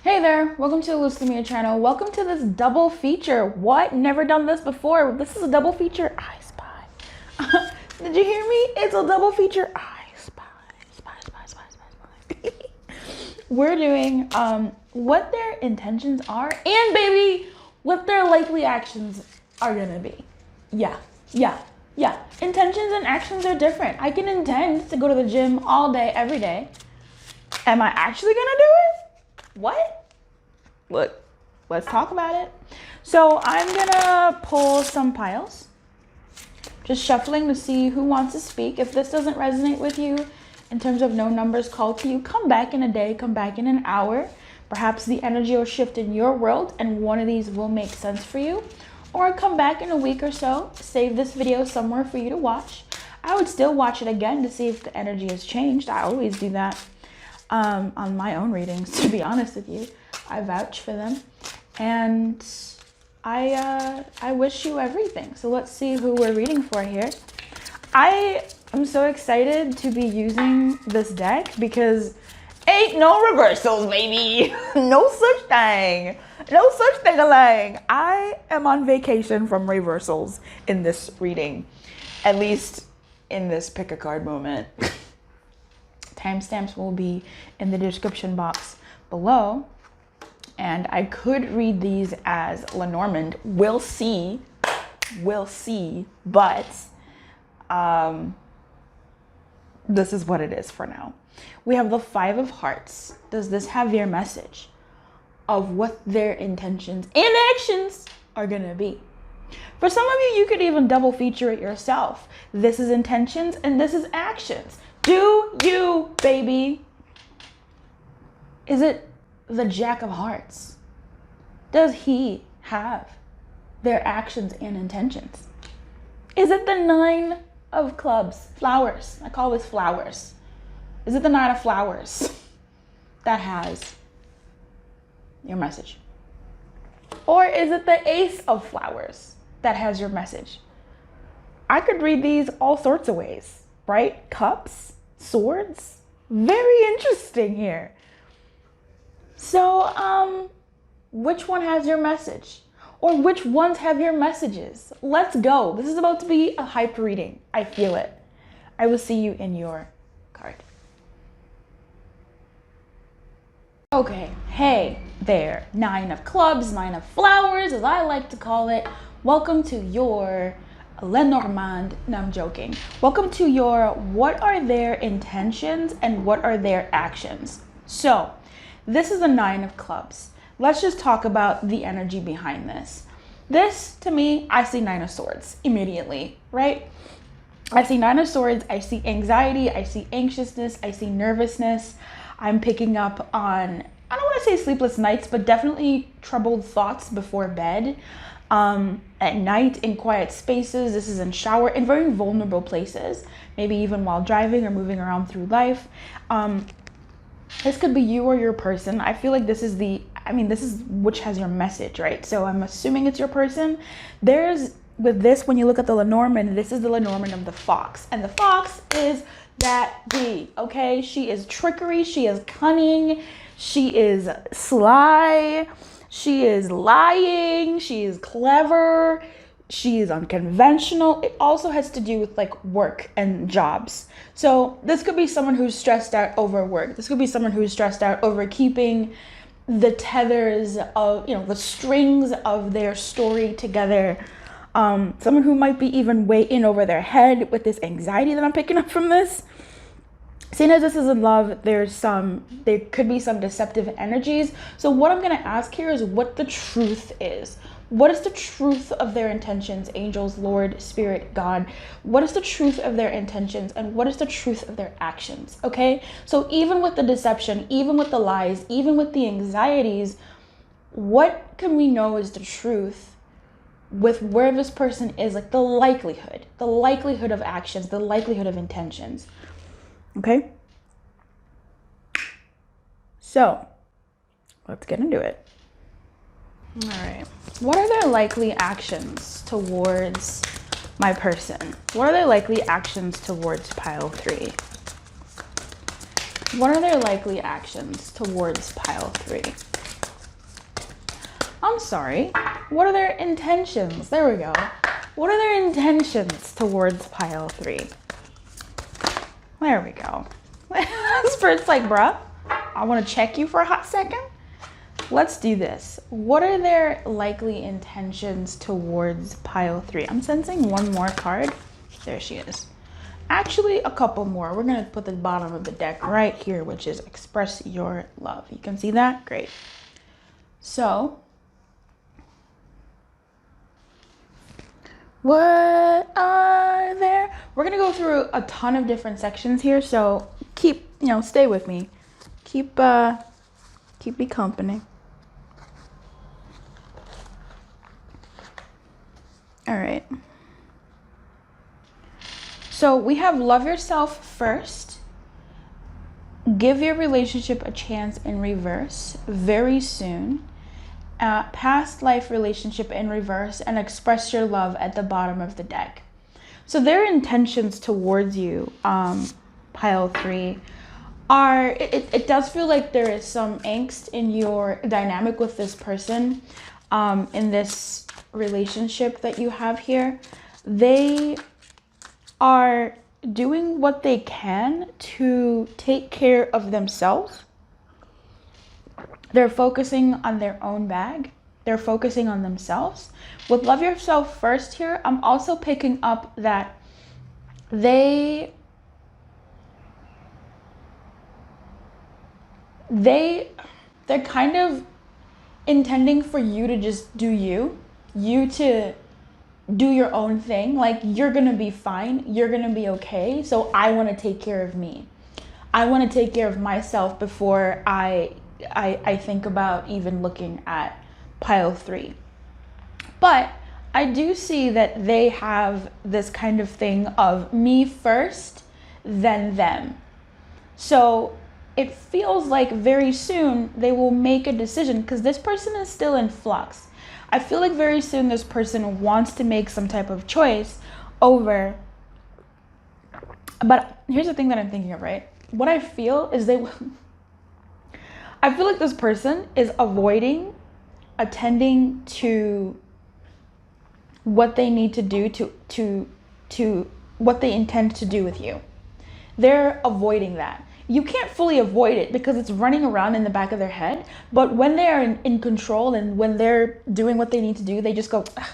Hey there, welcome to the Lumiere channel. Welcome to this double feature. What? Never done this before. This is a double feature iSPY. Did you hear me? It's a double feature iSPY. Spy. We're doing what their intentions are and baby, what their likely actions are gonna be. Yeah. Intentions and actions are different. I can intend to go to the gym all day, every day. Am I actually gonna do it? What? Look, let's talk about it. So I'm gonna pull some piles, just shuffling to see who wants to speak. If this doesn't resonate with you in terms of no numbers called to you, come back in a day, come back in an hour. Perhaps the energy will shift in your world and one of these will make sense for you. Or come back in a week or so, save this video somewhere for you to watch. I would still watch it again to see if the energy has changed. I always do that. On my own readings, to be honest with you. I vouch for them. And I wish you everything. So let's see who we're reading for here. I am so excited to be using this deck because ain't no reversals, baby. No such thing. No such thing alone. I am on vacation from reversals in this reading. At least in this pick a card moment. Timestamps will be in the description box below. And I could read these as Lenormand. We'll see, but this is what it is for now. We have the Five of Hearts. Does this have your message of what their intentions and actions are gonna be? For some of you, you could even double feature it yourself. This is intentions and this is actions. Do you, baby? Is it the Jack of Hearts? Does he have their actions and intentions? Is it the Nine of Clubs? Flowers. I call this flowers. Is it the Nine of Flowers that has your message? Or is it the Ace of Flowers that has your message? I could read these all sorts of ways, right? Cups, swords, very interesting here. So, which one has your message? Or which ones have your messages? Let's go. This is about to be a hype reading. I feel it. I will see you in your card. Okay, hey there. Nine of Clubs, Nine of Flowers, as I like to call it. Welcome to your Lenormand. No, I'm joking. Welcome to your what are their intentions and what are their actions. So, this is the Nine of Clubs. Let's just talk about the energy behind this. This, to me, I see Nine of Swords immediately, right? I see Nine of Swords, I see anxiety, I see anxiousness, I see nervousness. I'm picking up on, I don't want to say sleepless nights, but definitely troubled thoughts before bed. At night, in quiet spaces. This is in shower, in very vulnerable places, maybe even while driving or moving around through life. This could be you or your person. I feel like this is this is which has your message, right? So I'm assuming it's your person. With this, when you look at the Lenormand, this is the Lenormand of the fox. And the fox is that bee, okay? She is trickery, she is cunning, she is sly, she is lying, she is clever, she is unconventional. It also has to do with like work and jobs. So this could be someone who's stressed out over work. This could be someone who's stressed out over keeping the tethers of, the strings of their story together. Someone who might be even way in over their head with this anxiety that I'm picking up from this. Seeing as this is in love, there could be some deceptive energies. So what I'm going to ask here is what the truth is. What is the truth of their intentions, angels, Lord, Spirit, God? What is the truth of their intentions and what is the truth of their actions, okay? So even with the deception, even with the lies, even with the anxieties, what can we know is the truth with where this person is, like the likelihood of actions, the likelihood of intentions, okay? So let's get into it. All right. What are their likely actions towards my person? What are their likely actions towards pile 3? What are their likely actions towards pile 3? I'm sorry. What are their intentions? There we go. What are their intentions towards pile 3? There we go. Spirit's like, bruh, I want to check you for a hot second. Let's do this. What are their likely intentions towards pile 3? I'm sensing one more card. There she is. Actually, a couple more. We're going to put the bottom of the deck right here, which is express your love. You can see that? Great. So, what are there? We're going to go through a ton of different sections here, so keep, stay with me. Keep me company. All right. So we have love yourself first, give your relationship a chance in reverse very soon, past life relationship in reverse, and express your love at the bottom of the deck. So their intentions towards you, pile 3, are, it does feel like there is some angst in your dynamic with this person, in this relationship that you have here. They are doing what they can to take care of themselves. They're focusing on their own bag. They're focusing on themselves. With love yourself first here, I'm also picking up that they're kind of intending for you to just do you to do your own thing. Like, you're gonna be fine, you're gonna be okay, so I want to take care of me. I want to take care of myself before I think about even looking at pile 3. But I do see that they have this kind of thing of me first, then them. So it feels like very soon they will make a decision, because this person is still in flux. I feel like very soon this person wants to make some type of choice over, but here's the thing that I'm thinking of, right? What I feel is I feel like this person is avoiding attending to what they need to do to what they intend to do with you. They're avoiding that. You can't fully avoid it because it's running around in the back of their head. But when they are in control and when they're doing what they need to do, they just go, ugh.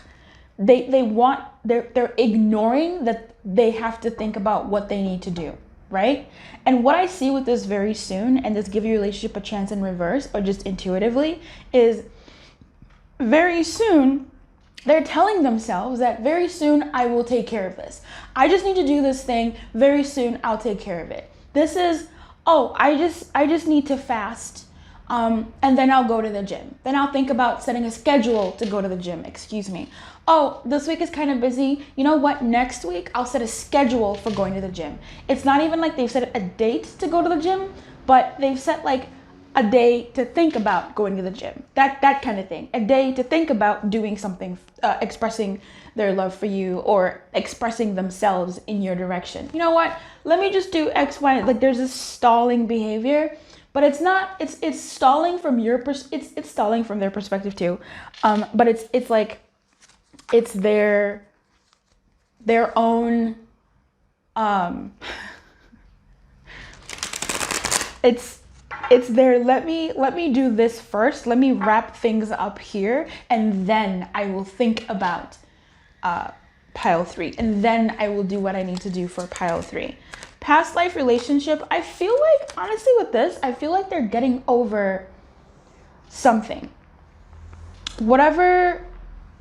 They're ignoring that they have to think about what they need to do, right? And what I see with this very soon, and this give your relationship a chance in reverse, or just intuitively, is very soon they're telling themselves that very soon I will take care of this. I just need to do this thing. Very soon I'll take care of it. This is, oh, I just need to fast, and then I'll go to the gym. Then I'll think about setting a schedule to go to the gym, excuse me. Oh, this week is kind of busy. You know what? Next week, I'll set a schedule for going to the gym. It's not even like they've set a date to go to the gym, but they've set like a day to think about going to the gym. That kind of thing. A day to think about doing something, expressing their love for you, or expressing themselves in your direction. You know what? Let me just do X, Y. Like, there's this stalling behavior, but it's not. It's stalling from your it's stalling from their perspective too. But it's like it's their own. It's their let me do this first. Let me wrap things up here, and then I will think about pile 3, and then I will do what I need to do for pile 3. Past life relationship, I feel like, honestly with this, I feel like they're getting over something. Whatever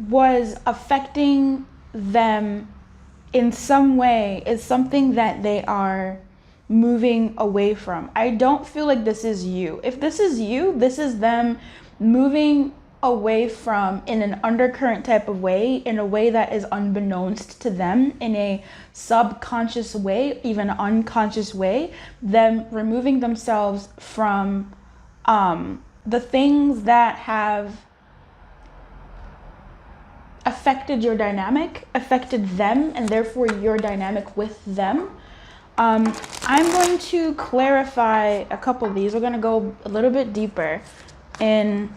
was affecting them in some way is something that they are moving away from. I don't feel like this is you. If this is you, this is them moving away from, in an undercurrent type of way, in a way that is unbeknownst to them, in a subconscious way, even unconscious way, them removing themselves from the things that have affected your dynamic, affected them, and therefore your dynamic with them. I'm going to clarify a couple of these. We're going to go a little bit deeper in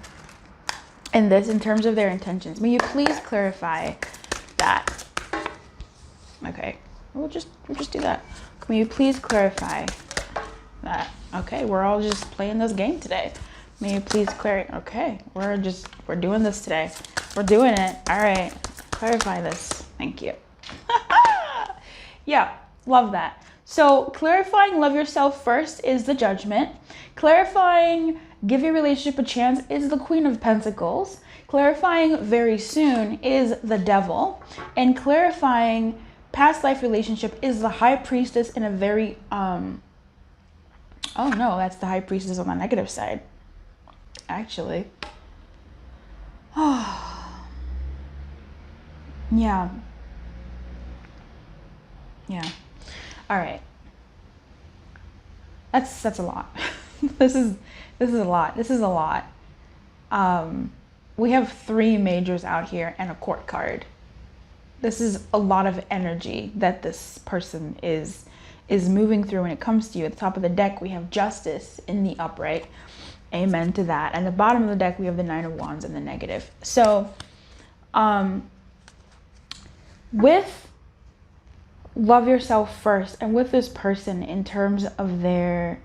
in this, in terms of their intentions. May you please clarify that? Okay, we'll just do that. May you please clarify that? Okay, we're all just playing this game today. May you please clarify? Okay, we're doing this today. We're doing it. All right, clarify this. Thank you. Yeah, love that. So clarifying love yourself first is the Judgment. Clarifying give your relationship a chance is the Queen of Pentacles. Clarifying very soon is the Devil. And clarifying past life relationship is the High Priestess in a very, oh no, that's the High Priestess on the negative side, actually. Oh, yeah. Yeah. All right. That's a lot. This is a lot. This is a lot. We have 3 majors out here and a court card. This is a lot of energy that this person is moving through when it comes to you. At the top of the deck, we have Justice in the upright. Amen to that. And at the bottom of the deck, we have the 9 of Wands in the negative. So, with love yourself first, and with this person in terms of their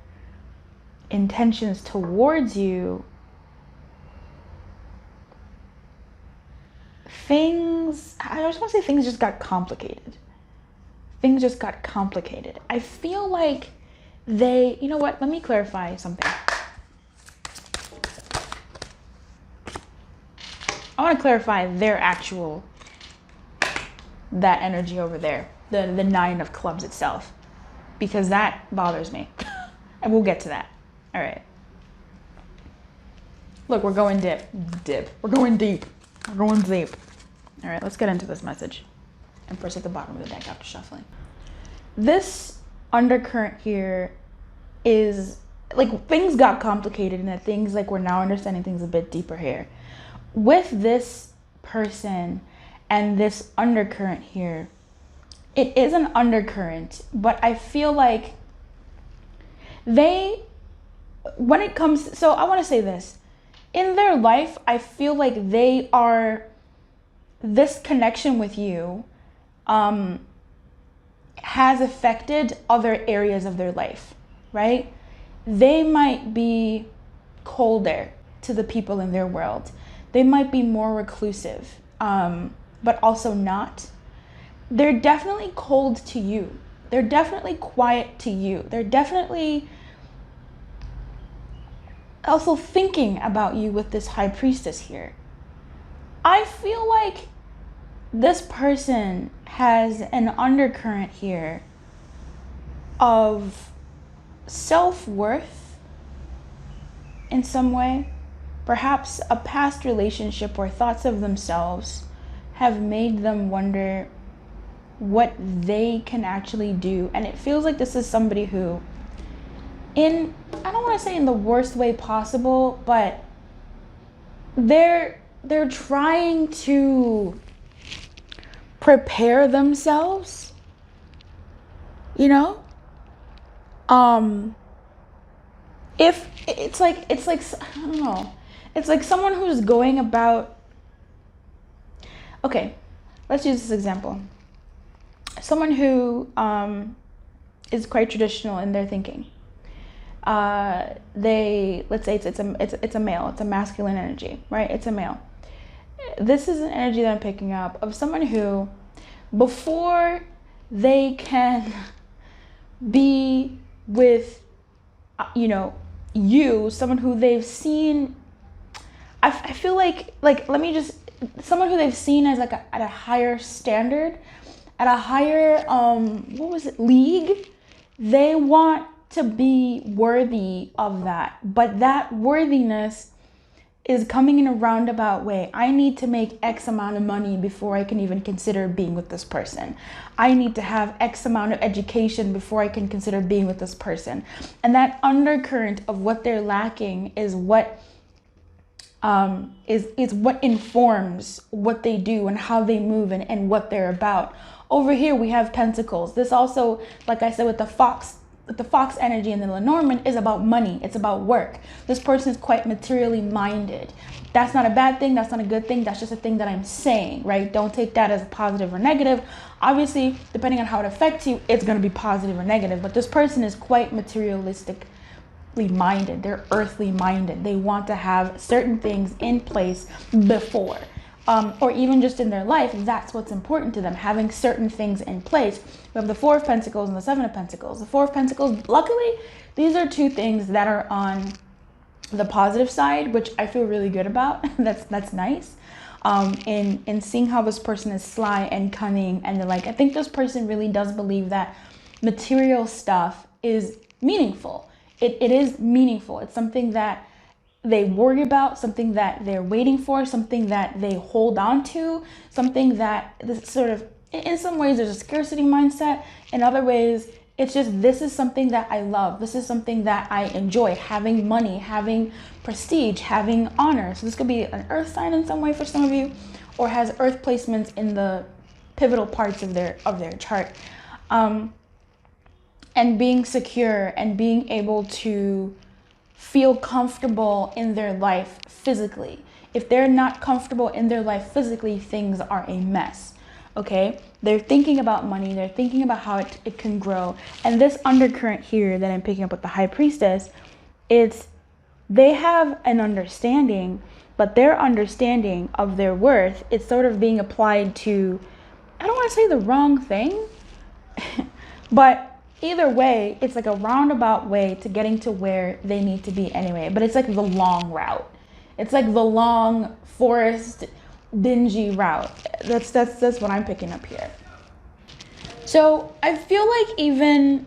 intentions towards you, I just want to say things just got complicated. Things just got complicated. I feel like you know what? Let me clarify something. I want to clarify that energy over there, the 9 of Clubs itself, because that bothers me. And we'll get to that. All right. Look, we're going deep. We're going deep. We're going deep. All right, let's get into this message. And first at the bottom of the deck after shuffling. This undercurrent here is like things got complicated, and that things like we're now understanding things a bit deeper here. With this person and this undercurrent here, it is an undercurrent, but I feel like when it comes, so I want to say this, in their life, I feel like this connection with you has affected other areas of their life, right? They might be colder to the people in their world. They might be more reclusive, but also not. They're definitely cold to you. They're definitely quiet to you. They're definitely also thinking about you with this High Priestess here. I feel like this person has an undercurrent here of self-worth in some way. Perhaps a past relationship or thoughts of themselves have made them wonder what they can actually do. And it feels like this is somebody who, I don't want to say in the worst way possible, but they're trying to prepare themselves, you know? If it's like I don't know. It's like someone who's going about, okay, let's use this example. Someone who is quite traditional in their thinking. Let's say it's a male, it's a masculine energy, right? It's a male. This is an energy that I'm picking up of someone who, before they can be with, someone who they've seen, I feel like someone who they've seen as at a higher standard, at a higher, league, they want to be worthy of that. But that worthiness is coming in a roundabout way. I need to make X amount of money before I can even consider being with this person. I need to have X amount of education before I can consider being with this person. And that undercurrent of what they're lacking is what is what informs what they do and how they move and what they're about. Over here we have Pentacles. This also, like I said, with the Fox the Fox energy and the Lenormand is about money. It's about work. This person is quite materially minded. That's not a bad thing. That's not a good thing. That's just a thing that I'm saying, right? Don't take that as a positive or negative. Obviously, depending on how it affects you, it's going to be positive or negative. But this person is quite materialistically minded. They're earthly minded. They want to have certain things in place before. Or even just in their life, that's what's important to them, having certain things in place. We have the Four of Pentacles and the Seven of Pentacles. The Four of Pentacles, luckily, these are two things that are on the positive side, which I feel really good about. That's nice. In seeing how this person is sly and cunning, and they're like, I think this person really does believe that material stuff is meaningful. It is meaningful. It's something that they worry about, something that they're waiting for, something that they hold on to, something that this sort of, in some ways there's a scarcity mindset. In other ways, it's just, this is something that I love. This is something that I enjoy, having money, having prestige, having honor. So this could be an earth sign in some way for some of you, or has earth placements in the pivotal parts of their chart. And being secure and being able to feel comfortable in their life physically. If they're not comfortable in their life physically, things are a mess, okay? They're thinking about money. They're thinking about how it can grow. And this undercurrent here that I'm picking up with the High Priestess, they have an understanding, but their understanding of their worth is sort of being applied to, I don't want to say the wrong thing, but either way, it's like a roundabout way to getting to where they need to be anyway. But it's like the long route. It's like the long forest, dingy route. That's what I'm picking up here. So I feel like even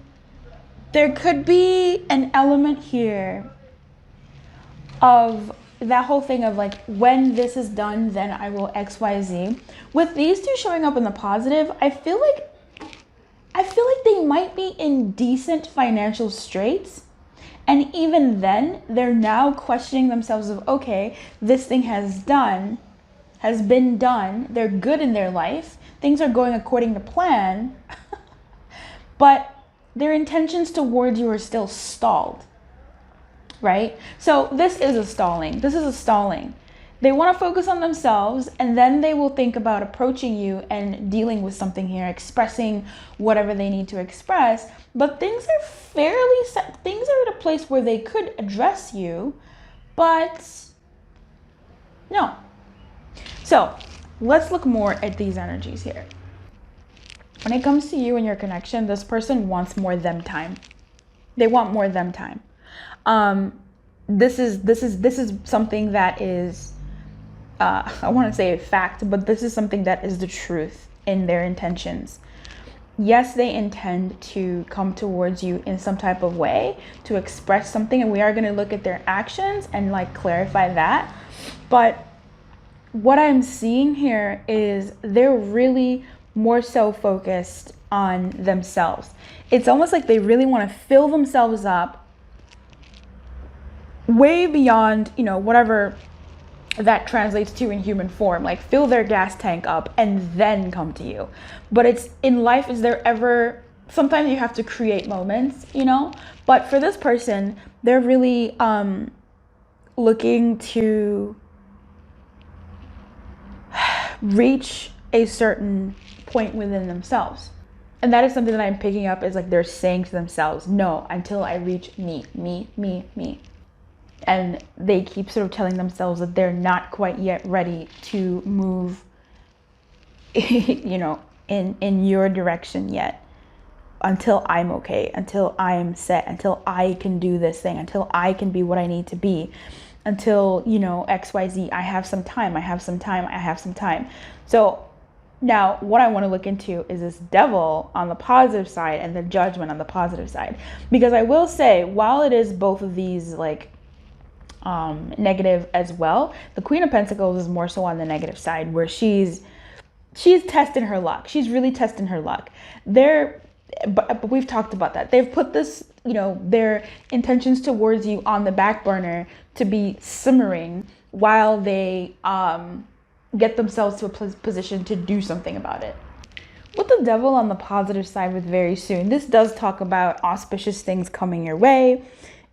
there could be an element here of that whole thing of like, when this is done, then I will XYZ. With these two showing up in the positive, I feel like they might be in decent financial straits. And even then, they're now questioning themselves of, okay, this thing has been done. They're good in their life. Things are going according to plan. But their intentions towards you are still stalled, right? So this is a stalling. They want to focus on themselves, and then they will think about approaching you and dealing with something here, expressing whatever they need to express. But things are fairly set. Things are at a place where they could address you, but no. So let's look more at these energies here. When it comes to you and your connection, this person wants more them time. They want more them time. This is something that is, I want to say a fact, but this is something that is the truth in their intentions. Yes, they intend to come towards you in some type of way to express something, and we are going to look at their actions and like clarify that. But what I'm seeing here is they're really more so focused on themselves. It's almost like they really want to fill themselves up way beyond, whatever that translates to in human form, like fill their gas tank up and then come to you. But it's in life, is there ever, sometimes you have to create moments, but for this person, they're really looking to reach a certain point within themselves. And that is something that I'm picking up, is like they're saying to themselves, no, until I reach me. And they keep sort of telling themselves that they're not quite yet ready to move, in your direction yet, until I'm okay, until I am set, until I can do this thing, until I can be what I need to be, until, XYZ, I have some time. So now what I want to look into is this devil on the positive side and the judgment on the positive side. Because I will say, while it is both of these like negative as well, the Queen of Pentacles is more so on the negative side, where she's testing her luck. She's really testing her luck. But we've talked about that. They've put this, their intentions towards you on the back burner to be simmering while they get themselves to a position to do something about it. with the devil on the positive side with very soon, this does talk about auspicious things coming your way.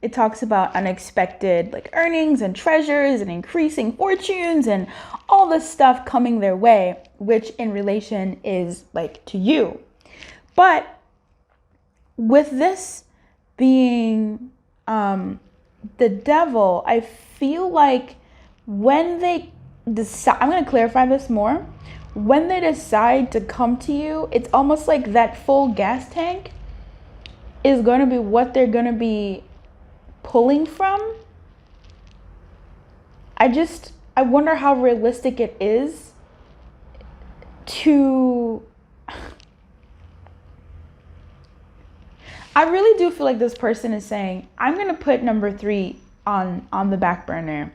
It talks about unexpected like earnings and treasures and increasing fortunes and all this stuff coming their way, which in relation is like to you. But with this being the devil, I feel like when they decide, I'm going to clarify this more. When they decide to come to you, it's almost like that full gas tank is going to be what they're going to be pulling from. I wonder how realistic it is to... I really do feel like this person is saying, I'm going to put number 3 on the back burner,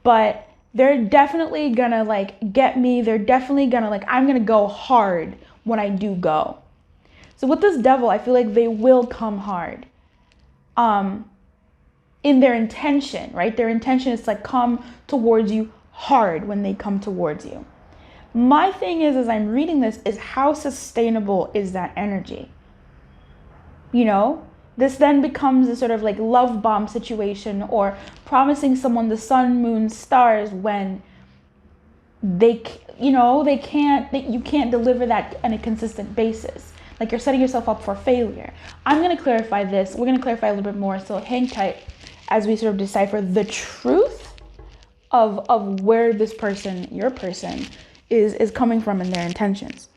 but they're definitely going to like get me. They're definitely going to like, I'm going to go hard when I do go. So with this devil, I feel like they will come hard. In their intention, right? Their intention is to like come towards you hard when they come towards you. My thing is, as I'm reading this, is how sustainable is that energy? You know, this then becomes a sort of like love bomb situation, or promising someone the sun, moon, stars when you can't deliver that on a consistent basis. Like you're setting yourself up for failure. I'm going to clarify this. We're going to clarify a little bit more. So hang tight as we sort of decipher the truth of where this person, your person, is coming from in their intentions.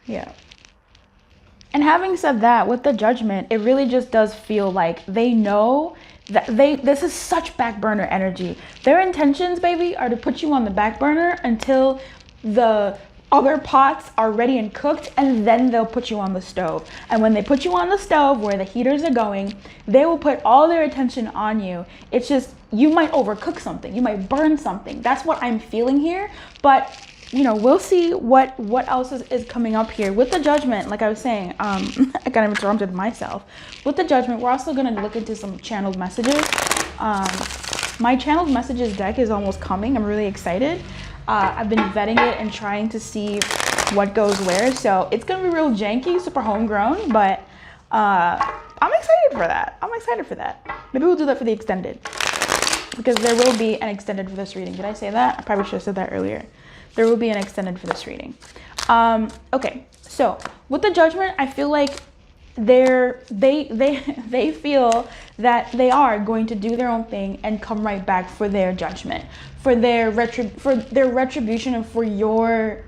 Yeah. And having said that, with the Judgment, it really just does feel like they know that this is such back burner energy. Their intentions, baby, are to put you on the back burner until the other pots are ready and cooked, and then they'll put you on the stove. And when they put you on the stove where the heaters are going, they will put all their attention on you. It's just, you might overcook something, you might burn something. That's what I'm feeling here. But you know, we'll see what else is coming up here. With the Judgment, like I was saying, I kind of interrupted myself. With the Judgment, we're also going to look into some channeled messages. My channeled messages deck is almost coming. I'm really excited. I've been vetting it and trying to see what goes where. So it's going to be real janky, super homegrown, but I'm excited for that. I'm excited for that. Maybe we'll do that for the extended, because there will be an extended for this reading. Did I say that? I probably should have said that earlier. There will be an extended for this reading. Okay, so with the Judgment, I feel like they feel that they are going to do their own thing and come right back for their judgment, for their retribution, and for your,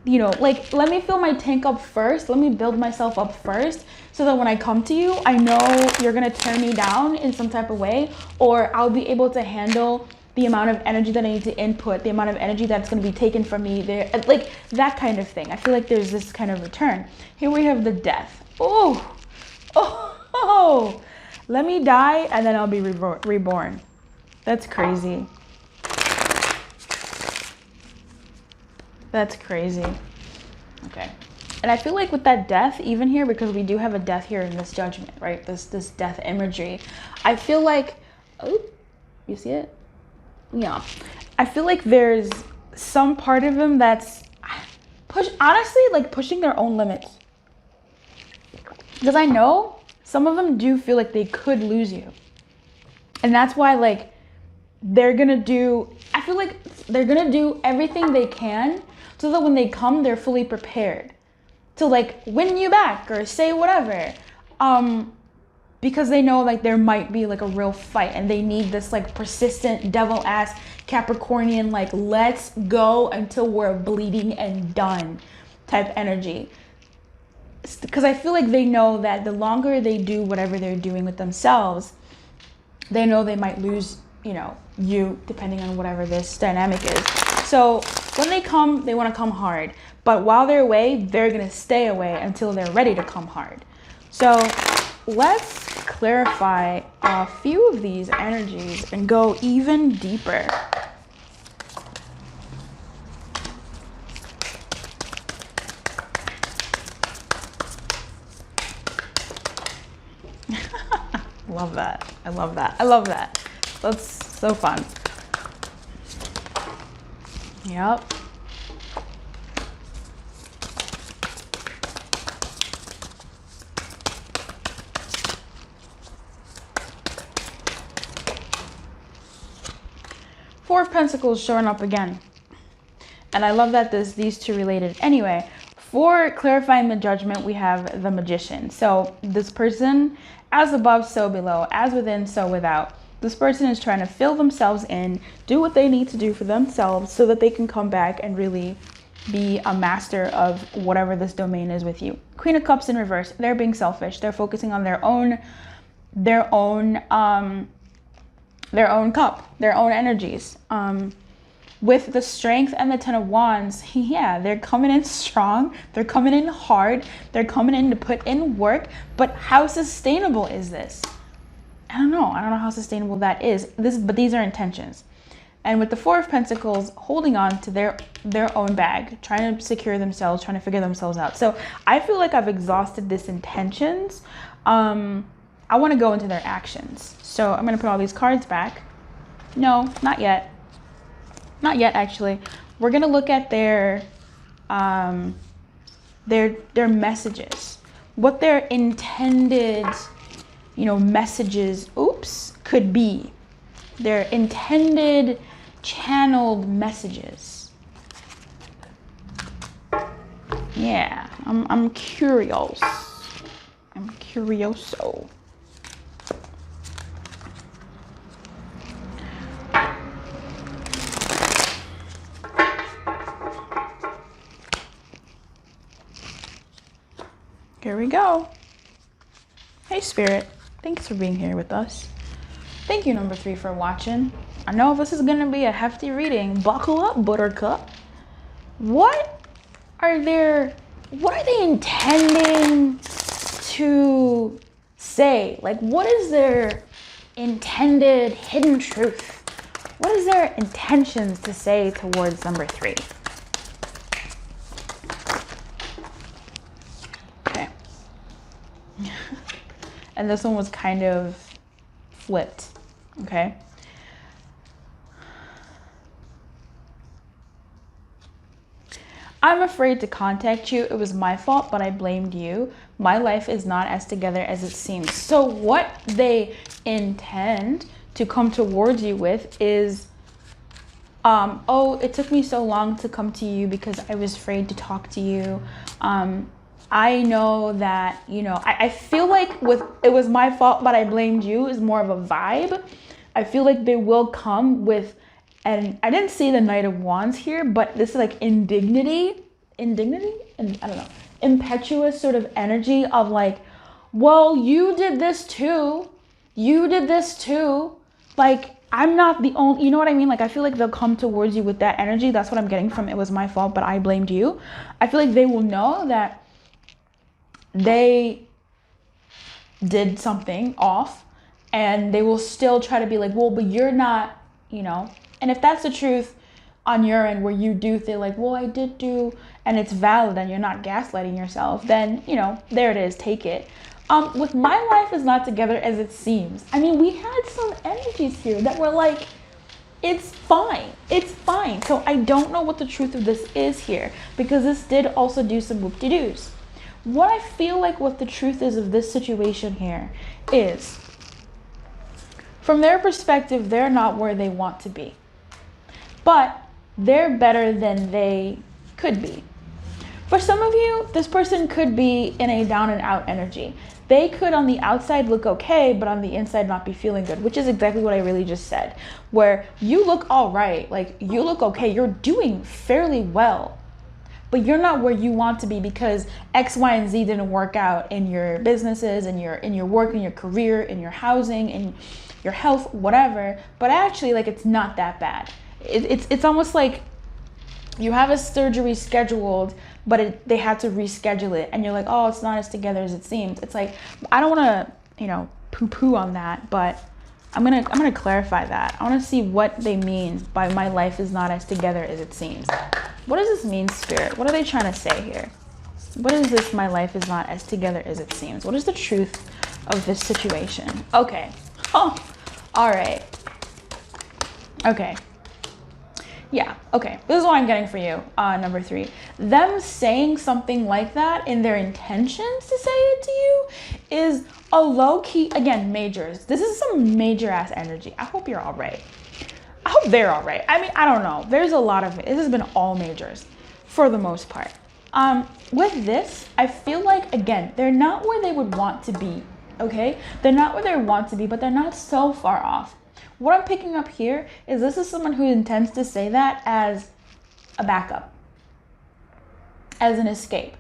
you know, like, let me fill my tank up first. Let me build myself up first, so that when I come to you, I know you're gonna tear me down in some type of way, or I'll be able to handle the amount of energy that I need to input, the amount of energy that's going to be taken from me, there, like that kind of thing. I feel like there's this kind of return. Here we have the Death. Oh, let me die and then I'll be reborn. That's crazy. That's crazy. Okay. And I feel like with that Death, even here, because we do have a Death here in this Judgment, right? This Death imagery. I feel like, oh, you see it? Yeah, I feel like there's some part of them that's honestly like pushing their own limits. Because I know some of them do feel like they could lose you. And that's why like I feel like they're gonna do everything they can so that when they come, they're fully prepared to like win you back or say whatever. Because they know like there might be like a real fight, and they need this like persistent devil ass Capricornian, like let's go until we're bleeding and done type energy. Because I feel like they know that the longer they do whatever they're doing with themselves, they know they might lose, you know, you, depending on whatever this dynamic is. So when they come, they want to come hard, but while they're away, they're gonna stay away until they're ready to come hard. So let's clarify a few of these energies and go even deeper. Love that. I love that. I love that. That's so fun. Yep. Four of Pentacles showing up again. And I love that these two related. Anyway, for clarifying the Judgment, we have the Magician. So this person, as above, so below, as within, so without. This person is trying to fill themselves in, do what they need to do for themselves so that they can come back and really be a master of whatever this domain is with you. Queen of Cups in reverse. They're being selfish. They're focusing on their own cup, their own energies. With the Strength and the Ten of Wands, yeah, they're coming in strong. They're coming in hard. They're coming in to put in work. But how sustainable is this? I don't know how sustainable that is. But these are intentions. And with the Four of Pentacles, holding on to their own bag, trying to secure themselves, trying to figure themselves out. So I feel like I've exhausted this intentions. I want to go into their actions. So I'm going to put all these cards back. No, not yet. Not yet, actually. We're going to look at their messages. What their intended, messages, could be. Their intended channeled messages. Yeah, I'm curious. I'm curioso. Here we go. Hey, Spirit. Thanks for being here with us. Thank you, number 3, for watching. I know this is going to be a hefty reading. Buckle up, Buttercup. What are they intending to say? Like, what is their intended hidden truth? What is their intentions to say towards number 3? Okay. And this one was kind of flipped. Okay. I'm afraid to contact you. It was my fault, but I blamed you. My life is not as together as it seems. So what they intend to come towards you with is, oh, it took me so long to come to you because I was afraid to talk to you. I know that, I feel like with it was my fault, but I blamed you is more of a vibe. I feel like they will come with, and I didn't see the Knight of Wands here, but this is like indignity, and I don't know, impetuous sort of energy of like, well, you did this too. Like, I'm not the only, you know what I mean? Like, I feel like they'll come towards you with that energy. That's what I'm getting from it was my fault, but I blamed you. I feel like they will know that they did something off, and they will still try to be like, well, but you're not, and if that's the truth on your end, where you do feel like, well, I did do, and it's valid and you're not gaslighting yourself, then, there it is, take it. With my life is not together as it seems. I mean, we had some energies here that were like, it's fine. So I don't know what the truth of this is here, because this did also do some whoop-de-doos. What I feel like what the truth is of this situation here is, from their perspective, they're not where they want to be, but they're better than they could be. For some of you, this person could be in a down and out energy. They could on the outside look okay, but on the inside not be feeling good, which is exactly what I really just said, where you look all right, like you look okay, you're doing fairly well, but you're not where you want to be because X, Y, and Z didn't work out in your businesses, in your work, in your career, in your housing, in your health, whatever. But actually, like, it's not that bad. It's almost like you have a surgery scheduled, but they had to reschedule it, and you're like, oh, it's not as together as it seems. It's like, I don't want to, poo-poo on that, but I'm gonna clarify that. I want to see what they mean by my life is not as together as it seems. What does this mean, Spirit? What are they trying to say here? What is this, my life is not as together as it seems? What is the truth of this situation? Okay. Oh, all right. Okay. Yeah, okay. This is what I'm getting for you, number 3. Them saying something like that in their intentions to say it to you is a low-key, again, majors. This is some major-ass energy. I hope you're all right. I hope they're all right. I mean, I don't know. There's a lot of it. This has been all majors for the most part. With this, I feel like, again, they're not where they would want to be, okay? They're not where they want to be, but they're not so far off. What I'm picking up here is this is someone who intends to say that as a backup, as an escape.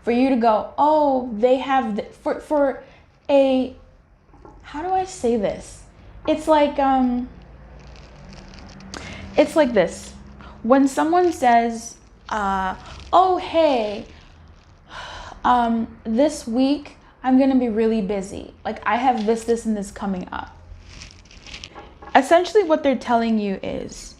For you to go, oh, they have, for a, how do I say this? It's like this. When someone says, oh, hey, this week I'm gonna be really busy. Like I have this, and this coming up. Essentially what they're telling you is,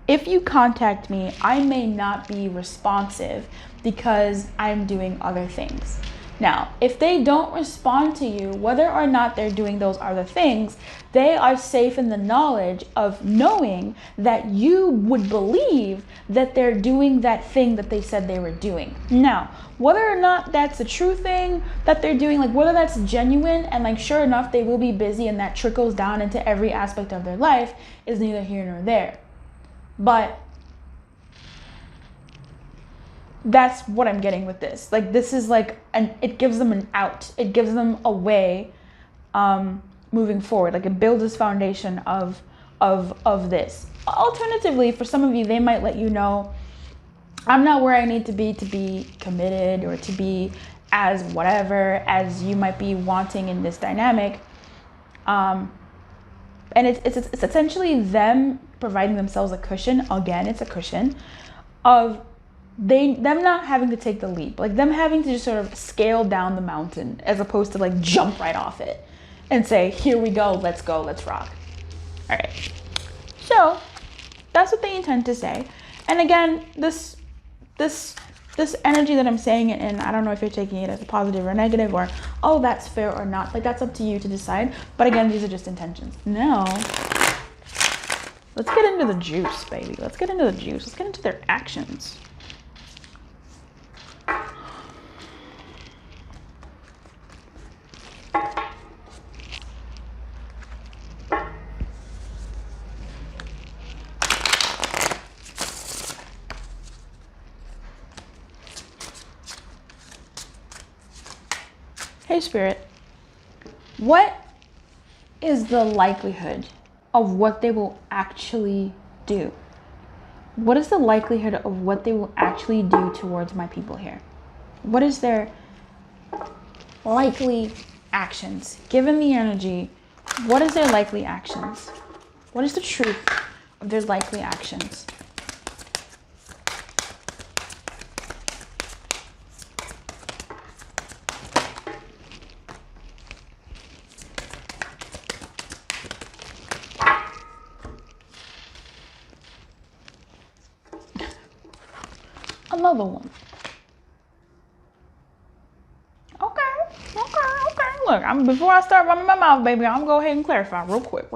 if you contact me, I may not be responsive because I'm doing other things. Now, if they don't respond to you, whether or not they're doing those other things, they are safe in the knowledge of knowing that you would believe that they're doing that thing that they said they were doing. Now, whether or not that's a true thing that they're doing, like whether that's genuine and like sure enough they will be busy and that trickles down into every aspect of their life, is neither here nor there. But that's what I'm getting with this. Like this is like, it gives them an out. It gives them a way moving forward. Like it builds this foundation of this. Alternatively, for some of you, they might let you know, I'm not where I need to be committed or to be as whatever as you might be wanting in this dynamic. And it's essentially them providing themselves a cushion. Again, it's a cushion of them not having to take the leap, like them having to just sort of scale down the mountain as opposed to like jump right off it and say, here we go, let's rock. All right, so that's what they intend to say. And again, this energy that I'm saying it in, I don't know if you're taking it as a positive or negative, or oh, that's fair or not. Like that's up to you to decide. But again, these are just intentions. Now let's get into the juice, baby. Let's get into the juice. Let's get into their actions. Hey Spirit, what is the likelihood of what they will actually do? What is the likelihood of what they will actually do towards my people here? What is their likely actions? Given the energy, what is their likely actions? What is the truth of their likely actions? Another one. Okay. Look, before I start running my mouth, baby, I'm gonna go ahead and clarify real quick.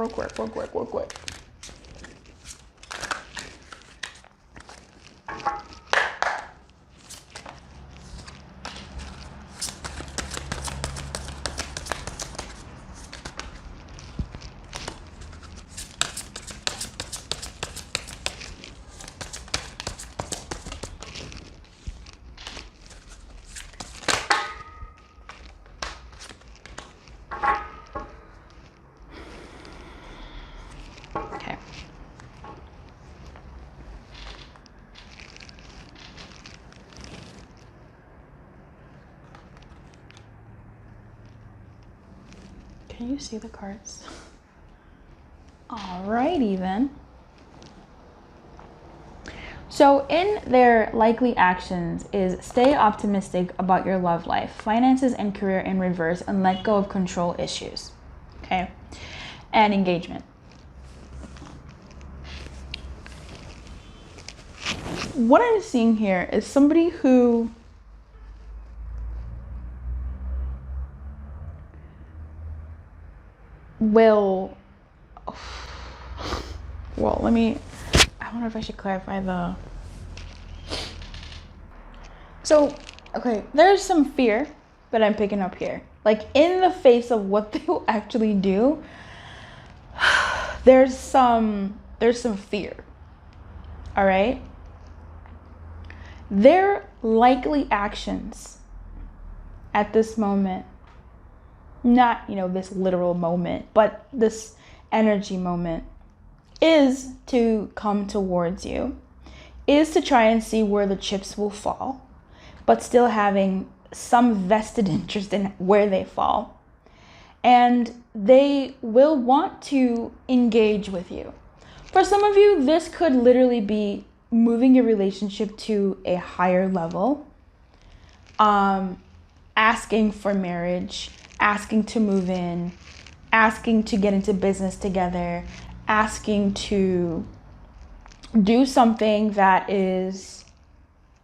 Can you see the cards? Alrighty then. So in their likely actions is stay optimistic about your love life, finances and career in reverse, and let go of control issues. Okay. And engagement. What I'm seeing here is somebody who will, well, I wonder if I should clarify so, okay, there's some fear that I'm picking up here. Like in the face of what they will actually do, there's some there's some fear. All right? Their likely actions at this moment, not, this literal moment, but this energy moment, is to come towards you, is to try and see where the chips will fall, but still having some vested interest in where they fall. And they will want to engage with you. For some of you, this could literally be moving your relationship to a higher level, asking for marriage, asking to move in, asking to get into business together, asking to do something that is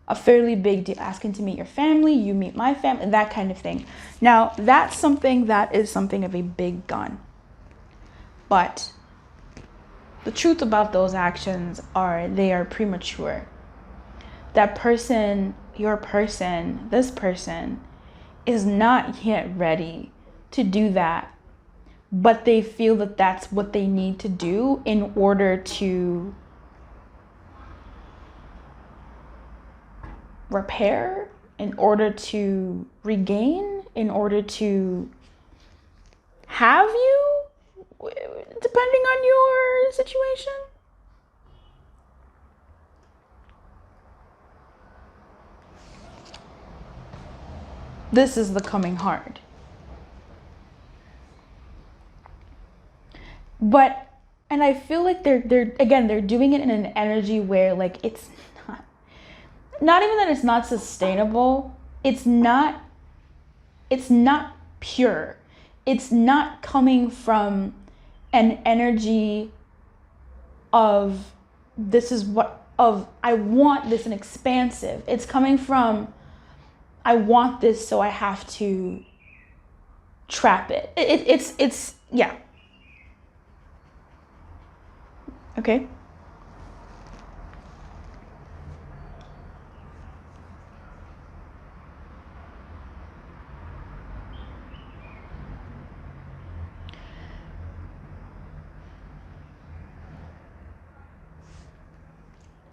a fairly big deal, asking to meet your family, you meet my family, that kind of thing. Now, that's something that is something of a big gun. But the truth about those actions are they are premature. That person, your person, this person is not yet ready to do that, but they feel that that's what they need to do in order to repair, in order to regain, in order to have you, depending on your situation. This is the coming hard. But, and I feel like they're doing it in an energy where like it's not even that it's not sustainable. It's not pure. It's not coming from an energy of I want this and expansive. It's coming from I want this, so I have to trap it. It's yeah. Okay.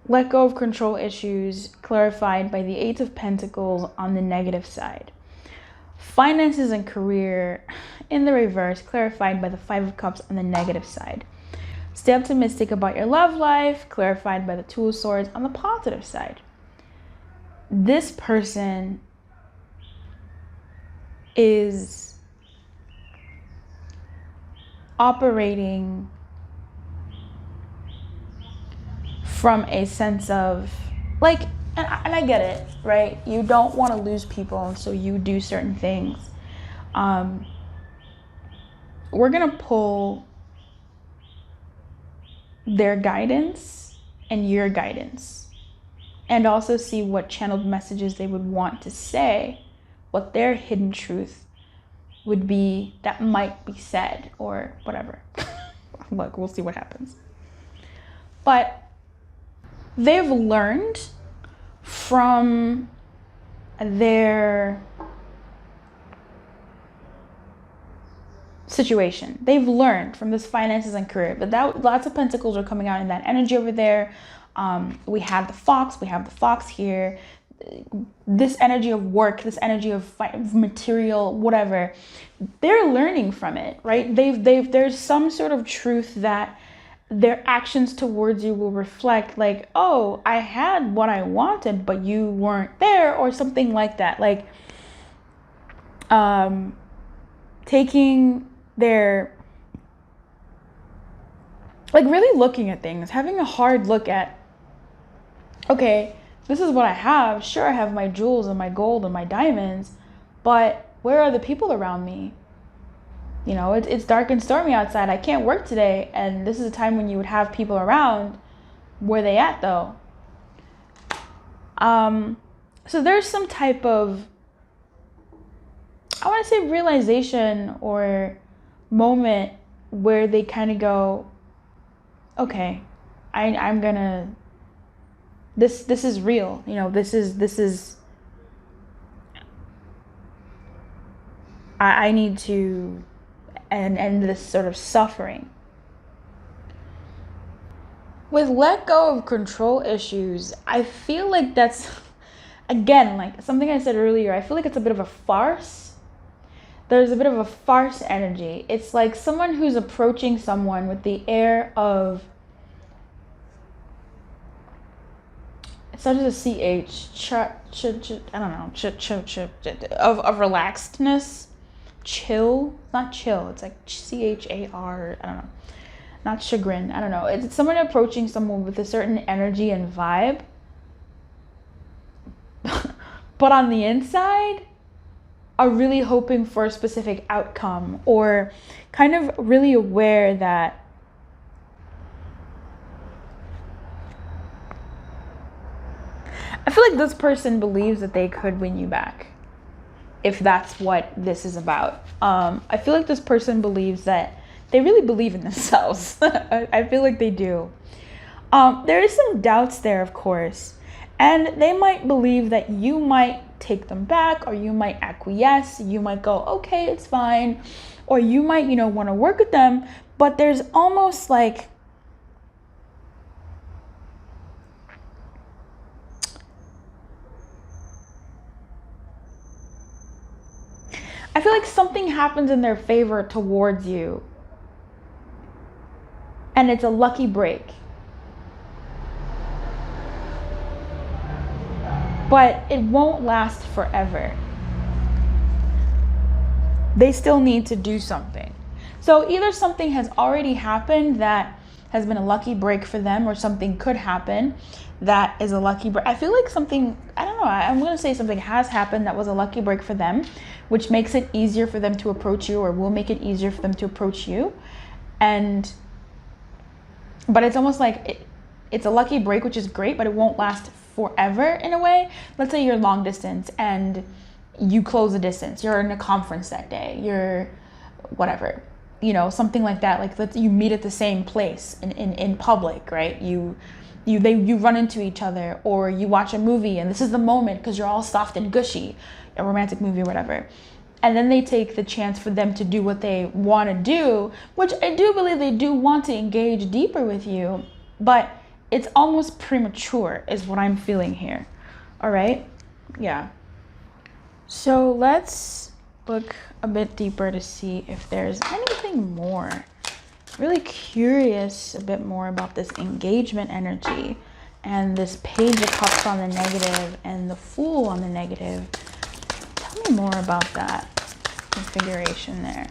Let go of control issues, clarified by the Eight of Pentacles on the negative side. Finances and career in the reverse, clarified by the Five of Cups on the negative side. Stay optimistic about your love life, clarified by the Two of Swords on the positive side. This person is operating from a sense of like, and I get it, right? You don't want to lose people, so you do certain things. We're gonna pull their guidance and your guidance, and also see what channeled messages they would want to say, what their hidden truth would be that might be said or whatever. Look, we'll see what happens. But they've learned from their situation. They've learned from this finances and career, but that lots of pentacles are coming out in that energy over there. We have the fox here. This energy of work, this energy of material, whatever. They're learning from it, right? There's some sort of truth that their actions towards you will reflect, like, oh, I had what I wanted, but you weren't there, or something like that. Like, taking their, like, really looking at things, having a hard look at, okay, this is what I have. Sure, I have my jewels and my gold and my diamonds, but where are the people around me? You know, it's dark and stormy outside. I can't work today. And this is a time when you would have people around. Where they at, though? So there's some type of, I want to say, realization or moment where they kind of go, okay, I'm gonna, this is real. You know, this is, I need to end this sort of suffering. With let go of control issues, I feel like that's, again, like something I said earlier, I feel like it's a bit of a farce. There's a bit of a farce energy. It's like someone who's approaching someone with the air of, it starts with a CH, I don't know, of relaxedness, chill, not chill, it's like CHAR, I don't know, not chagrin, I don't know. It's someone approaching someone with a certain energy and vibe, but on the inside, are really hoping for a specific outcome, or kind of really aware that I feel like this person believes that they could win you back, if that's what this is about. I feel like this person believes that they really believe in themselves. I feel like they do. There is some doubts there, of course, and they might believe that you might take them back, or you might acquiesce, you might go, okay, it's fine, or you might, want to work with them, but there's almost like, I feel like something happens in their favor towards you, and it's a lucky break. But it won't last forever. They still need to do something. So either something has already happened that has been a lucky break for them, or something could happen that is a lucky break. I feel like something, I don't know, I'm going to say something has happened that was a lucky break for them, which makes it easier for them to approach you, or will make it easier for them to approach you. But it's almost like it's a lucky break, which is great, but it won't last forever in a way. Let's say you're long distance and you close the distance. You're in a conference that day. You're whatever, something like that. Like you meet at the same place in public, right? You run into each other, or you watch a movie and this is the moment because you're all soft and gushy, a romantic movie or whatever. And then they take the chance for them to do what they want to do, which I do believe they do want to engage deeper with you, but it's almost premature is what I'm feeling here. All right? Yeah. So let's look a bit deeper to see if there's anything more. Really curious a bit more about this engagement energy and this Page of Cups on the negative and the Fool on the negative. Tell me more about that configuration there.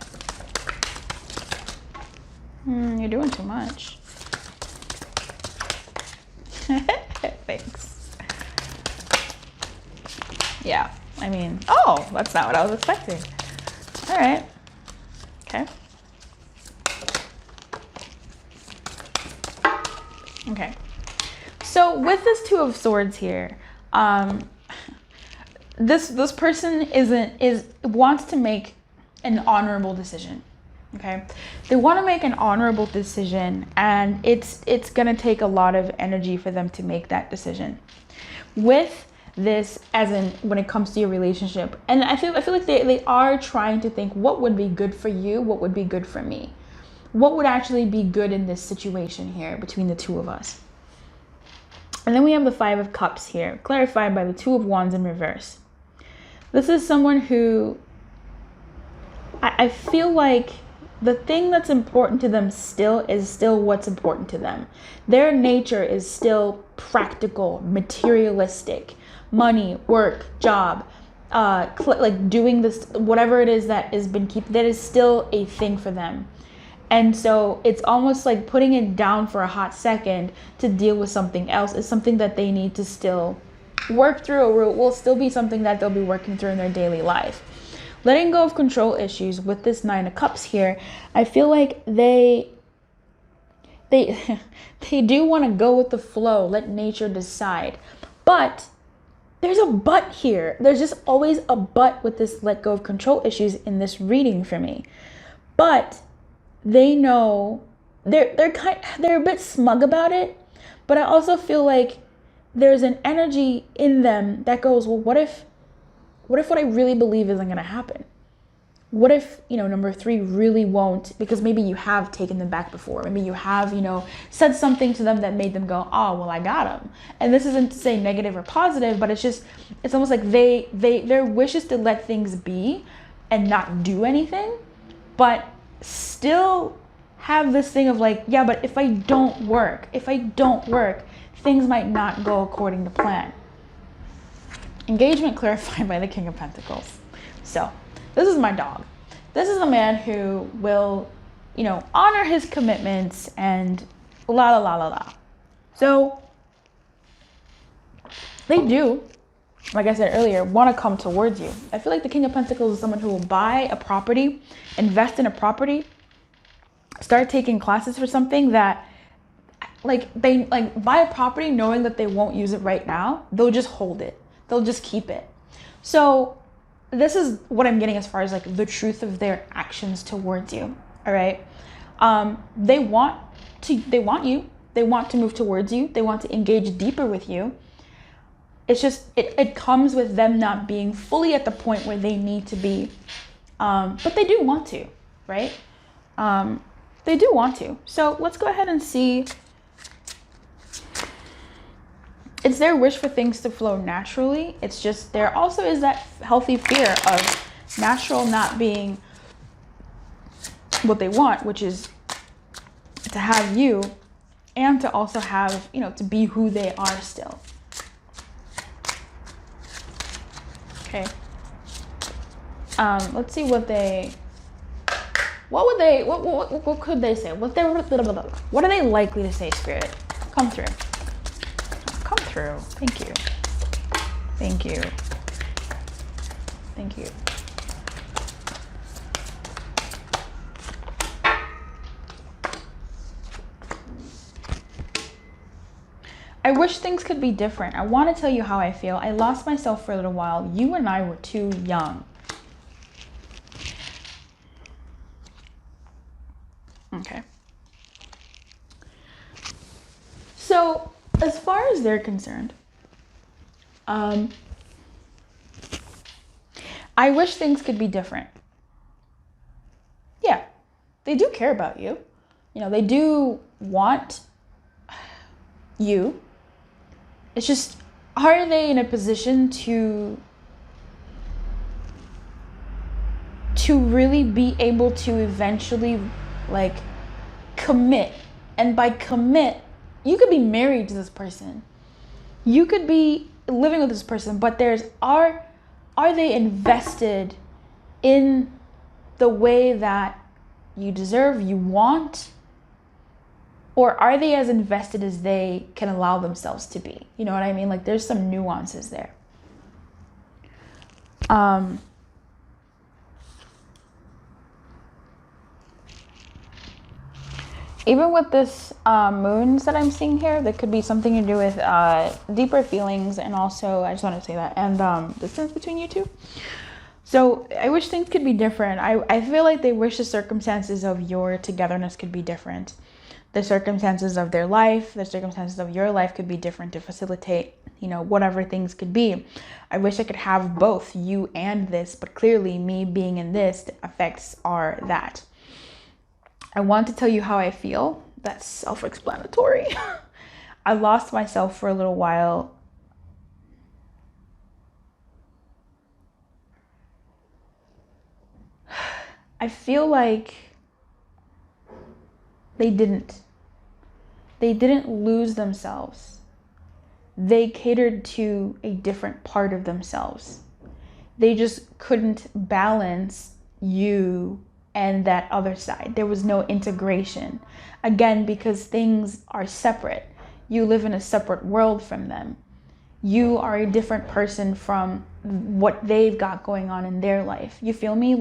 You're doing too much. Thanks. Yeah, I mean, oh, that's not what I was expecting. All right. Okay. Okay. So with this Two of Swords here, this person wants to make an honorable decision. Okay, they want to make an honorable decision, and it's gonna take a lot of energy for them to make that decision. With this, as in when it comes to your relationship, and I feel like they are trying to think, what would be good for you, what would be good for me, what would actually be good in this situation here between the two of us. And then we have the Five of Cups here, clarified by the Two of Wands in reverse. This is someone who I feel like the thing that's important to them still is still what's important to them. Their nature is still practical, materialistic, money, work, job, like doing this, whatever it is that has been that is still a thing for them. And so it's almost like putting it down for a hot second to deal with something else is something that they need to still work through, or it will still be something that they'll be working through in their daily life. Letting go of control issues with this Nine of Cups here, I feel like they do want to go with the flow, let nature decide. But there's a but here. There's just always a but with this let go of control issues in this reading for me. But they know they're a bit smug about it, but I also feel like there's an energy in them that goes, well, what if what I really believe isn't going to happen? what if, number three really won't, because maybe you have taken them back before. Maybe you have, said something to them that made them go, oh, well, I got them. And this isn't to say negative or positive, but it's almost like their wish is to let things be and not do anything, but still have this thing of like, yeah, but if I don't work, things might not go according to plan. Engagement clarified by the King of Pentacles. So this is my dog. This is a man who will, honor his commitments and la la la la la. So they do, like I said earlier, want to come towards you. I feel like the King of Pentacles is someone who will buy a property, invest in a property, start taking classes for something that they buy a property knowing that they won't use it right now. They'll just hold it. They'll just keep it. So this is what I'm getting as far as like the truth of their actions towards you. All right. They want you. They want to move towards you. They want to engage deeper with you. It's just, it comes with them not being fully at the point where they need to be. But they do want to, right? They do want to. So let's go ahead and see. It's their wish for things to flow naturally. It's just there also is that healthy fear of natural not being what they want, which is to have you and to also have, to be who they are still. Okay. Let's see what could they say? What are they likely to say, Spirit? Come through. Come through. Thank you. Thank you. Thank you. I wish things could be different. I want to tell you how I feel. I lost myself for a little while. You and I were too young. Okay. So, as far as they're concerned, I wish things could be different. Yeah, they do care about you. They do want you. It's just, are they in a position to really be able to eventually commit? And by commit, you could be married to this person. You could be living with this person, but are they invested in the way that you deserve, you want? Or are they as invested as they can allow themselves to be? You know what I mean? There's some nuances there. Even with this moons that I'm seeing here, there could be something to do with deeper feelings, and also, I just want to say that, and distance between you two. So I wish things could be different. I feel like they wish the circumstances of your togetherness could be different. The circumstances of their life, the circumstances of your life could be different to facilitate, whatever things could be. I wish I could have both you and this, but clearly me being in this, the effects are that. I want to tell you how I feel. That's self-explanatory. I lost myself for a little while. I feel like they didn't lose themselves. They catered to a different part of themselves. They just couldn't balance you and that other side. There was no integration. Again, because things are separate. You live in a separate world from them. You are a different person from what they've got going on in their life. You feel me?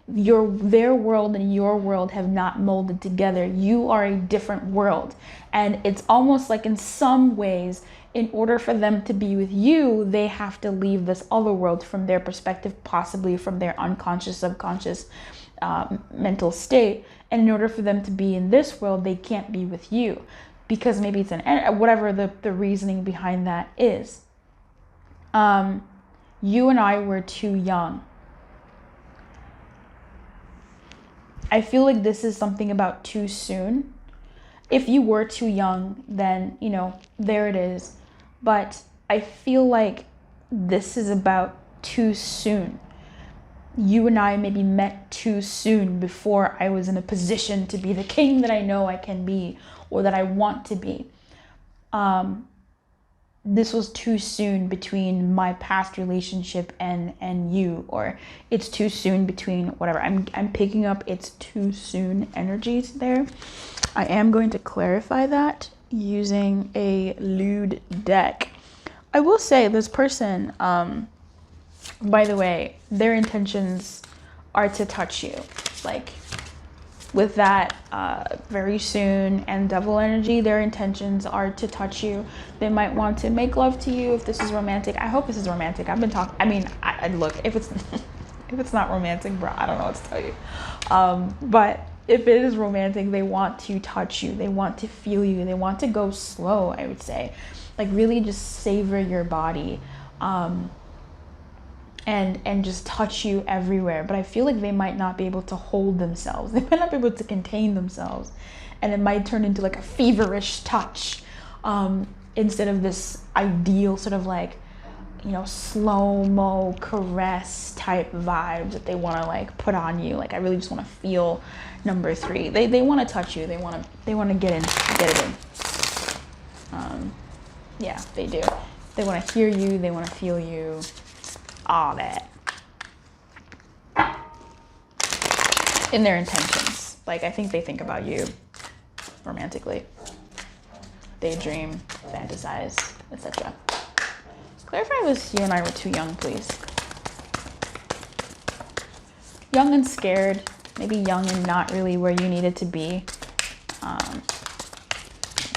Their world and your world have not molded together. You are a different world. And it's almost like in some ways, in order for them to be with you, they have to leave this other world from their perspective, possibly from their unconscious, subconscious mental state. And in order for them to be in this world, they can't be with you because maybe it's whatever the reasoning behind that is. You and I were too young. I feel like this is something about too soon. If you were too young, then, you know, there it is. But I feel like this is about too soon. You and I maybe met too soon before I was in a position to be the king that I know I can be or that I want to be. This was too soon between my past relationship and you, or it's too soon between whatever. I'm picking up it's too soon energies there. I am going to clarify that using a lewd deck. I will say this person, by the way, their intentions are to touch you. Like with that very soon and devil energy, their intentions are to touch you. They might want to make love to you if this is romantic. I hope this is romantic. I've been talking, I mean, I look, if it's if it's not romantic, bro, I don't know what to tell you. But if it is romantic, they want to touch you. They want to feel you. They want to go slow, I would say. Like really just savor your body. And just touch you everywhere. But I feel like they might not be able to hold themselves. They might not be able to contain themselves. And it might turn into like a feverish touch instead of this ideal sort of like, you know, slow-mo caress type vibes that they want to like put on you. Like I really just want to feel number 3. They want to touch you. They want to get it in. Yeah, they do. They want to hear you. They want to feel you. All that in their intentions. Like I think they think about you romantically, daydream, fantasize, etc. Clarify this, you and I were too young, please. Young and scared, maybe young and not really where you needed to be.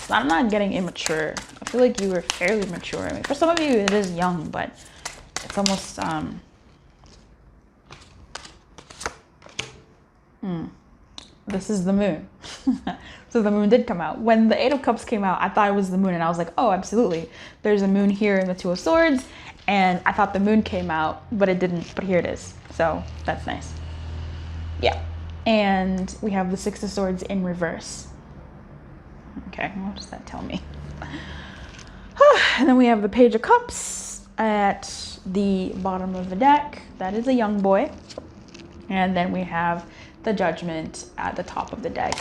I'm not getting immature. I feel like you were fairly mature. I mean, for some of you it is young, but it's almost this is the moon. So the moon did come out. When the 8 of Cups came out, I thought it was the moon, and I was like, oh, absolutely, there's a moon here in the 2 of Swords, and I thought the moon came out, but it didn't. But here it is, so that's nice. Yeah. And we have the 6 of Swords in reverse. Okay, what does that tell me? And then we have the Page of Cups at the bottom of the deck. That is a young boy. And then we have the Judgment at the top of the deck.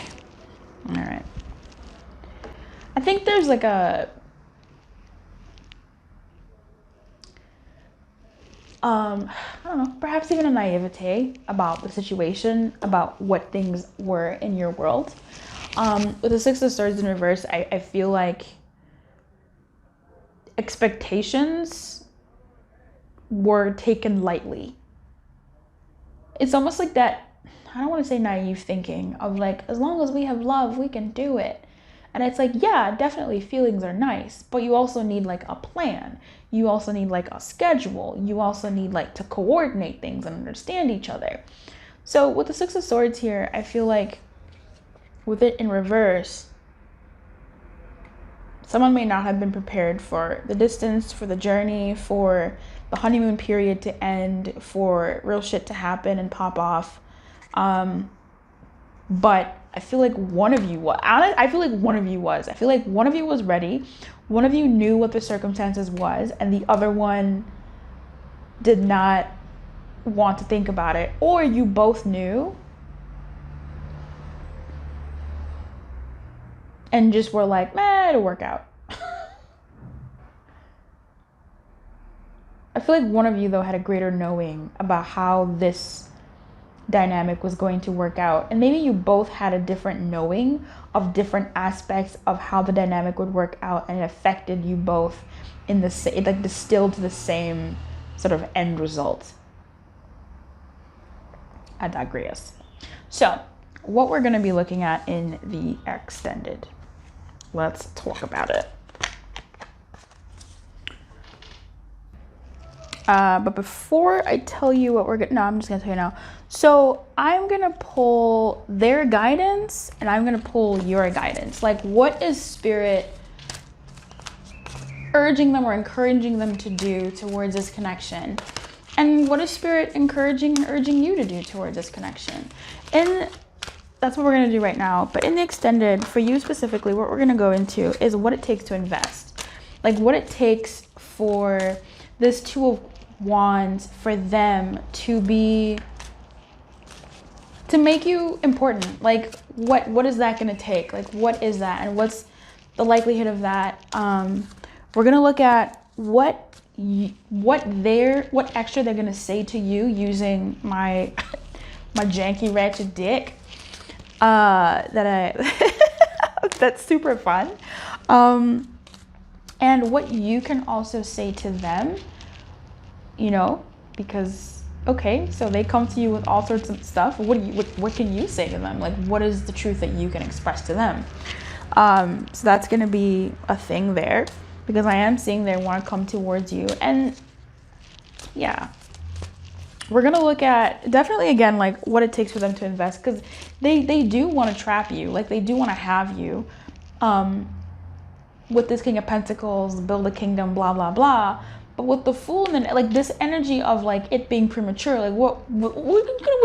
All right. I think there's like a I don't know, perhaps even a naivete about the situation, about what things were in your world. With the 6 of Swords in reverse, I feel like expectations were taken lightly. It's almost like that, I don't want to say naive thinking of like, as long as we have love, we can do it. And it's like, yeah, definitely feelings are nice, but you also need like a plan. You also need like a schedule. You also need like to coordinate things and understand each other. So with the 6 of Swords here, I feel like with it in reverse, someone may not have been prepared for the distance, for the journey, for the honeymoon period to end, for real shit to happen and pop off. But I feel like one of you was. I feel like one of you was. I feel like one of you was ready. One of you knew what the circumstances was, and the other one did not want to think about it. Or you both knew and just were like, man, it'll work out. I feel like one of you, though, had a greater knowing about how this dynamic was going to work out. And maybe you both had a different knowing of different aspects of how the dynamic would work out, and it affected you both in the same, it like distilled to the same sort of end result. I digress. So what we're going to be looking at in the extended, let's talk about it. But before I tell you what we're gonna, no, I'm just gonna tell you now. So I'm gonna pull their guidance and I'm gonna pull your guidance. Like, what is Spirit urging them or encouraging them to do towards this connection? And what is Spirit encouraging and urging you to do towards this connection? In that's what we're going to do right now. But in the extended, for you specifically, what we're going to go into is what it takes to invest. Like what it takes for this Two of Wands, for them to make you important. Like what is that going to take? Like what is that, and what's the likelihood of that? We're going to look at what extra they're going to say to you using my janky ratchet dick that's super fun, and what you can also say to them, you know, because okay, so they come to you with all sorts of stuff. What can you say to them? Like what is the truth that you can express to them? So that's going to be a thing there, because I am seeing they want to come towards you. And yeah, we're going to look at definitely again, like what it takes for them to invest, because they do want to trap you. Like they do want to have you, with this King of Pentacles, build a kingdom, blah, blah, blah. But with the Fool, and like this energy of like it being premature, like we're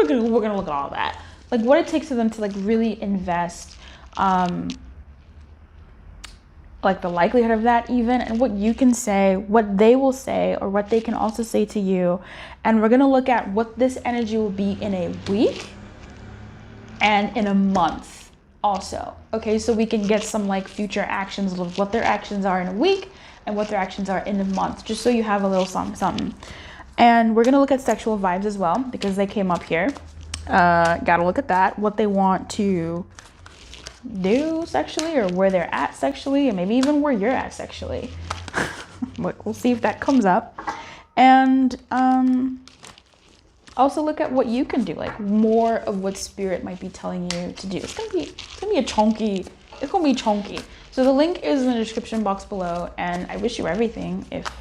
gonna look at all that. Like what it takes for them to like really invest, like the likelihood of that even, and what you can say, what they will say, or what they can also say to you. And we're going to look at what this energy will be in a week and in a month also. Okay, so we can get some like future actions of what their actions are in a week and what their actions are in a month, just so you have a little something. And we're going to look at sexual vibes as well, because they came up here. Gotta look at that, what they want to do sexually, or where they're at sexually, and maybe even where you're at sexually. We'll see if that comes up. And also look at what you can do, like more of what spirit might be telling you to do. It's gonna be chunky. It's gonna be chunky. So the link is in the description box below, and I wish you everything. If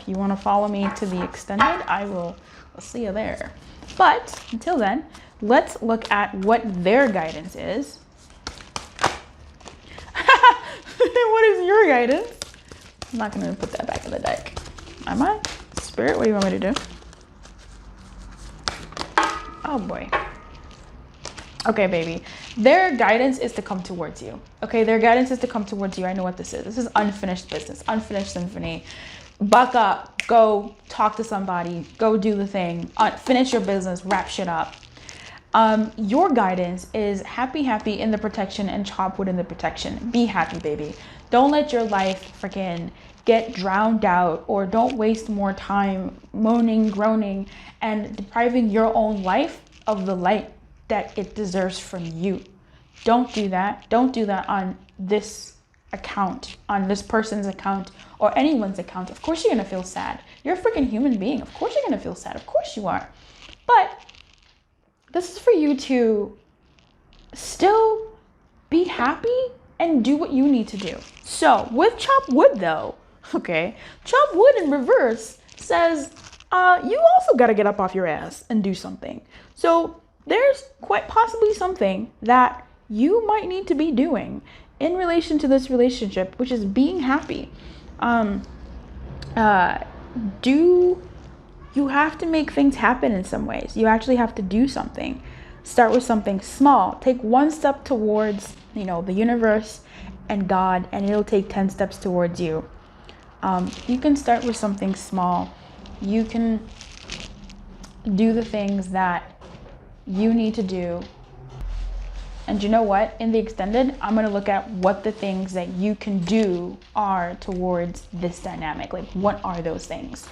you want to follow me to the extended, I'll see you there. But until then, let's look at what their guidance is. What is your guidance? I'm not going to put that back in the deck. Am I? Spirit, what do you want me to do? Oh boy. Okay, baby. Their guidance is to come towards you. Okay, their guidance is to come towards you. I know what this is. This is unfinished business, unfinished symphony. Buck up, go talk to somebody, go do the thing, finish your business, wrap shit up. Your guidance is happy in the protection and chop wood in the protection. Be happy, baby. Don't let your life freaking get drowned out, or don't waste more time moaning, groaning, and depriving your own life of the light that it deserves from you. Don't do that. Don't do that on this account, on this person's account, or anyone's account. Of course you're gonna feel sad. You're a freaking human being. Of course you're gonna feel sad. Of course you are. But this is for you to still be happy and do what you need to do. So with chop wood though, okay, chop wood in reverse says you also got to get up off your ass and do something. So there's quite possibly something that you might need to be doing in relation to this relationship, which is being happy. You have to make things happen in some ways. You actually have to do something. Start with something small. Take one step towards, the universe and God, and it'll take 10 steps towards you. You can start with something small. You can do the things that you need to do. And you know what? In the extended, I'm going to look at what the things that you can do are towards this dynamic. Like, what are those things?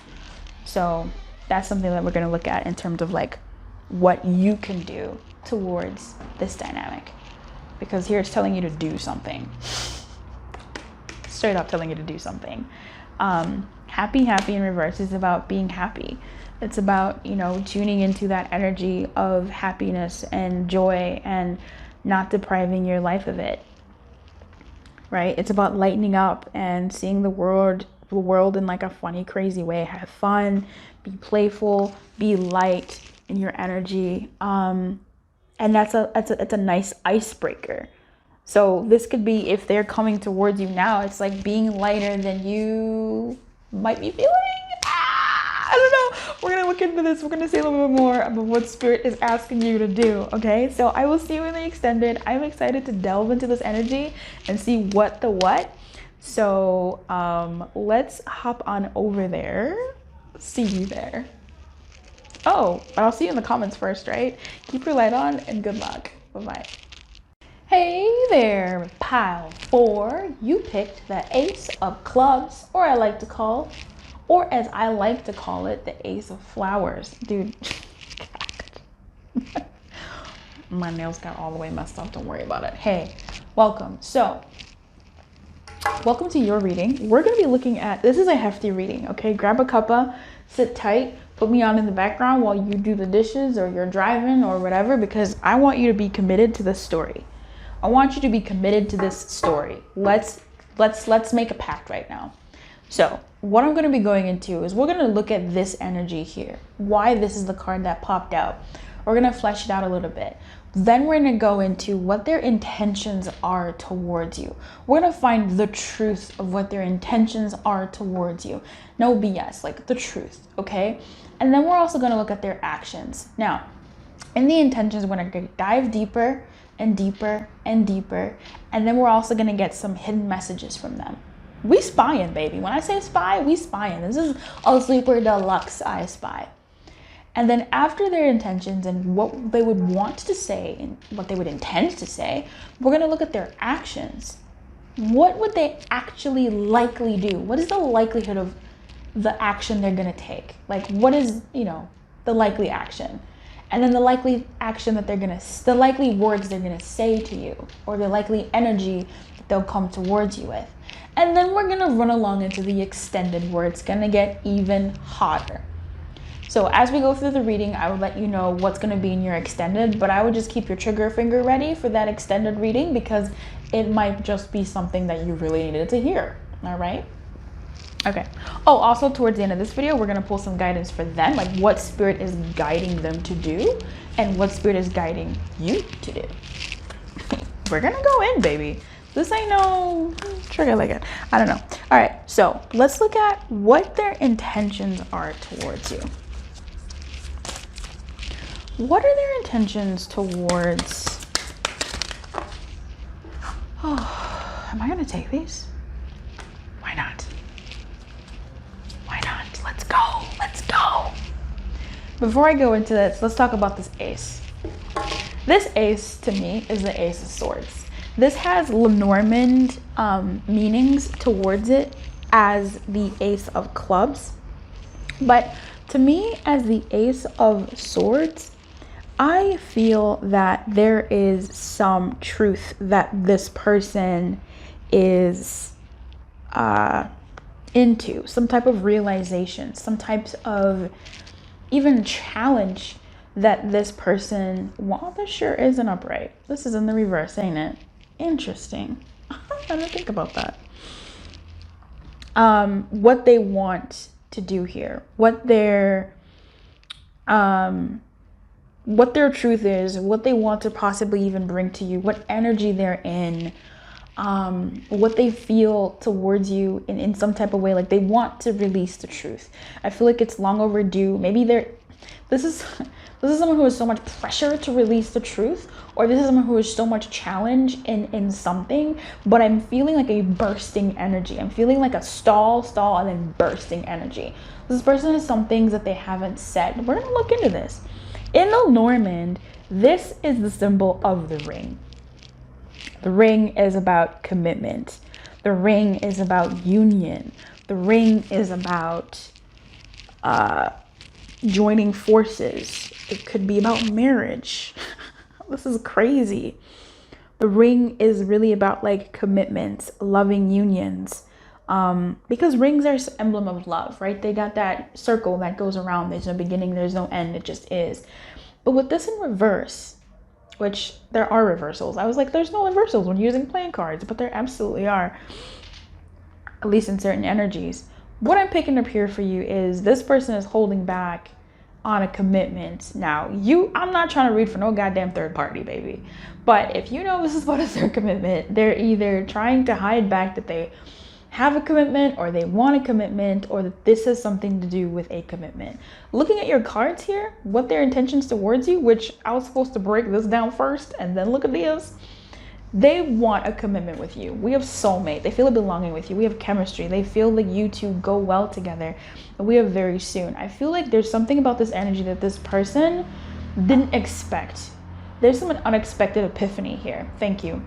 So that's something that we're going to look at in terms of like what you can do towards this dynamic. Because here it's telling you to do something. Straight up telling you to do something. Happy in reverse is about being happy. It's about, tuning into that energy of happiness and joy and not depriving your life of it, right? It's about lightening up and seeing the world in like a funny, crazy way. Have fun, be playful, be light in your energy. And that's a nice icebreaker. So this could be, if they're coming towards you now, it's like being lighter than you might be feeling. I don't know. We're going to look look into this. We're going to see a little bit more about what Spirit is asking you to do, okay? So I will see you in the extended. I'm excited to delve into this energy and see what the what. So let's hop on over there. See you there. Oh, but I'll see you in the comments first, right? Keep your light on and good luck. Bye-bye. Hey there, pile 4. You picked the Ace of Clubs, or as I like to call it, the Ace of Flowers. Dude, my nails got all the way messed up. Don't worry about it. Hey, welcome. So, welcome to your reading. We're going to be looking at, this is a hefty reading, okay? Grab a cuppa, sit tight, put me on in the background while you do the dishes or you're driving or whatever, because I want you to be committed to this story. I want you to be committed to this story. Let's make a pact right now. So what I'm going to be going into is we're going to look at this energy here. Why this is the card that popped out. We're going to flesh it out a little bit. Then we're going to go into what their intentions are towards you. We're going to find the truth of what their intentions are towards you. No BS, like the truth, okay? And then we're also going to look at their actions. Now, in the intentions, we're going to dive deeper and deeper and deeper. And then we're also going to get some hidden messages from them. We spying, baby. When I say spy, we spying. This is a super deluxe iSPY. And then after their intentions and what they would want to say and what they would intend to say, we're going to look at their actions. What would they actually likely do? What is the likelihood of the action they're going to take? Like, what is, the likely action? And then the likely action that the likely words they're going to say to you, or the likely energy that they'll come towards you with. And then we're going to run along into the extended where it's going to get even hotter. So as we go through the reading, I will let you know what's going to be in your extended, but I would just keep your trigger finger ready for that extended reading because it might just be something that you really needed to hear. All right? Okay. Oh, also towards the end of this video, we're going to pull some guidance for them, like what Spirit is guiding them to do and what Spirit is guiding you to do. We're going to go in, baby. This ain't no trigger like it. I don't know. All right. So let's look at what their intentions are towards you. What are their intentions towards... Oh, am I going to take these? Why not? Why not? Let's go. Let's go. Before I go into this, let's talk about this ace. This ace, to me, is the Ace of Swords. This has Lenormand meanings towards it as the Ace of Clubs. But to me, as the Ace of Swords, I feel that there is some truth that this person is into, some type of realization, some types of even challenge that this person, well, this sure isn't upright. This is in the reverse, ain't it? Interesting. I didn't think about that. What they want to do here, what their truth is, what they want to possibly even bring to you, what energy they're in, what they feel towards you in some type of way, like they want to release the truth. I feel like it's long overdue. Maybe this is someone who has so much pressure to release the truth, or this is someone who has so much challenge in something, but I'm feeling like a bursting energy. I'm feeling like a stall, and then bursting energy. This person has some things that they haven't said. We're gonna look into this. In the Normand, this is the symbol of the ring. The ring is about commitment. The ring is about union. The ring is about joining forces. It could be about marriage. This is crazy. The ring is really about like commitments, loving unions. Because rings are an emblem of love, right? They got that circle that goes around. There's no beginning, there's no end, it just is. But with this in reverse, which there are reversals. I was like, there's no reversals when using playing cards, but there absolutely are, at least in certain energies. What I'm picking up here for you is this person is holding back on a commitment. Now, I'm not trying to read for no goddamn third party, baby. But if you know this is what is their commitment, they're either trying to hide back that they have a commitment, or they want a commitment, or that this has something to do with a commitment. Looking at your cards here, what their intentions towards you, which I was supposed to break this down first and then look at these. They want a commitment with you. We have soulmate. They feel a belonging with you. We have chemistry. They feel like you two go well together. And we have very soon. I feel like there's something about this energy that this person didn't expect. There's some unexpected epiphany here. Thank you.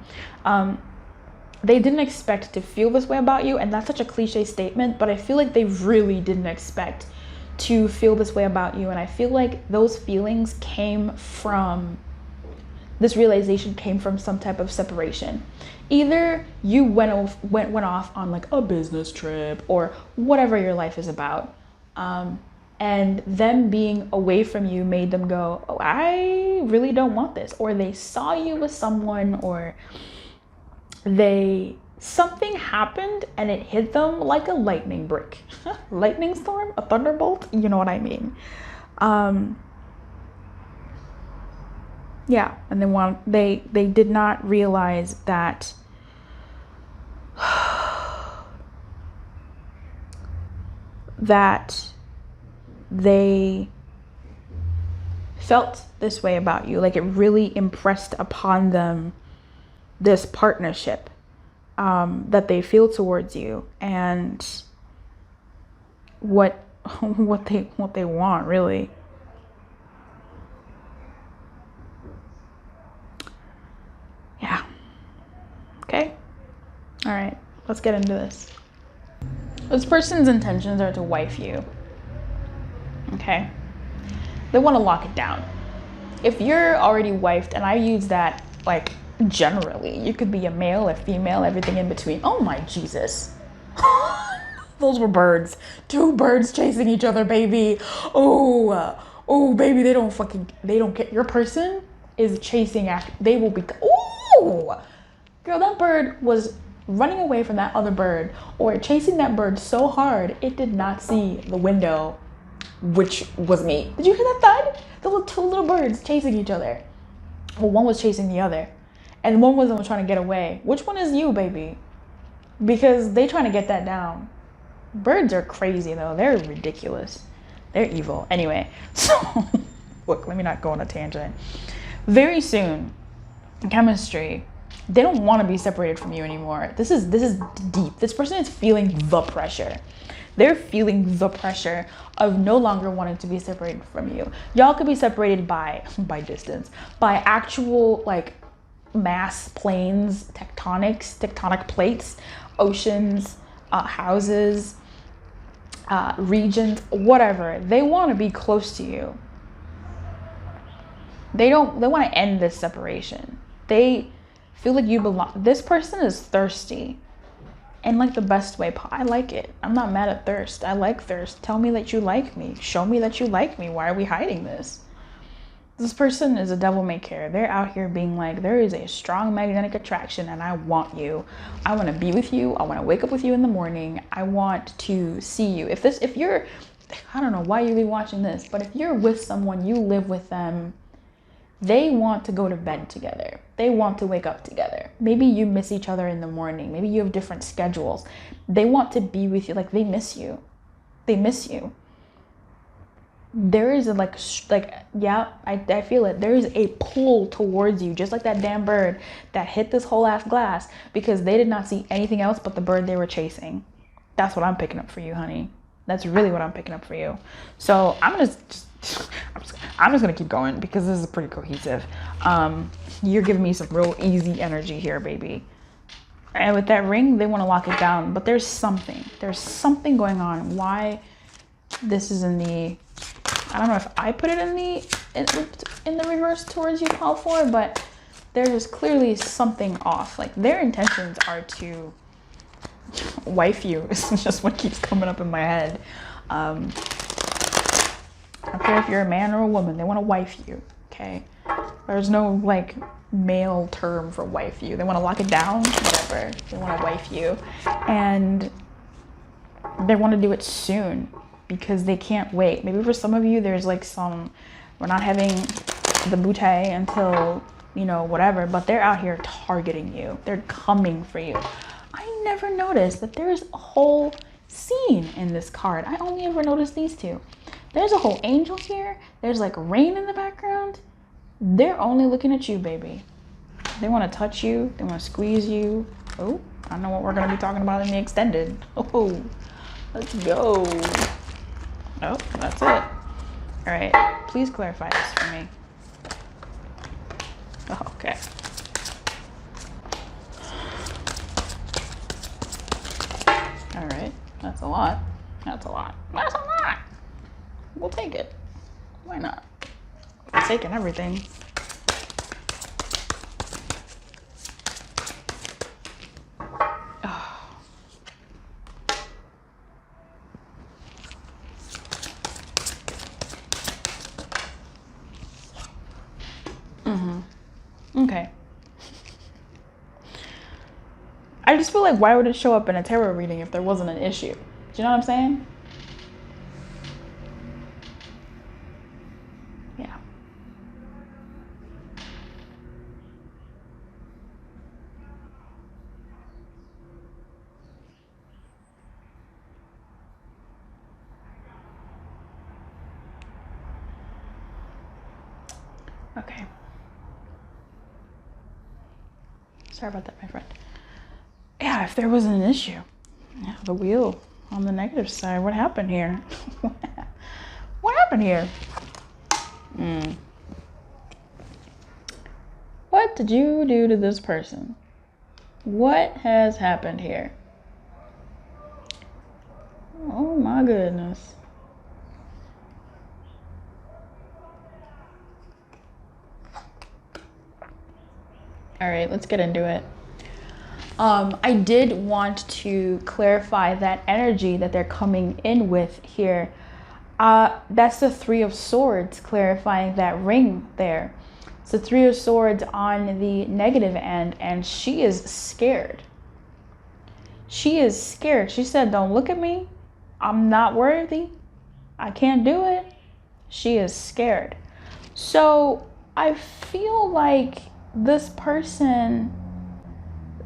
They didn't expect to feel this way about you. And that's such a cliche statement, but I feel like they really didn't expect to feel this way about you. And I feel like those feelings came from, this realization came from some type of separation. Either you went off on like a business trip or whatever your life is about. And them being away from you made them go, oh, I really don't want this. Or they saw you with someone, or something happened and it hit them like a lightning brick. Lightning storm, a thunderbolt, you know what I mean? Yeah, and they did not realize that they felt this way about you. Like, it really impressed upon them this partnership that they feel towards you, and what they want, really. Yeah. Okay. All right. Let's get into this. This person's intentions are to wife you. Okay. They want to lock it down. If you're already wifed, and I use that like generally, you could be a male, a female, everything in between. Oh my Jesus. Those were birds. 2 birds chasing each other, baby. Oh, baby, they don't care. Your person is chasing after, they will be, ooh, girl, that bird was running away from that other bird, or chasing that bird so hard it did not see the window, which was me. Did you hear that thud? There were 2 little birds chasing each other. Well, one was chasing the other, and one was trying to get away. Which one is you, baby? Because they trying to get that down. Birds are crazy though. They're ridiculous. They're evil. Anyway, so look, let me not go on a tangent. Very soon, chemistry, they don't want to be separated from you anymore. This is deep. This person is feeling the pressure. They're feeling the pressure of no longer wanting to be separated from you. Y'all could be separated by distance, by actual like mass planes, tectonic plates, oceans, houses, regions, whatever. They want to be close to you. They want to end this separation. They feel like you belong. This person is thirsty, and like the best way. I like it. I'm not mad at thirst. I like thirst. Tell me that you like me. Show me that you like me. Why are we hiding this? This person is a devil may care. They're out here being like, there is a strong magnetic attraction and I want you. I want to be with you. I want to wake up with you in the morning. I want to see you. If you're, I don't know why you'd be watching this, but if you're with someone, you live with them, they want to go to bed together. They want to wake up together. Maybe you miss each other in the morning. Maybe you have different schedules. They want to be with you. Like, they miss you. They miss you. There is a yeah, I feel it. There is a pull towards you, just like that damn bird that hit this whole ass glass because they did not see anything else but the bird they were chasing. That's what I'm picking up for you, honey. That's really what I'm picking up for you. So I'm just gonna keep going because this is pretty cohesive. You're giving me some real easy energy here, baby. And with that ring, they want to lock it down, but there's something going on. Why this is in the, I don't know if I put it in the reverse towards you, call for, but there's clearly something off. Like, their intentions are to wife you. It's just what keeps coming up in my head. I don't care if you're a man or a woman, they want to wife you, okay? There's no like male term for wife you. They want to lock it down, whatever. They want to wife you, and they want to do it soon because they can't wait. Maybe for some of you, there's like we're not having the bootay until, you know, whatever, but they're out here targeting you. They're coming for you. I never noticed that there's a whole scene in this card. I only ever noticed these two. There's a whole angel here. There's like rain in the background. They're only looking at you, baby. They want to touch you. They want to squeeze you. Oh, I know what we're going to be talking about in the extended. Oh, let's go. Oh, that's it. All right, please clarify this for me. Oh, okay. All right, that's a lot. That's a lot. That's a lot. We'll take it. Why not? We're taking everything. Okay. I just feel like, why would it show up in a tarot reading if there wasn't an issue? Do you know what I'm saying? Yeah. Okay. Sorry about that, my friend. Yeah, if there wasn't an issue. Yeah, the wheel on the negative side. What happened here? What happened here? What did you do to this person? What has happened here? Oh my goodness. All right, let's get into it. I did want to clarify that energy that they're coming in with here. That's the Three of Swords, clarifying that ring there. It's the Three of Swords on the negative end, and she is scared. She is scared. She said, don't look at me. I'm not worthy. I can't do it. She is scared. So I feel like this person,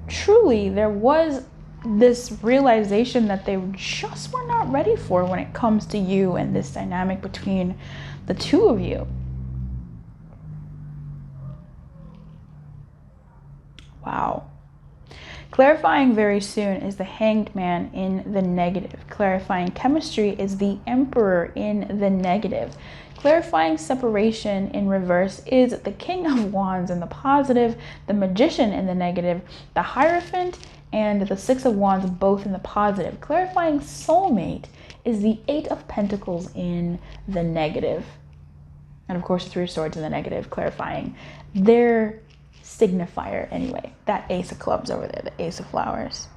truly, there was this realization that they just were not ready for when it comes to you and this dynamic between the two of you. Wow. Clarifying very soon is the Hanged Man in the negative. Clarifying chemistry is the Emperor in the negative. Clarifying separation in reverse is the King of Wands in the positive, the Magician in the negative, the Hierophant, and the Six of Wands both in the positive. Clarifying soulmate is the Eight of Pentacles in the negative. And of course, the Three of Swords in the negative, clarifying their signifier anyway. That Ace of Clubs over there, the Ace of Flowers.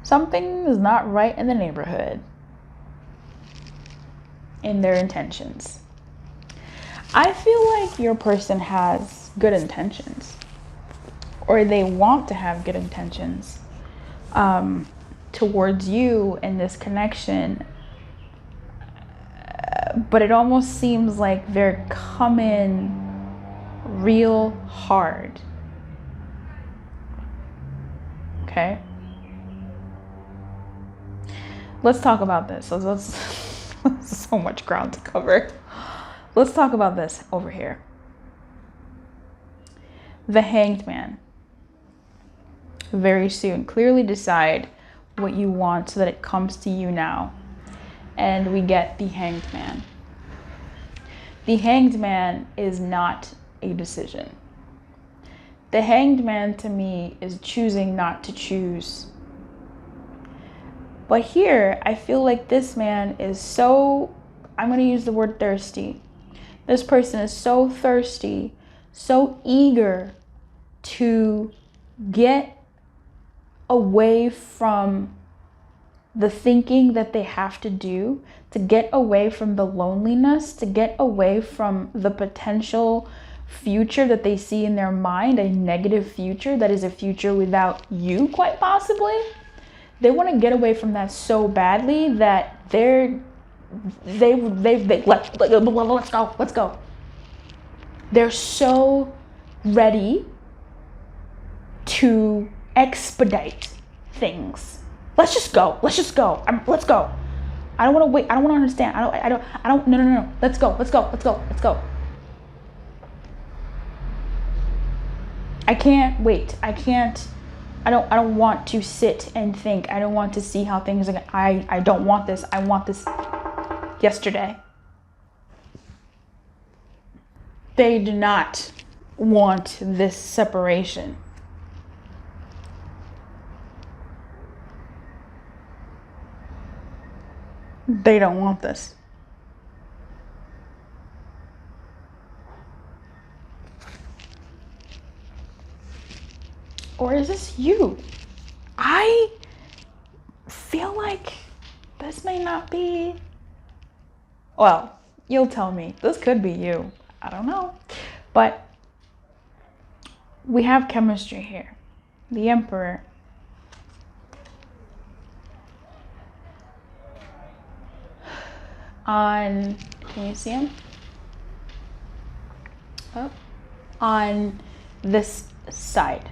Something is not right in the neighborhood in their intentions. I feel like your person has good intentions, or they want to have good intentions towards you in this connection, but it almost seems like they're coming real hard. Okay, let's talk about this. Let's so much ground to cover. Let's talk about this over here. The Hanged Man. Very soon. Clearly decide what you want so that it comes to you now. And we get the Hanged Man. The Hanged Man is not a decision. The Hanged Man to me is choosing not to choose. But here, I feel like this man is so, I'm going to use the word thirsty. This person is so thirsty, so eager to get away from the thinking that they have to do, to get away from the loneliness, to get away from the potential future that they see in their mind, a negative future that is a future without you, quite possibly. They want to get away from that so badly that let's go. They're so ready to expedite things. Let's just go. Let's just go. Let's go. I don't want to wait. I don't want to understand. I don't, no. Let's go. I can't wait. I don't want to sit and think. I don't want to see how things are. I don't want this. I want this yesterday. They do not want this separation. They don't want this. Or is this you? I feel like this may not be. Well, you'll tell me. This could be you. I don't know. But we have chemistry here. The Emperor. Can you see him? Oh. On this side,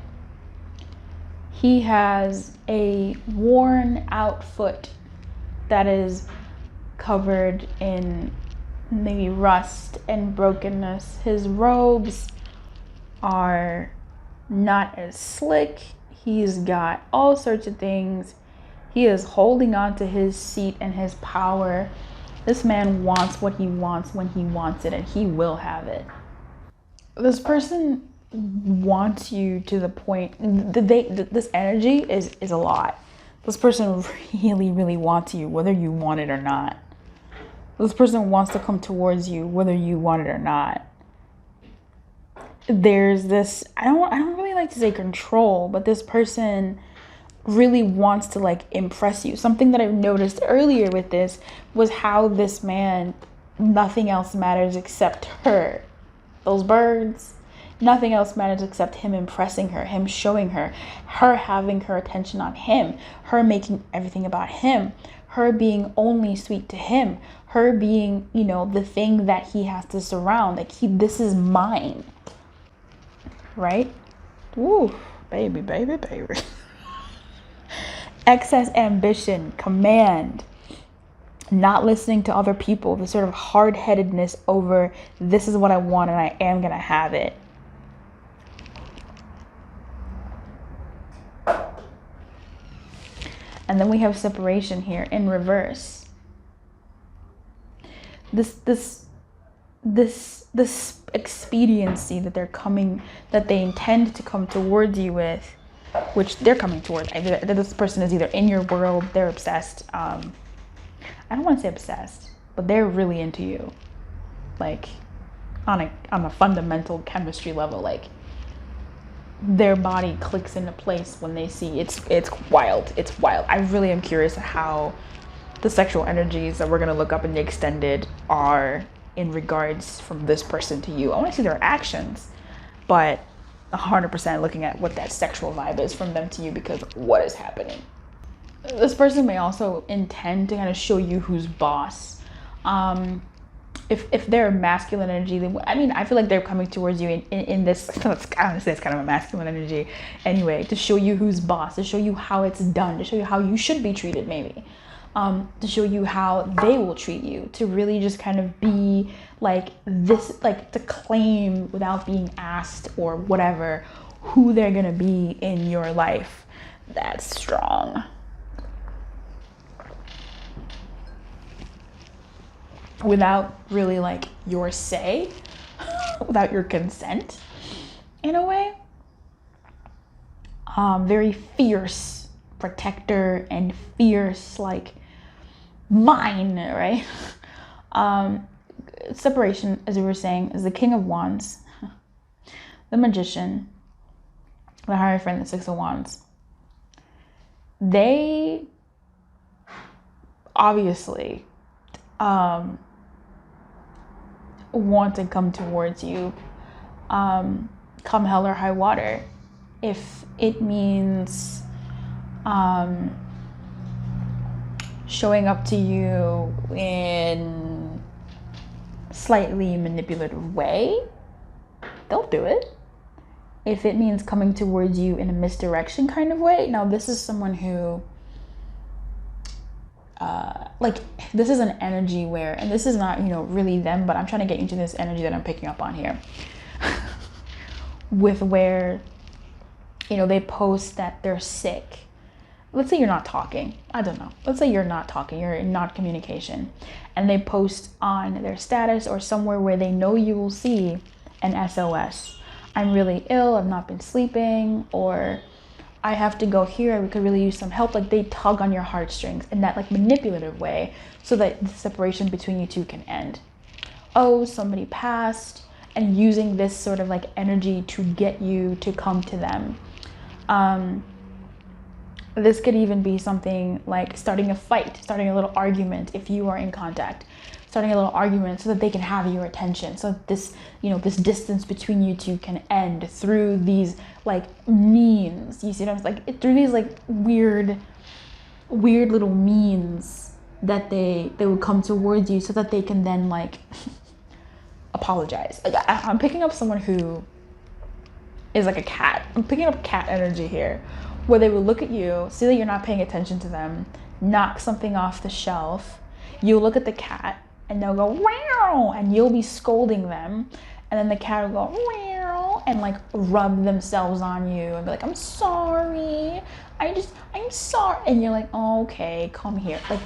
he has a worn out foot that is covered in maybe rust and brokenness. His robes are not as slick. He's got all sorts of things. He is holding on to his seat and his power. This man wants what he wants when he wants it, and he will have it. This person wants you to the point, this energy is a lot. This person really wants you, whether you want it or not. This person wants to come towards you, whether you want it or not. There's this, I don't really like to say control, but this person really wants to like impress you. Something that I've noticed earlier with this was how this man, nothing else matters except her. Those birds, nothing else matters except him impressing her, him showing her having her attention on him, her making everything about him, her being only sweet to him, her being, you know, the thing that he has to surround. Like, this is mine, right? Ooh, baby. Excess ambition, command, not listening to other people, the sort of hard-headedness over this is what I want and I am gonna have it. And then we have separation here in reverse. This expediency that they intend to come towards you with, which they're coming towards. This person is either in your world, they're obsessed. I don't want to say obsessed, but they're really into you. Like on a fundamental chemistry level, like their body clicks into place when they see it's wild. It's wild. I really am curious how the sexual energies that we're gonna look up in the extended are in regards from this person to you. I want to see their actions, but 100% looking at what that sexual vibe is from them to you, because what is happening. This person may also intend to kind of show you who's boss. If they're masculine energy, then, I mean, I feel like they're coming towards you in this, I want to say it's kind of a masculine energy anyway, to show you who's boss, to show you how it's done, to show you how you should be treated maybe, to show you how they will treat you, to really just kind of be like this, like to claim without being asked or whatever, who they're gonna be in your life. That's strong. Without really like your say, without your consent, in a way. Very fierce protector and fierce, like mine, right? Separation, as we were saying, is the King of Wands, the Magician, the Hierophant, the Six of Wands. They obviously want to come towards you, come hell or high water. If it means showing up to you in slightly manipulative way, they'll do it. if it means coming towards you in a misdirection kind of way. Now, this is someone who, like, this is an energy where, and this is not, you know, really them, but I'm trying to get into this energy that I'm picking up on here. With where, you know, they post that they're sick. Let's say you're not talking. I don't know. Let's say you're not talking. You're in not communication. And they post on their status or somewhere where they know you will see an SOS. I'm really ill. I've not been sleeping. Or I have to go here. We could really use some help. Like, they tug on your heartstrings in that, like, manipulative way so that the separation between you two can end. Oh, somebody passed. And using this sort of, like, energy to get you to come to them. This could even be something like starting a fight, starting a little argument if you are in contact, starting a little argument so that they can have your attention. So this, you know, this distance between you two can end through these, like, means. You see what I'm saying? Like, through these, like, weird little means that they would come towards you so that they can then, like, apologize. Like, I'm picking up someone who is like a cat. I'm picking up cat energy here, where they will look at you, see that you're not paying attention to them, knock something off the shelf. You'll look at the cat and they'll go, wow, and you'll be scolding them. And then the cat will go, wow, and, like, rub themselves on you and be like, I'm sorry. I'm sorry. And you're like, oh, okay, come here. Like,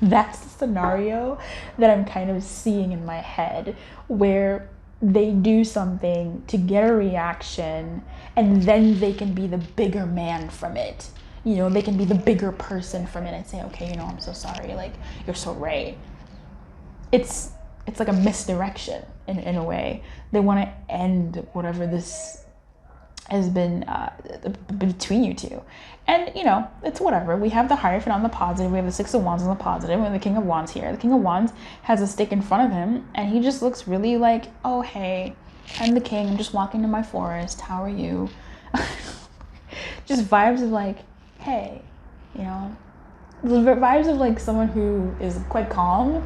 that's the scenario that I'm kind of seeing in my head, where they do something to get a reaction and then they can be the bigger man from it. You know, they can be the bigger person from it and say, okay, you know, I'm so sorry. Like, you're so right. It's like a misdirection in a way. They want to end whatever this has been between you two. And, you know, it's whatever. We have the Hierophant on the positive. We have the Six of Wands on the positive. We have the King of Wands here. The King of Wands has a stick in front of him, and he just looks really like, oh, hey, I'm the king. I'm just walking to my forest. How are you? Just vibes of, like, hey, you know, the vibes of, like, someone who is quite calm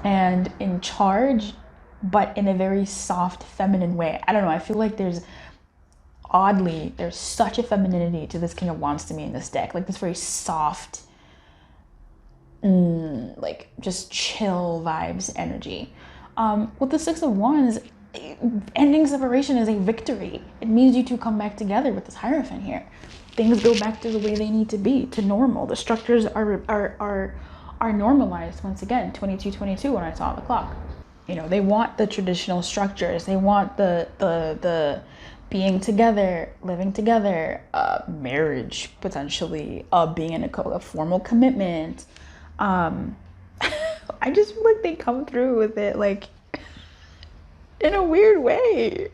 and in charge, but in a very soft, feminine way. I don't know. I feel like there's such a femininity to this King of Wands to me in this deck. Like, this very soft, like, just chill vibes energy. With the Six of Wands, ending separation is a victory. It means you two come back together with this Hierophant here. Things go back to the way they need to be, to normal. The structures are normalized once again. 22:22 when I saw the clock. You know, they want the traditional structures. They want the being together, living together, marriage potentially, being in a formal commitment. I just feel like they come through with it, like, in a weird way.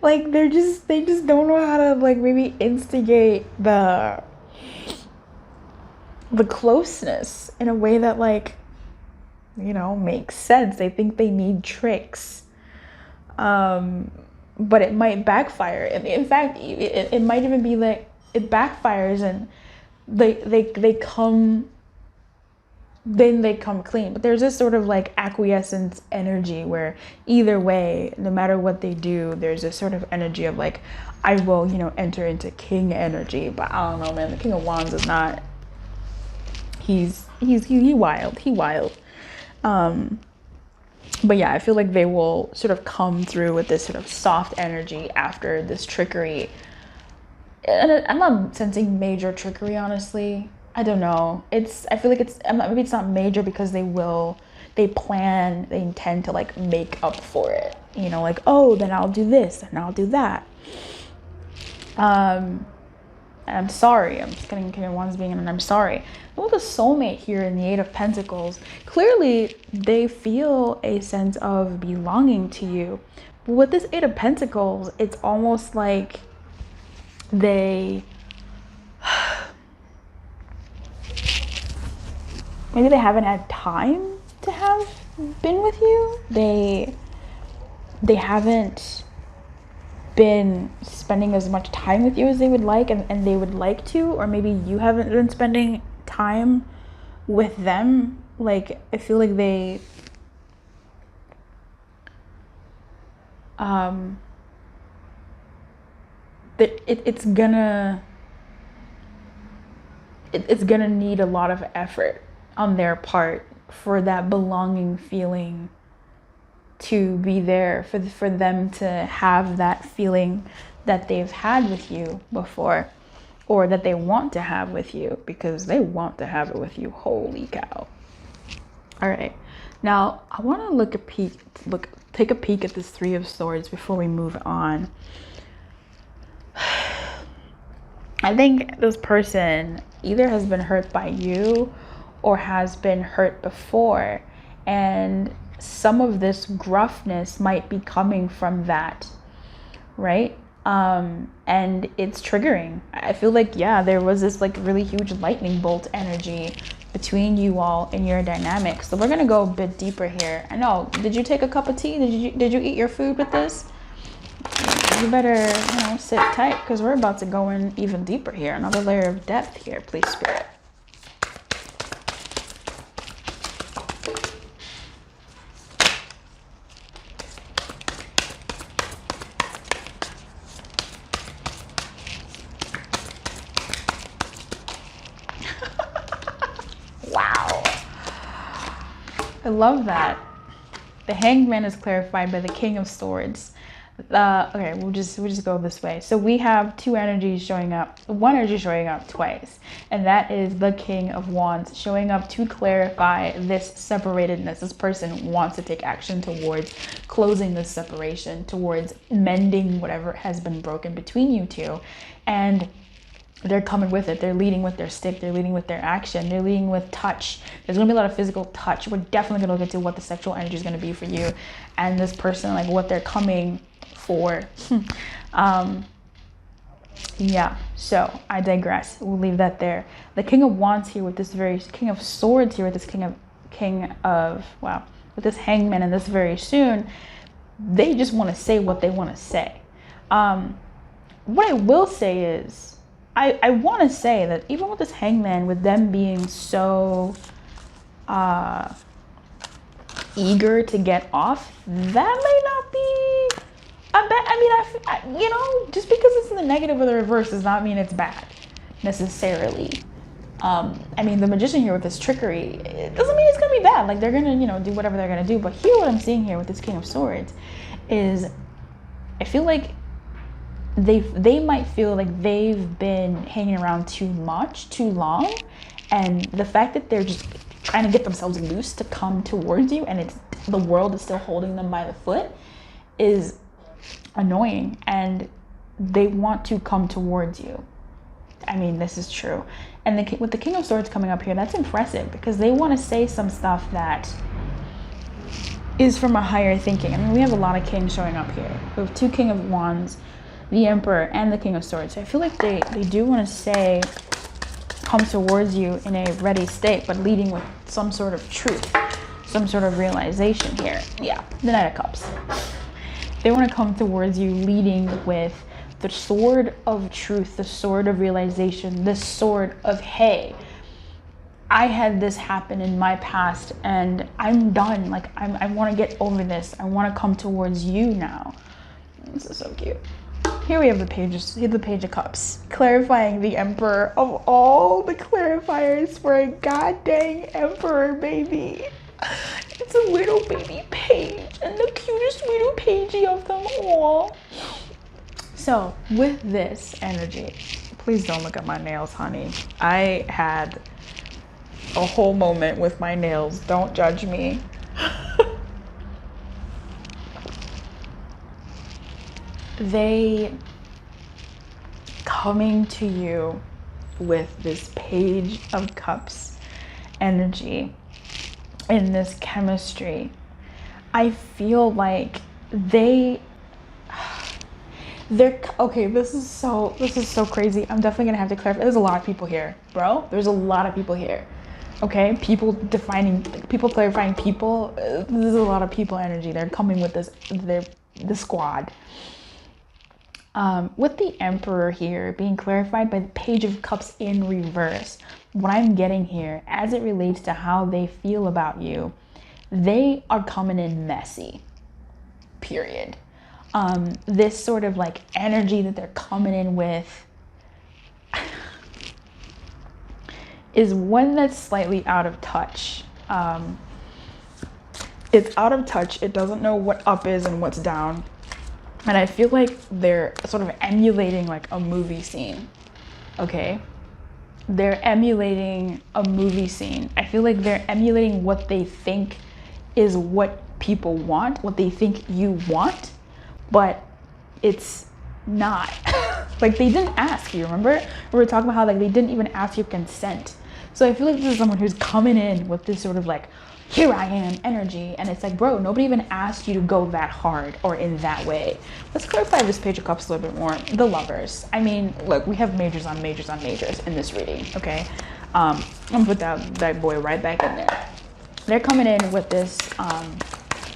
Like, they just don't know how to, like, maybe instigate the closeness in a way that, like, you know, makes sense. They think they need tricks. But it might backfire. In fact, it might even be like it backfires and they come clean. But there's this sort of, like, acquiescence energy where either way, no matter what they do, there's this sort of energy of, like, I will, you know, enter into king energy. But I don't know, man. The King of Wands is not. He wild. But yeah, I feel like they will sort of come through with this sort of soft energy after this trickery. And I'm not sensing major trickery, honestly. I don't know. I feel like maybe it's not major because they intend to, like, make up for it. You know, like, oh, then I'll do this and I'll do that. And I'm sorry. I'm just getting King of Wands being and I'm sorry. With a soulmate here in the Eight of Pentacles, clearly they feel a sense of belonging to you. But with this Eight of Pentacles, it's almost like maybe they haven't had time to have been with you. They haven't been spending as much time with you as they would like and they would like to, or maybe you haven't been spending time with them. Like, I feel like they it's gonna need a lot of effort on their part for that belonging feeling to be there, for them to have that feeling that they've had with you before, or that they want to have with you, because they want to have it with you. Holy cow. All right, now I want to take a peek at this Three of Swords before we move on. I think this person either has been hurt by you or has been hurt before, and some of this gruffness might be coming from that, right? And it's triggering. I feel like, yeah, there was this like really huge lightning bolt energy between you all in your dynamic. So we're gonna go a bit deeper here. I know, did you take a cup of tea? Did you eat your food with this? You better, sit tight, because we're about to go in even deeper here. Another layer of depth here, please, Spirit. Wow. I love that. The Hanged Man is clarified by the King of Swords. Okay, we'll just go this way. So we have two energies showing up, one energy showing up twice, and that is the King of Wands showing up to clarify this separatedness. This person wants to take action towards closing this separation, towards mending whatever has been broken between you two, and they're coming with it. They're leading with their stick. They're leading with their action. They're leading with touch. There's going to be a lot of physical touch. We're definitely going to look into what the sexual energy is going to be for you and this person, like what they're coming for. Yeah, so I digress. We'll leave that there. The King of Wands here with this very King of Swords here with this with this Hangman, and this very soon, they just want to say what they want to say. What I will say is, I want to say that even with this Hangman, with them being so eager to get off, that may not be just because it's in the negative or the reverse does not mean it's bad necessarily. The Magician here with this trickery, it doesn't mean it's gonna be bad. Like, they're gonna, do whatever they're gonna do. But here, what I'm seeing here with this King of Swords is, I feel like they might feel like they've been hanging around too much, too long, and the fact that they're just trying to get themselves loose to come towards you, and the world is still holding them by the foot, is annoying, and they want to come towards you. This is true. And with the King of Swords coming up here, that's impressive, because they want to say some stuff that is from a higher thinking. We have a lot of kings showing up here. We have two King of Wands, the Emperor, and the King of Swords. So I feel like they do want to come towards you in a ready state, but leading with some sort of truth, some sort of realization here. Yeah, the Knight of Cups. They want to come towards you leading with the sword of truth, the sword of realization, the sword of, hey, I had this happen in my past and I'm done. Like, I want to get over this. I want to come towards you now. This is so cute. Here we have the Page of Cups, clarifying the Emperor of all the clarifiers for a goddamn Emperor, baby. It's a little baby page, and the cutest little pagey of them all. So with this energy, please don't look at my nails, honey. I had a whole moment with my nails. Don't judge me. They coming to you with this Page of Cups energy in this chemistry. I feel like they're okay. This is so crazy. I'm definitely gonna have to clarify. There's a lot of people here, bro. There's a lot of people here. Okay, people clarifying people. There's a lot of people energy. They're coming with this. They're the squad. With the Emperor here being clarified by the Page of Cups in reverse, what I'm getting here as it relates to how they feel about you, they are coming in messy, period. This sort of like energy that they're coming in with is one that's slightly out of touch. It's out of touch. It doesn't know what up is and what's down. And I feel like they're sort of emulating like a movie scene. Okay? They're emulating a movie scene. I feel like they're emulating what they think is what people want, what they think you want, but it's not. Like, they didn't ask you, remember? We were talking about how like they didn't even ask your consent. So I feel like this is someone who's coming in with this sort of like, here I am energy, and it's like, bro, nobody even asked you to go that hard or in that way. Let's clarify this Page of Cups a little bit more. The Lovers. I mean, look, we have majors on majors on majors in this reading, okay? I'm gonna put that boy right back in there. They're coming in with this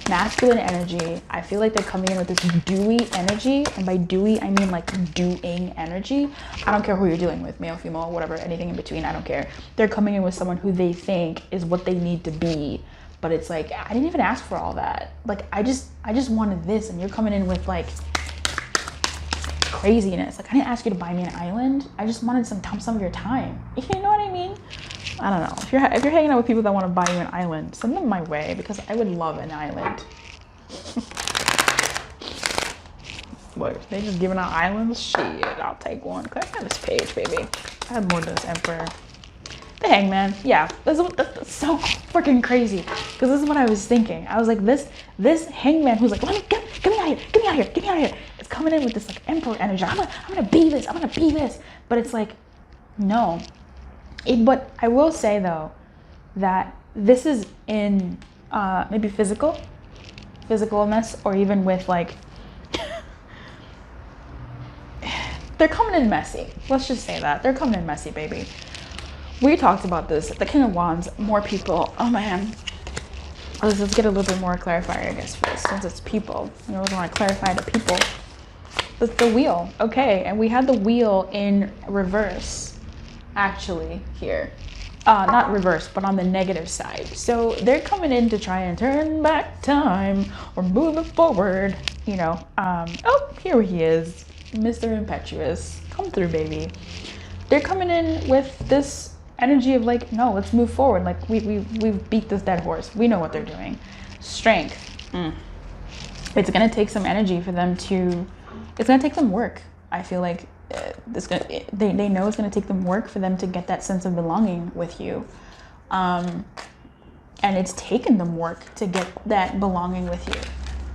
masculine energy. I feel like they're coming in with this dewy energy, and by dewy I mean like doing energy. I don't care who you're dealing with, male, female, whatever, anything in between, I don't care. They're coming in with someone who they think is what they need to be, but it's like, I didn't even ask for all that. Like, I just wanted this, and you're coming in with like craziness. Like, I didn't ask you to buy me an island. I just wanted some of your time. You know what I mean? I don't know. If you're hanging out with people that want to buy you an island, send them my way, because I would love an island. What? They just giving out islands? Shit, I'll take one. Can I have this page, baby? I have more than this Emperor. The Hangman. Yeah, that's so freaking crazy. Because this is what I was thinking. I was like, this Hangman who's like, get me out of here, get me out of here, get me out of here. It's coming in with this like Emperor energy. I'm gonna be this. I'm gonna be this. But it's like, no. But I will say though that this is in maybe physicalness, or even with like they're coming in messy. Let's just say that they're coming in messy, baby. We talked about this. The King of Wands, more people. Oh man, let's get a little bit more clarifier, I guess, for this, since it's people. You always want to clarify the people. The wheel, okay, and we had the wheel in reverse. Actually here, not reverse, but on the negative side. So they're coming in to try and turn back time or move it forward, you know. Oh, here he is, Mr. Impetuous. Come through, baby. They're coming in with this energy of like, no, let's move forward. Like we've beat this dead horse. We know what they're doing. Strength. It's gonna take some energy for them to, it's gonna take some work. I feel like they know it's going to take them work for them to get that sense of belonging with you, and it's taken them work to get that belonging with you.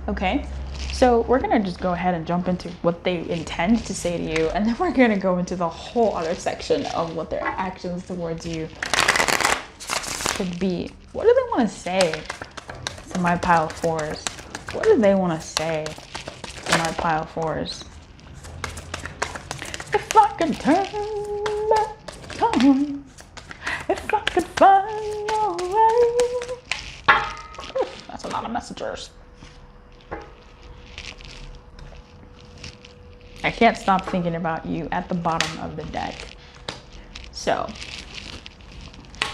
Okay, so we're going to just go ahead and jump into what they intend to say to you, and then we're going to go into the whole other section of what their actions towards you should be. What do they want to say to my pile of fours? What do they want to say to my pile of fours? If I could turn back time, if I could find your way. That's a lot of messengers. I can't stop thinking about you at the bottom of the deck. So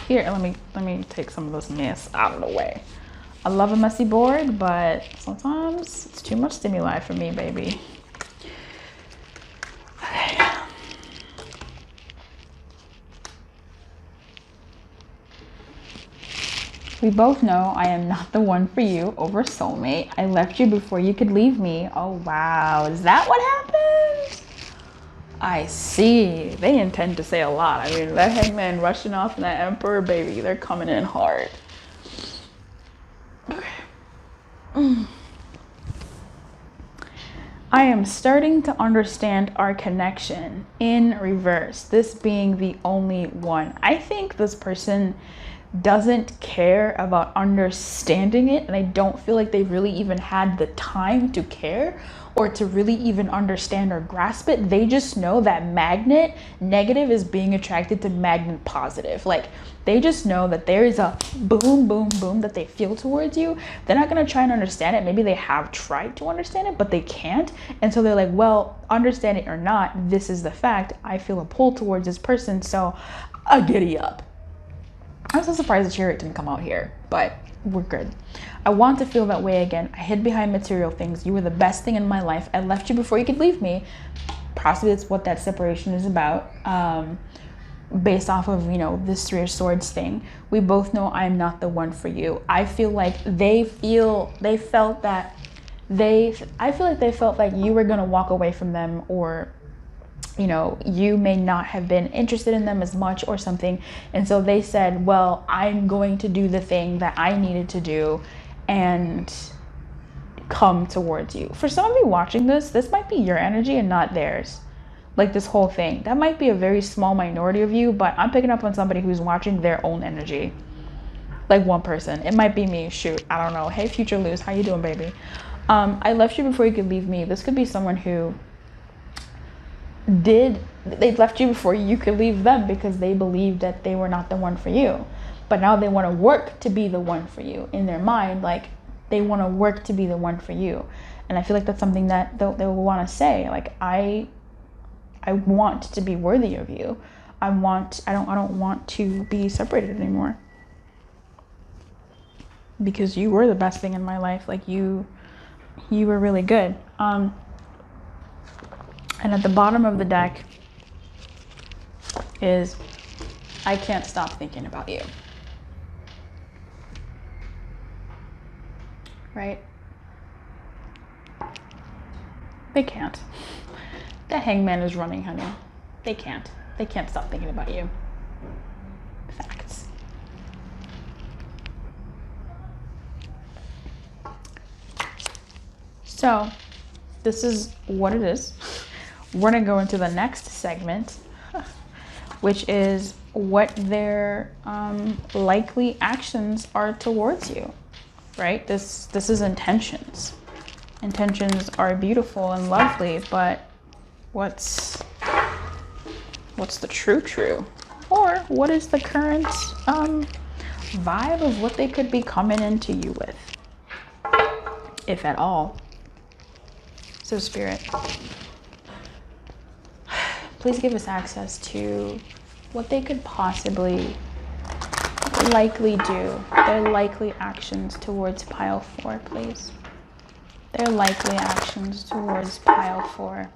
here, let me take some of this mess out of the way. I love a messy board, but sometimes it's too much stimuli for me, baby. We both know I am not the one for you. Over soulmate. I left you before you could leave me. Oh, wow. Is that what happened? I see. They intend to say a lot. I mean, that Hangman rushing off and that Emperor, baby, they're coming in hard. Okay. I am starting to understand our connection in reverse. This being the only one. I think this person doesn't care about understanding it, and I don't feel like they really even had the time to care or to really even understand or grasp it. They just know that magnet negative is being attracted to magnet positive. Like, they just know that there is a boom, boom, boom that they feel towards you. They're not gonna try and understand it. Maybe they have tried to understand it, but they can't. And so they're like, well, understand it or not, this is the fact. I feel a pull towards this person, so giddy up. I'm so surprised the Chariot didn't come out here, but we're good. I want to feel that way again. I hid behind material things. You were the best thing in my life. I left you before you could leave me. Possibly that's what that separation is about. Based off of, you know, this Three of Swords thing. We both know I'm not the one for you. I feel like they felt like you were gonna walk away from them, or, you know, you may not have been interested in them as much or something. And so they said, well, I'm going to do the thing that I needed to do and come towards you. For some of you watching this might be your energy and not theirs. Like this whole thing, that might be a very small minority of you, but I'm picking up on somebody who's watching their own energy. Like one person. It might be me. Shoot, I don't know. Hey, future Luz, how you doing, baby? I left you before you could leave me. This could be someone who they left you before you could leave them because they believed that they were not the one for you. But now they want to work to be the one for you. In their mind, like, they want to work to be the one for you. And I feel like that's something that they'll want to say. Like, I want to be worthy of you. I don't want to be separated anymore. Because you were the best thing in my life. Like, you were really good. And at the bottom of the deck is, I can't stop thinking about you. Right? They can't. The Hangman is running, honey. They can't stop thinking about you. Facts. So, this is what it is. We're gonna go into the next segment, which is what their likely actions are towards you, right? This is intentions. Intentions are beautiful and lovely, but what's the true? Or what is the current vibe of what they could be coming into you with, if at all? So Spirit, please give us access to what they could possibly likely do, their likely actions towards pile 4, please. Their likely actions towards pile 4.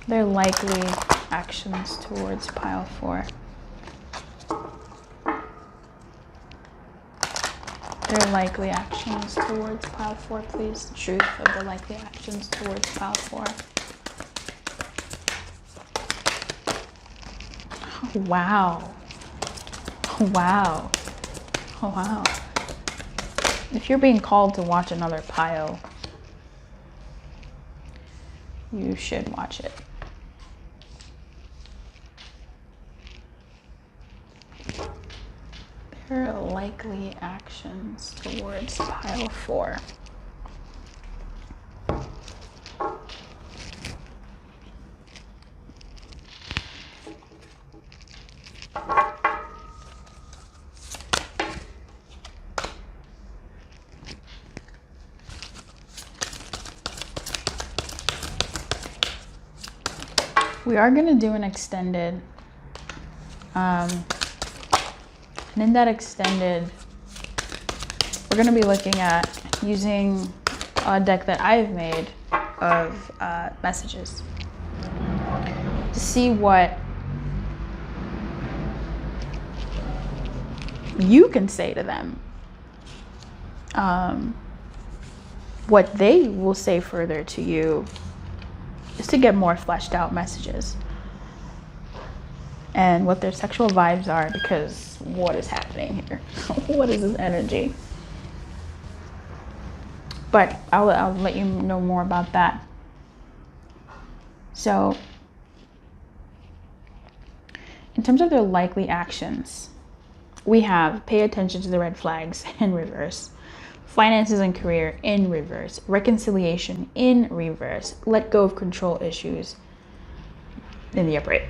Their likely actions towards pile 4. Their likely actions towards pile 4, please. The truth of the likely actions towards pile 4. Wow. Wow. Oh, wow. If you're being called to watch another pile, you should watch it. Their likely actions towards pile 4. We are going to do an extended, and in that extended, we're going to be looking at using a deck that I've made of messages to see what you can say to them, what they will say further to you, just to get more fleshed out messages, and what their sexual vibes are, because what is happening here? What is this energy? But I'll let you know more about that. So, in terms of their likely actions, we have pay attention to the red flags in reverse, finances and career in reverse, reconciliation in reverse, let go of control issues in the upright.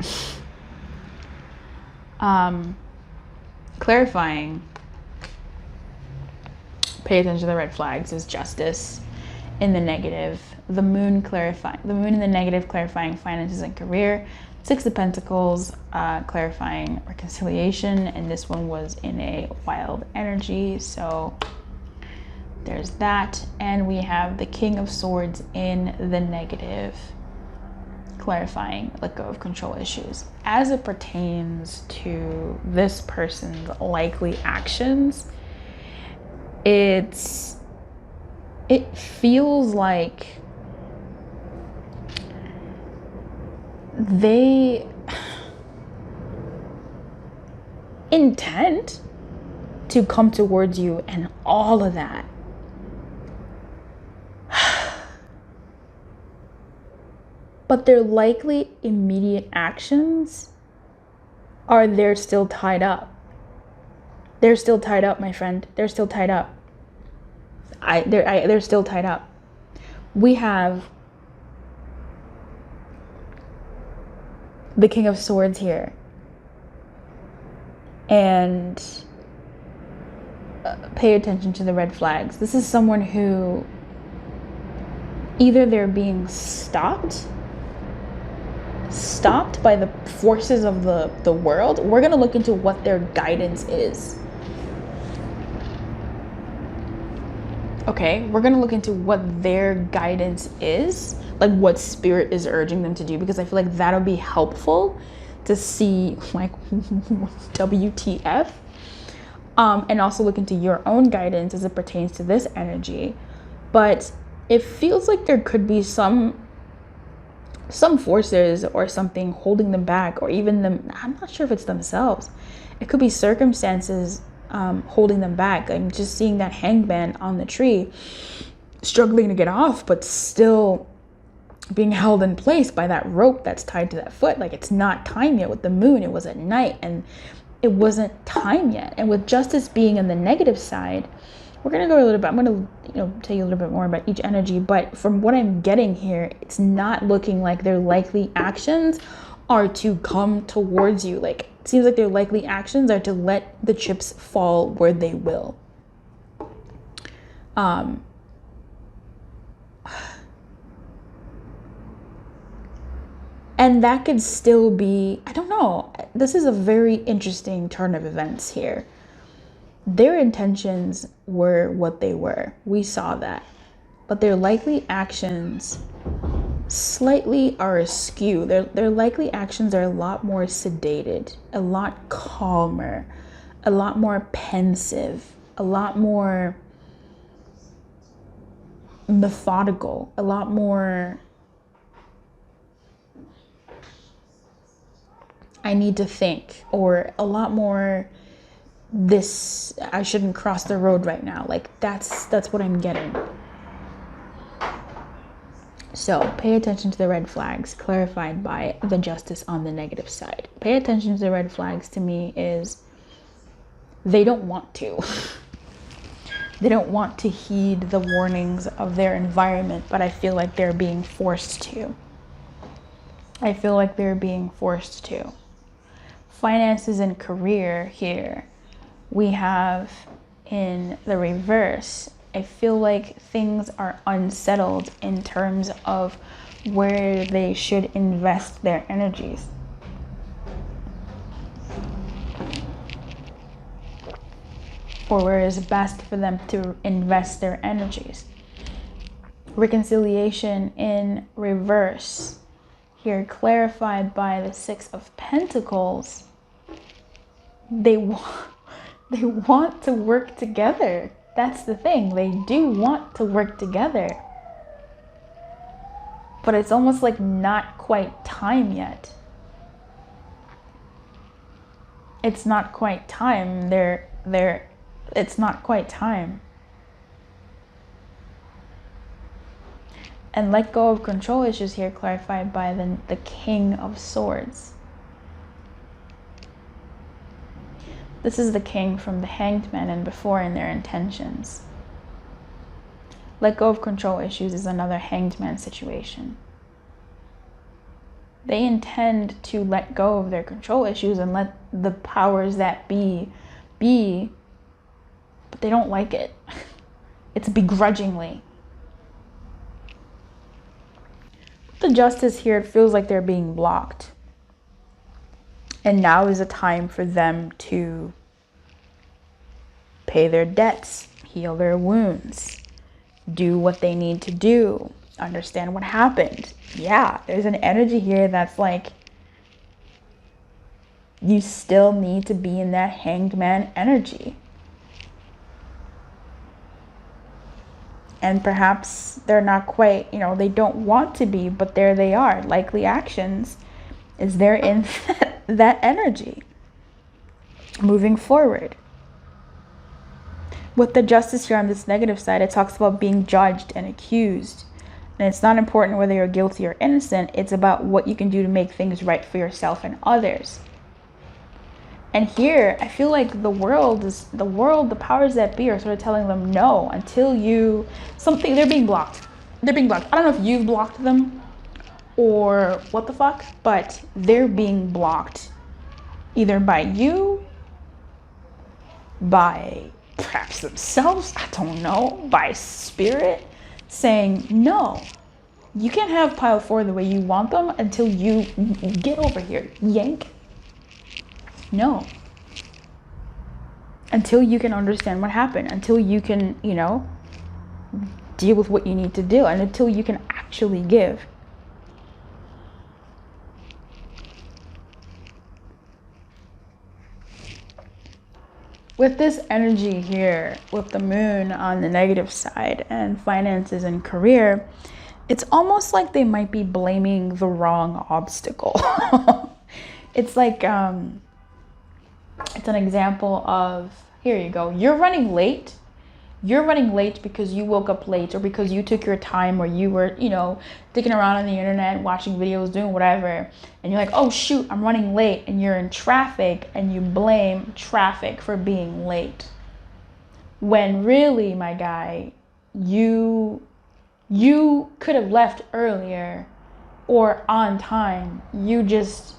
Clarifying, pay attention to the red flags, is justice in the negative, the moon in the negative, clarifying finances and career, Six of Pentacles, clarifying reconciliation, and this one was in a wild energy, so there's that. And we have the King of Swords in the negative, clarifying let go of control issues. As it pertains to this person's likely actions, it feels like they intend to come towards you and all of that. But their likely immediate actions are they're still tied up. They're still tied up, my friend. They're still tied up. They're still tied up. We have the King of Swords here. And pay attention to the red flags. This is someone who either they're being stopped by the forces of the world. We're going to look into what their guidance is. Okay, we're going to look into what their guidance is, like what spirit is urging them to do, because I feel like that'll be helpful to see like WTF. And also look into your own guidance as it pertains to this energy. But it feels like there could be some forces or something holding them back, or even them, I'm not sure if it's themselves. It could be circumstances holding them back. I'm just seeing that hangman on the tree, struggling to get off, but still being held in place by that rope that's tied to that foot. Like it's not time yet. With the moon, it was at night and it wasn't time yet. And with justice being in the negative side, we're going to go a little bit, I'm going to tell you a little bit more about each energy, but from what I'm getting here, it's not looking like their likely actions are to come towards you. Like it seems like their likely actions are to let the chips fall where they will. And that could still be, I don't know, this is a very interesting turn of events here. Their intentions were what they were. We saw that. But their likely actions slightly are askew. Their likely actions are a lot more sedated, a lot calmer, a lot more pensive, a lot more methodical, a lot more I need to think, or a lot more this, I shouldn't cross the road right now. Like that's what I'm getting. So pay attention to the red flags clarified by the justice on the negative side. Pay attention to the red flags to me is they don't want to. They don't want to heed the warnings of their environment, but I feel like they're being forced to. I feel like they're being forced to. Finances and career here, we have in the reverse. I feel like things are unsettled in terms of where they should invest their energies. Or where is best for them to invest their energies. Reconciliation in reverse. Here clarified by the Six of Pentacles. They want to work together. That's the thing. They do want to work together. But it's almost like not quite time yet. It's not quite time. It's not quite time. And let go of control issues here clarified by the King of Swords. This is the king from the Hanged Man and before in their intentions. Let go of control issues is another Hanged Man situation. They intend to let go of their control issues and let the powers that be, but they don't like it. It's begrudgingly. the justice here, it feels like they're being blocked. And now is a time for them to pay their debts, heal their wounds, do what they need to do, understand what happened. Yeah, there's an energy here that's like, you still need to be in that hanged man energy. And perhaps they're not quite, they don't want to be, but there they are. Likely actions is they're in that energy moving forward. With the justice here on this negative side, it talks about being judged and accused. And it's not important whether you're guilty or innocent. It's about what you can do to make things right for yourself and others. And here, I feel like the powers that be are sort of telling them no, until they're being blocked. They're being blocked. I don't know if you've blocked them or what the fuck, but they're being blocked either by you, by perhaps themselves, I don't know, by spirit, saying, no, you can't have pile 4 the way you want them until you get over here, yank. No. Until you can understand what happened, until you can, deal with what you need to do, and until you can actually give. With this energy here, with the moon on the negative side and finances and career, it's almost like they might be blaming the wrong obstacle. It's like, it's an example of, here you go, you're running late because you woke up late, or because you took your time, or you were, digging around on the internet, watching videos, doing whatever, and you're like, oh shoot, I'm running late, and you're in traffic, and you blame traffic for being late. When really, my guy, you could have left earlier or on time. You just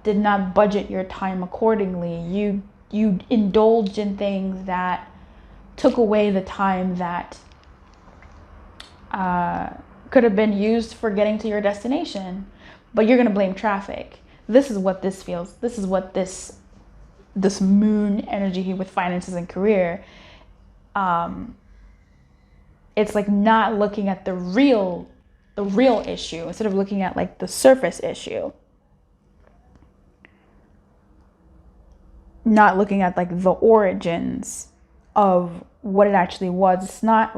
did not budget your time accordingly. You indulged in things that took away the time that could have been used for getting to your destination, but you're gonna blame traffic. This is what this feels. This is what this moon energy here with finances and career. It's like not looking at the real issue, instead of looking at like the surface issue. Not looking at like the origins of what it actually was. It's not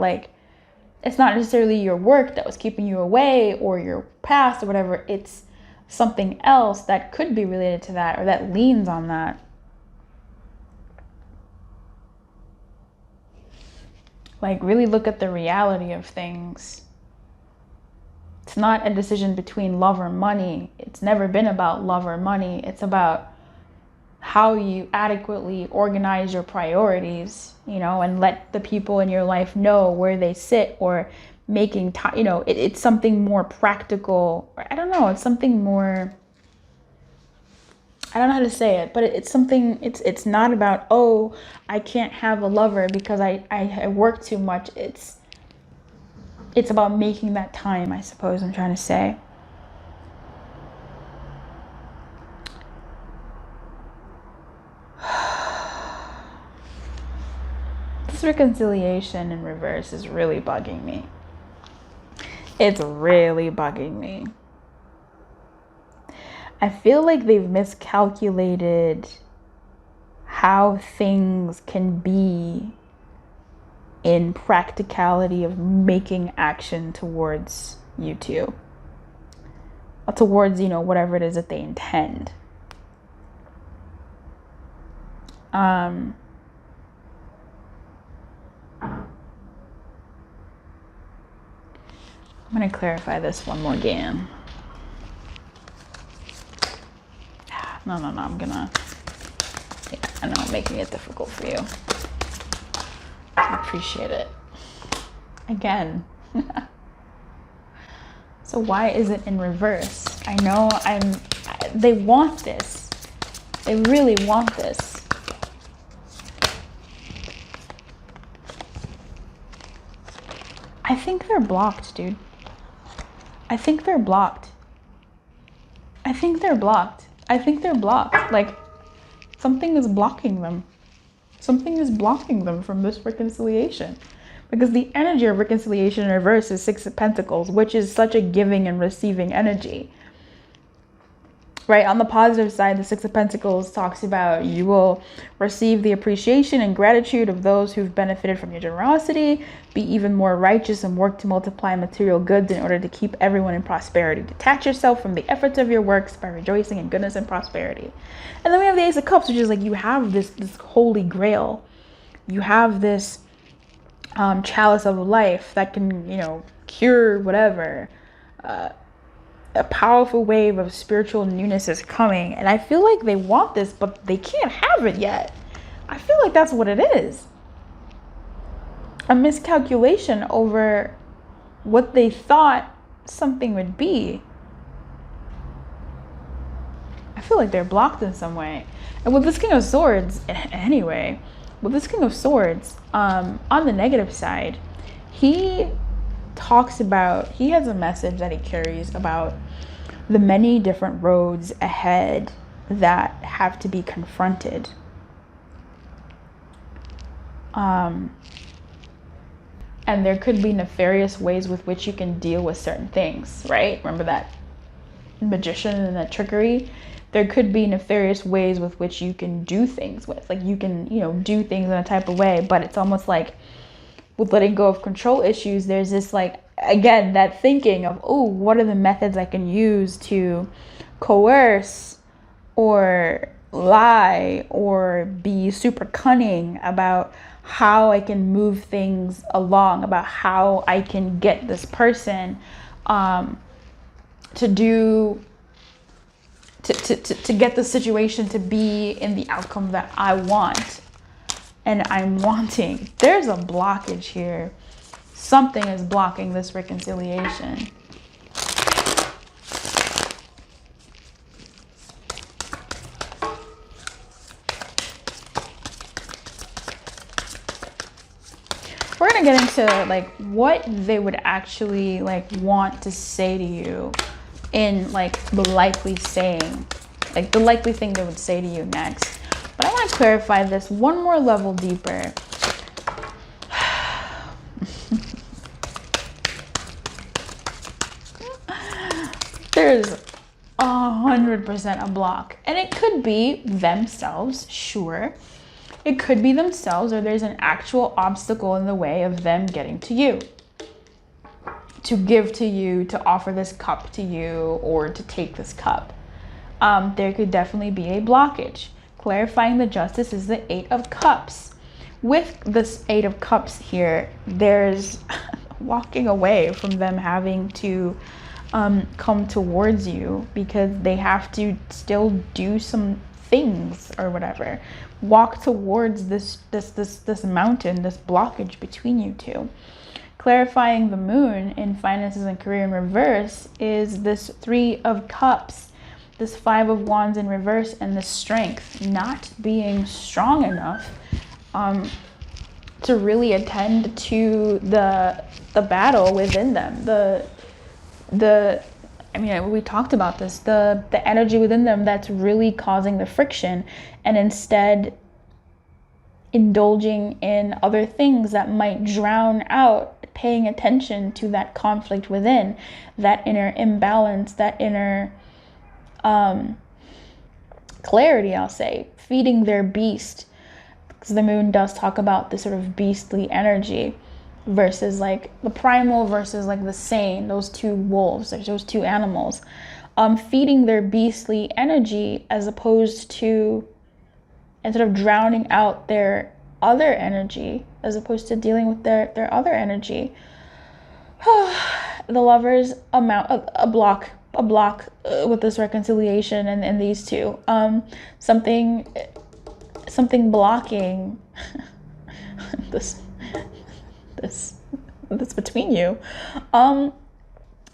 necessarily your work that was keeping you away, or your past or whatever. It's something else that could be related to that, or that leans on that. Like, really look at the reality of things. It's not a decision between love or money. It's never been about love or money. It's about how you adequately organize your priorities, and let the people in your life know where they sit, or making time, it's something more practical. I don't know, it's something more, I don't know how to say it, but it's something, it's not about, oh, I can't have a lover because I work too much. It's about making that time, I suppose I'm trying to say. This reconciliation in reverse is really bugging me. It's really bugging me. I feel like they've miscalculated how things can be in practicality of making action towards you two. Or towards, whatever it is that they intend. I'm going to clarify this one more again. No, I'm gonna, I know I'm making it difficult for you. I appreciate it. Again. So why is it in reverse? I know they want this. They really want this. I think they're blocked, dude. I think they're blocked. I think they're blocked. I think they're blocked. Like, something is blocking them. Something is blocking them from this reconciliation. Because the energy of reconciliation in reverse is Six of Pentacles, which is such a giving and receiving energy. Right? On the positive side, the Six of Pentacles talks about you will receive the appreciation and gratitude of those who've benefited from your generosity, be even more righteous and work to multiply material goods in order to keep everyone in prosperity. Detach yourself from the efforts of your works by rejoicing in goodness and prosperity. And then we have the Ace of Cups, which is like you have this holy grail. You have this chalice of life that can, you know, cure whatever. A powerful wave of spiritual newness is coming, and I feel like they want this, but they can't have it yet. I feel like that's what it is. A miscalculation over what they thought something would be. I feel like they're blocked in some way. And with this King of Swords, anyway, with this King of Swords, on the negative side, he talks about, he has a message that he carries about the many different roads ahead that have to be confronted. And there could be nefarious ways with which you can deal with certain things, right? Remember that magician and that trickery? There could be nefarious ways with which you can do things with. Like you can, you know, do things in a type of way, but it's almost like with letting go of control issues, there's this like, again, that thinking of, oh, what are the methods I can use to coerce or lie or be super cunning about how I can move things along, about how I can get this person to get the situation to be in the outcome that I want and I'm wanting. There's a blockage here. Something is blocking this reconciliation. We're gonna get into like what they would actually like want to say to you in like the likely saying, like the likely thing they would say to you next. But I want to clarify this one more level deeper. There's 100% a block, and it could be themselves, sure. It could be themselves, or there's an actual obstacle in the way of them getting to you, to give to you, to offer this cup to you, or to take this cup. There could definitely be a blockage. Clarifying the justice is the Eight of Cups. With this Eight of Cups here, there's walking away from them having to come towards you because they have to still do some things or whatever. Walk towards this mountain, this blockage between you two. Clarifying the Moon in finances and career in reverse is this Three of Cups, this Five of Wands in reverse, and the Strength, not being strong enough to really attend to the battle within them. I mean, we talked about this, the energy within them that's really causing the friction, and instead indulging in other things that might drown out paying attention to that conflict within, that inner imbalance, that inner clarity, I'll say, feeding their beast. Because the Moon does talk about this sort of beastly energy versus like the primal versus like the sane, those two wolves, those two animals, feeding their beastly energy as opposed to, instead of drowning out their other energy, as opposed to dealing with their other energy. The Lovers a block with this reconciliation and these two, something blocking this between you. And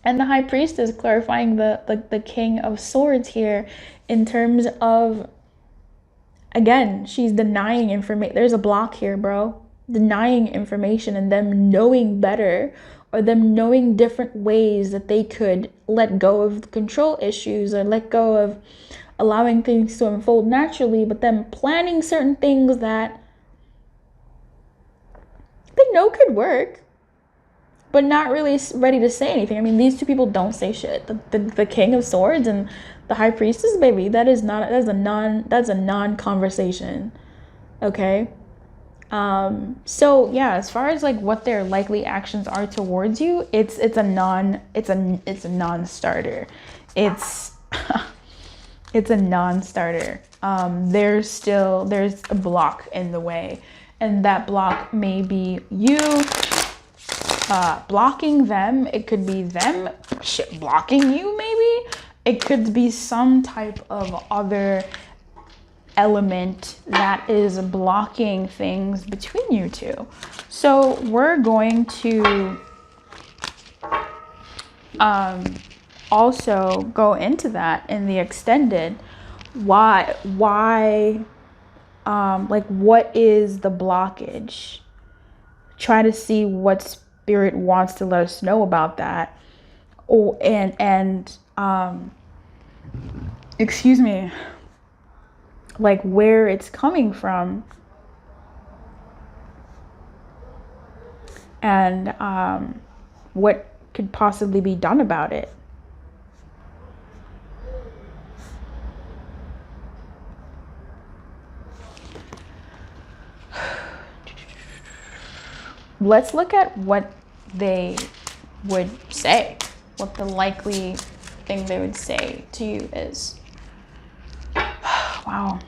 the High Priestess clarifying the King of Swords here in terms of, again, she's denying information. There's a block here, bro. Denying information and them knowing better or them knowing different ways that they could let go of control issues or let go of allowing things to unfold naturally, but them planning certain things that they know could work, but not really ready to say anything. I mean, these two people don't say shit. The King of Swords and the High Priestess, baby, that's a non-conversation. Okay? So yeah, as far as like what their likely actions are towards you, it's a non-starter. It's it's a non-starter. There's a block in the way, and that block may be you blocking them. It could be them blocking you, maybe. It could be some type of other element that is blocking things between you two. So we're going to also go into that in the extended. Why like what is the blockage? Try to see what spirit wants to let us know about that. Oh, and excuse me, like where it's coming from, and what could possibly be done about it. Let's look at what they would say, what the likely thing they would say to you is. Wow.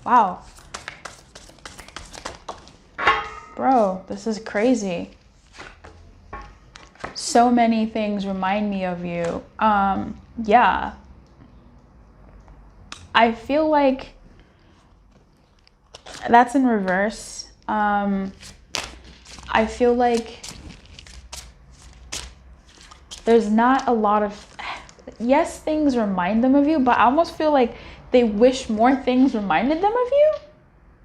Wow. Bro, this is crazy. So many things remind me of you. Yeah. I feel like that's in reverse. I feel like there's not a lot of, yes, things remind them of you, but I almost feel like they wish more things reminded them of you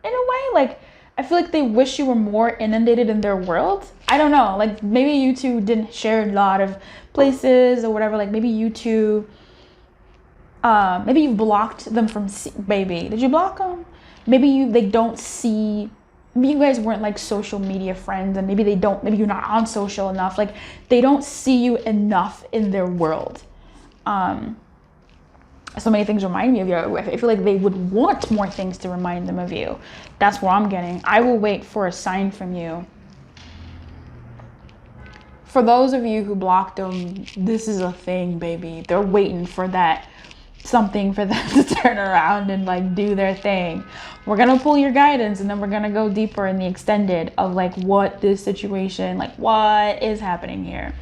in a way. Like, I feel like they wish you were more inundated in their world. I don't know, like maybe you two didn't share a lot of places or whatever. Like maybe you two, maybe you blocked them from, baby, did you block them? Maybe they don't see, maybe you guys weren't like social media friends, and maybe you're not on social enough. Like they don't see you enough in their world. So many things remind me of you. I feel like they would want more things to remind them of you. That's what I'm getting. I will wait for a sign from you. For those of you who blocked them, this is a thing, baby. They're waiting for that something for them to turn around and like do their thing. We're gonna pull your guidance, and then we're gonna go deeper in the extended of like what this situation, like what is happening here.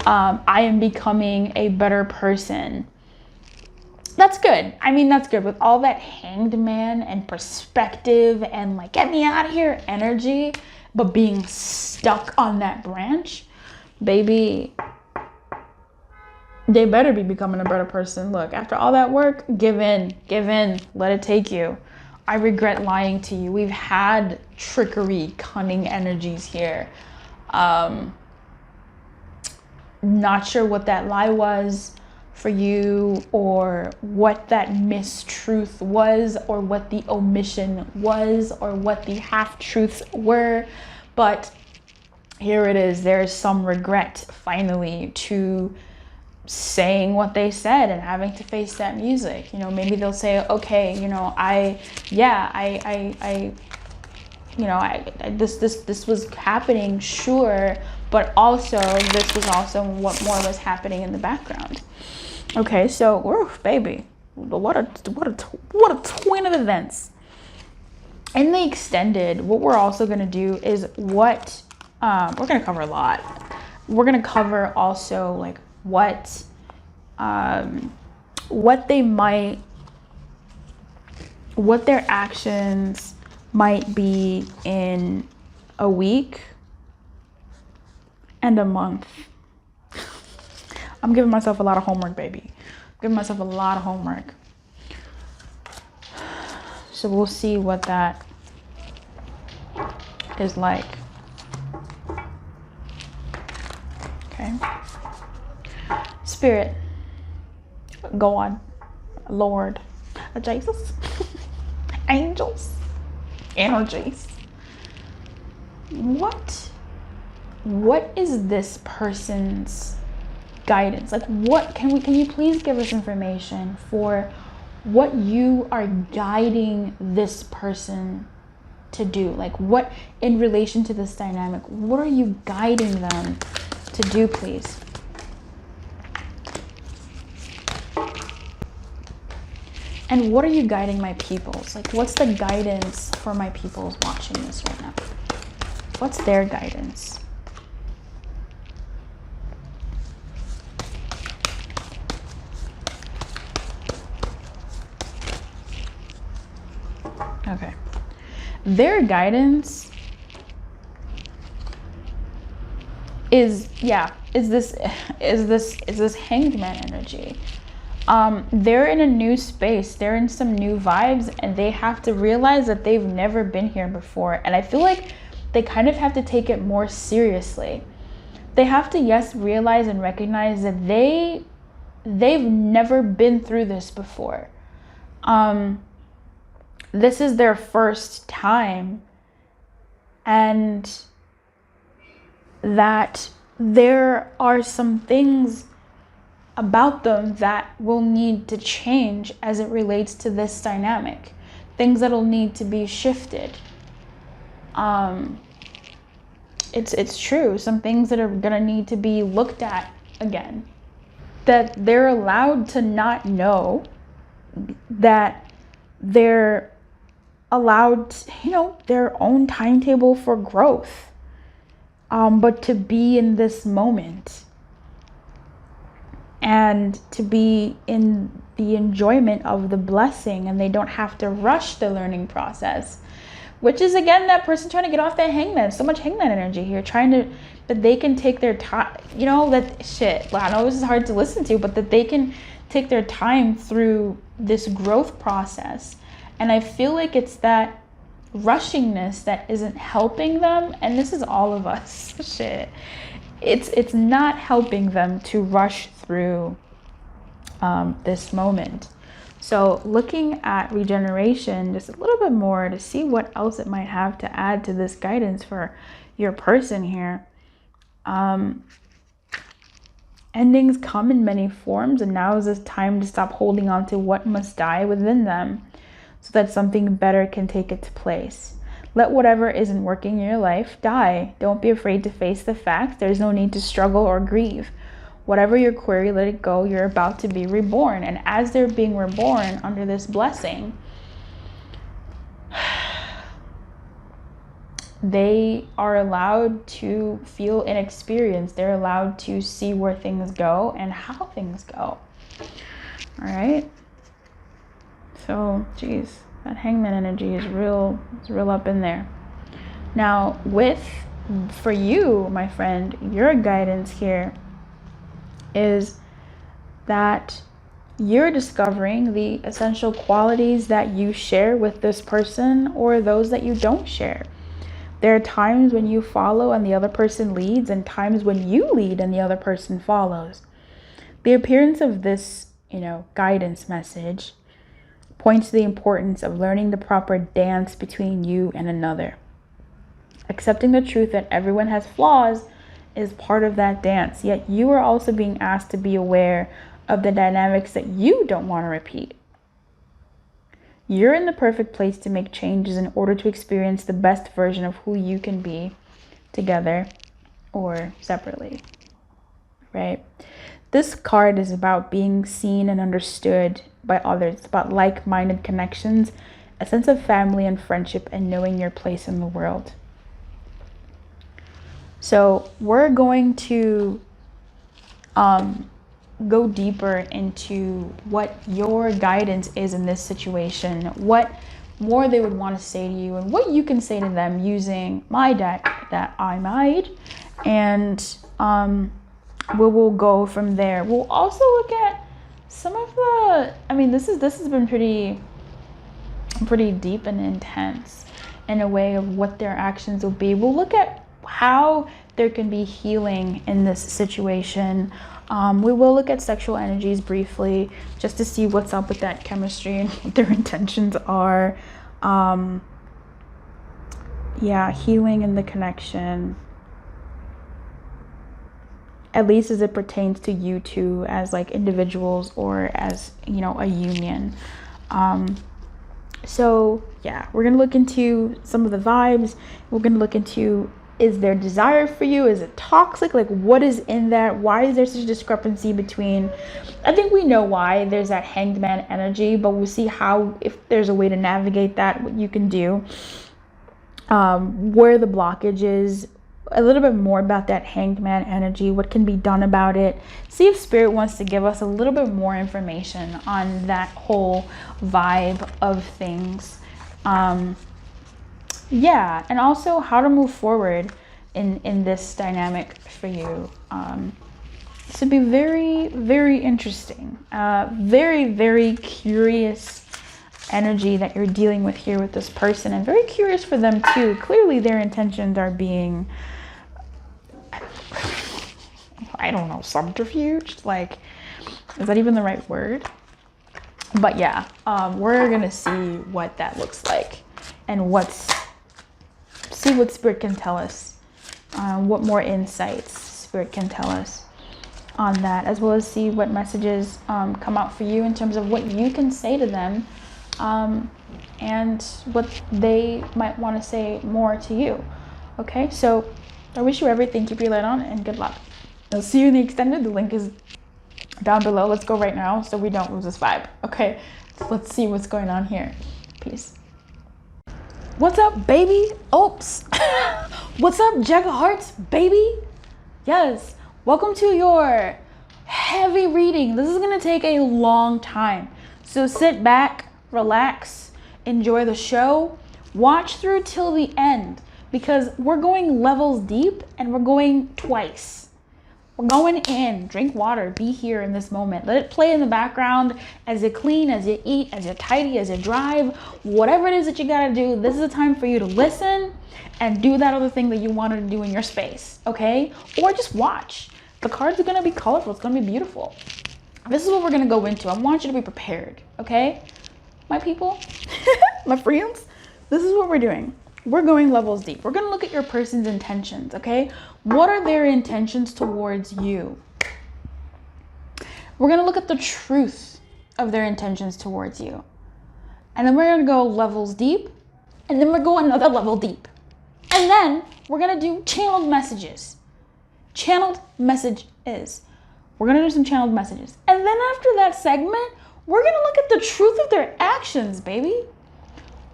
I am becoming a better person. That's good. I mean, that's good. With all that hanged man and perspective and like get me out of here energy, but being stuck on that branch, baby, they better be becoming a better person. Look, after all that work, give in, let it take you. I regret lying to you. We've had trickery, cunning energies here. Not sure what that lie was for you, or what that mistruth was, or what the omission was, or what the half-truths were, but here it is. There's some regret finally to saying what they said and having to face that music. You know, maybe they'll say, okay, you know, this was happening, sure, but also this was also what more was happening in the background. Okay, so, baby, what a twin of events. In the extended, what we're also going to do is we're going to cover a lot. We're going to cover also like what their actions might be in a week and a month. I'm giving myself a lot of homework, baby. I'm giving myself a lot of homework. So we'll see what that is like. Okay. Spirit, God, Lord, Jesus, angels, energies. What is this person's guidance? Like, what can you please give us information for what you are guiding this person to do? Like, what in relation to this dynamic, what are you guiding them to do, please? And what are you guiding my peoples? Like, what's the guidance for my peoples watching this right now? What's their guidance? Okay. Their guidance is this Hanged Man energy. They're in a new space, they're in some new vibes, and they have to realize that they've never been here before. And I feel like they kind of have to take it more seriously. They have to, yes, realize and recognize that they've never been through this before. This is their first time, and that there are some things about them that will need to change as it relates to this dynamic. Things that'll need to be shifted. It's true. Some things that are gonna need to be looked at again. That they're allowed to not know, that they're allowed, their own timetable for growth. But to be in this moment and to be in the enjoyment of the blessing, and they don't have to rush the learning process, which is again that person trying to get off that hangman. So much hangman energy here, that they can take their time, that shit. I know this is hard to listen to, but that they can take their time through this growth process. And I feel like it's that rushingness that isn't helping them, and this is all of us. Shit, it's not helping them to rush through this moment. So looking at regeneration just a little bit more to see what else it might have to add to this guidance for your person here. Endings come in many forms, and now is the time to stop holding on to what must die within them, so that something better can take its place. Let whatever isn't working in your life die. Don't be afraid to face the fact. There's no need to struggle or grieve. Whatever your query, let it go. You're about to be reborn. And as they're being reborn under this blessing, they are allowed to feel inexperienced. They're allowed to see where things go and how things go. All right. So, geez, that hangman energy is real up in there. Now, for you, my friend, your guidance here is that you're discovering the essential qualities that you share with this person or those that you don't share. There are times when you follow and the other person leads, and times when you lead and the other person follows. The appearance of this, guidance message points to the importance of learning the proper dance between you and another. Accepting the truth that everyone has flaws is part of that dance, yet you are also being asked to be aware of the dynamics that you don't want to repeat. You're in the perfect place to make changes in order to experience the best version of who you can be, together or separately, right? This card is about being seen and understood by others. It's about like-minded connections, a sense of family and friendship, and knowing your place in the world. So we're going to go deeper into what your guidance is in this situation, what more they would want to say to you, and what you can say to them using my deck that I made. And we will go from there. We'll also look at some of the, I mean, this has been pretty deep and intense in a way of what their actions will be. We'll look at how there can be healing in this situation. We will look at sexual energies briefly, just to see what's up with that chemistry and what their intentions are. Yeah, healing in the connection, at least as it pertains to you two as like individuals or as, you know, a union. So yeah, we're gonna look into some of the vibes. We're gonna look into, is there desire for you? Is it toxic? Like, what is in that? Why is there such a discrepancy between, I think we know why there's that hanged man energy, but we'll see how, if there's a way to navigate that, what you can do, where the blockage is, a little bit more about that hanged man energy, what can be done about it. See if spirit wants to give us a little bit more information on that whole vibe of things. Yeah, and also how to move forward in this dynamic for you. This would be very, very interesting. Very, very curious energy that you're dealing with here with this person, and very curious for them too. Clearly their intentions are being, I don't know, subterfuge? Like, is that even the right word? But yeah, we're gonna see what that looks like and see what spirit can tell us, what more insights spirit can tell us on that, as well as see what messages come out for you in terms of what you can say to them, and what they might want to say more to you. Okay, so I wish you everything. Keep your light on and good luck. I'll see you in the extended. The link is down below. Let's go right now so we don't lose this vibe. Okay, so let's see what's going on here. Peace. What's up, baby? Oops. What's up, Jack of Hearts, baby? Yes, welcome to your heavy reading. This is gonna take a long time, so sit back, relax, enjoy the show, watch through till the end, because we're going levels deep and we're going twice. We're going in. Drink water. Be here in this moment. Let it play in the background as you clean, as you eat, as you tidy, as you drive, whatever it is that you gotta do. This is a time for you to listen and do that other thing that you wanted to do in your space, okay? Or just watch. The cards are gonna be colorful. It's gonna be beautiful. This is what we're gonna go into. I want you to be prepared, okay? My people, my friends, this is what we're doing. We're going levels deep. We're gonna look at your person's intentions, okay? What are their intentions towards you? We're gonna look at the truth of their intentions towards you. And then we're gonna go levels deep, and then we're going another level deep. And then we're gonna do channeled messages. Channeled messages. We're gonna do some channeled messages. And then after that segment, we're gonna look at the truth of their actions, baby.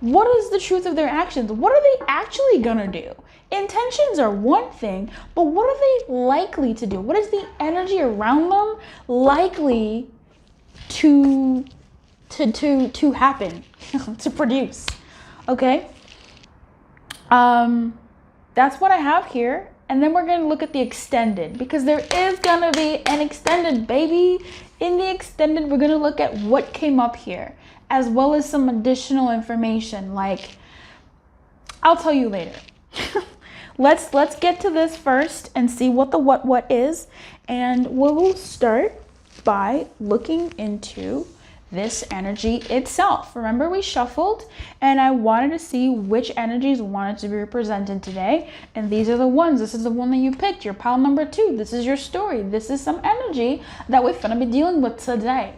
What is the truth of their actions? What are they actually gonna do? Intentions are one thing, but what are they likely to do? What is the energy around them likely to happen, to produce? Okay? That's what I have here. And then we're gonna look at the extended, because there is gonna be an extended, baby. In the extended, we're gonna look at what came up here, as well as some additional information, like, I'll tell you later. Let's get to this first and see what the what is, and we will start by looking into this energy itself. Remember, we shuffled and I wanted to see which energies wanted to be represented today, and these are the ones. This is the one that you picked, your pile number 2. This is your story. This is some energy that we're gonna be dealing with today.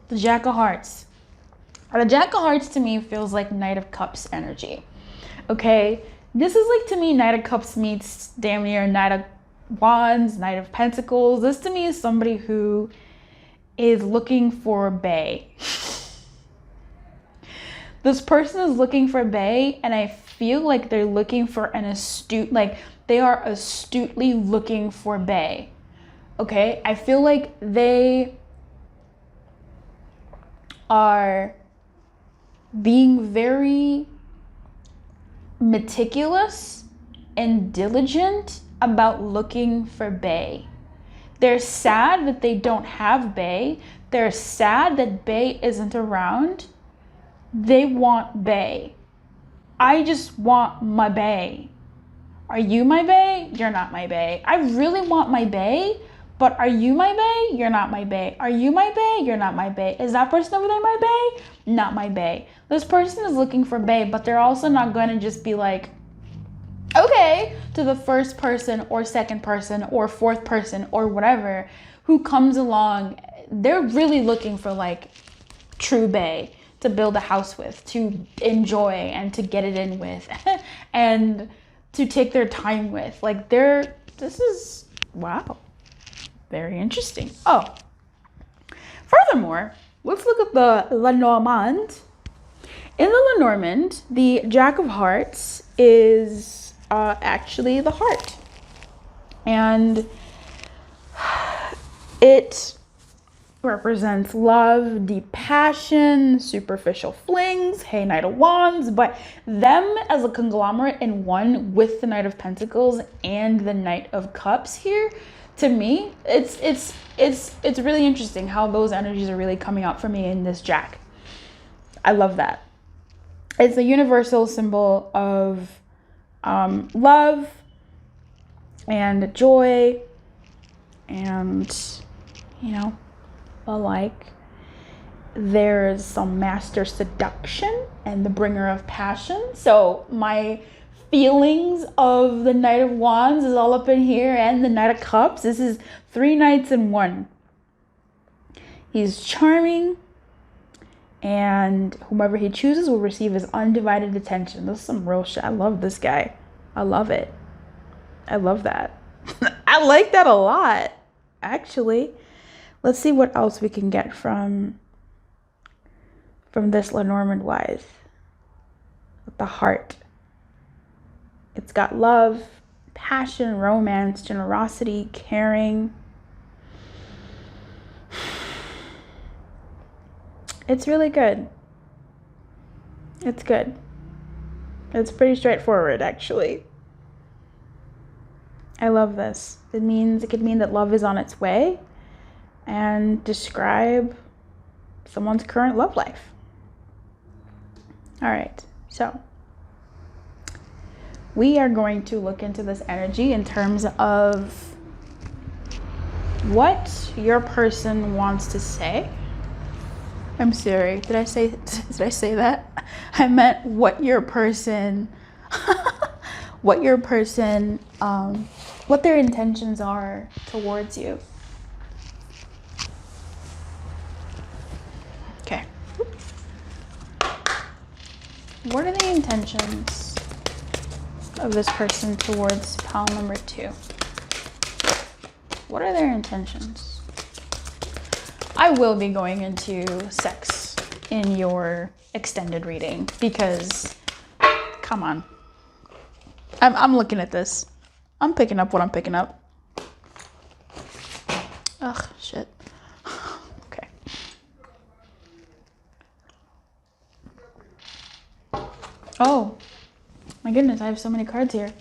The Jack of Hearts. The Jack of Hearts to me feels like Knight of Cups energy. Okay, this is like, to me, Knight of Cups meets damn near Knight of Wands, Knight of Pentacles. This to me is somebody who is looking for a bae. This person is looking for a bae, and I feel like they're looking for an astute, like they are astutely looking for bae. Okay, I feel like they are being very meticulous and diligent about looking for bae. They're sad that they don't have bae. They're sad that bae isn't around. They want bae. I just want my bae. Are you my bae? You're not my bae. I really want my bae, but are you my bae? You're not my bae. Are you my bae? You're not my bae. Is that person over there my bae? Not my bae. This person is looking for bae, but they're also not going to just be like, okay, to the first person or second person or fourth person or whatever who comes along. They're really looking for like true bae to build a house with, to enjoy and to get it in with and to take their time with. Like this is, wow, very interesting. Oh, furthermore, let's look at the Lenormand. In the Lenormand, the Jack of Hearts is actually the heart. And it represents love, deep passion, superficial flings, hey, Knight of Wands, but them as a conglomerate in one with the Knight of Pentacles and the Knight of Cups here, to me, it's really interesting how those energies are really coming out for me in this Jack. I love that. It's a universal symbol of love and joy and, you know, the like. There's some master seduction and the bringer of passion. So my feelings of the Knight of Wands is all up in here, and the Knight of Cups. This is 3 knights in one. He's charming, and whomever he chooses will receive his undivided attention. This is some real shit. I love this guy. I love it. I love that. I like that a lot, actually. Let's see what else we can get from this Lenormand wise. With the heart. It's got love, passion, romance, generosity, caring. It's really good. It's good. It's pretty straightforward, actually. I love this. It could mean that love is on its way and describe someone's current love life. All right, so we are going to look into this energy in terms of what your person wants to say. I'm sorry, did I say that? I meant what your person, what their intentions are towards you. Okay. What are the intentions of this person towards pile number 2? What are their intentions? I will be going into sex in your extended reading because, come on. I'm looking at this. I'm picking up what I'm picking up. Ugh, shit. Okay. Oh, my goodness, I have so many cards here.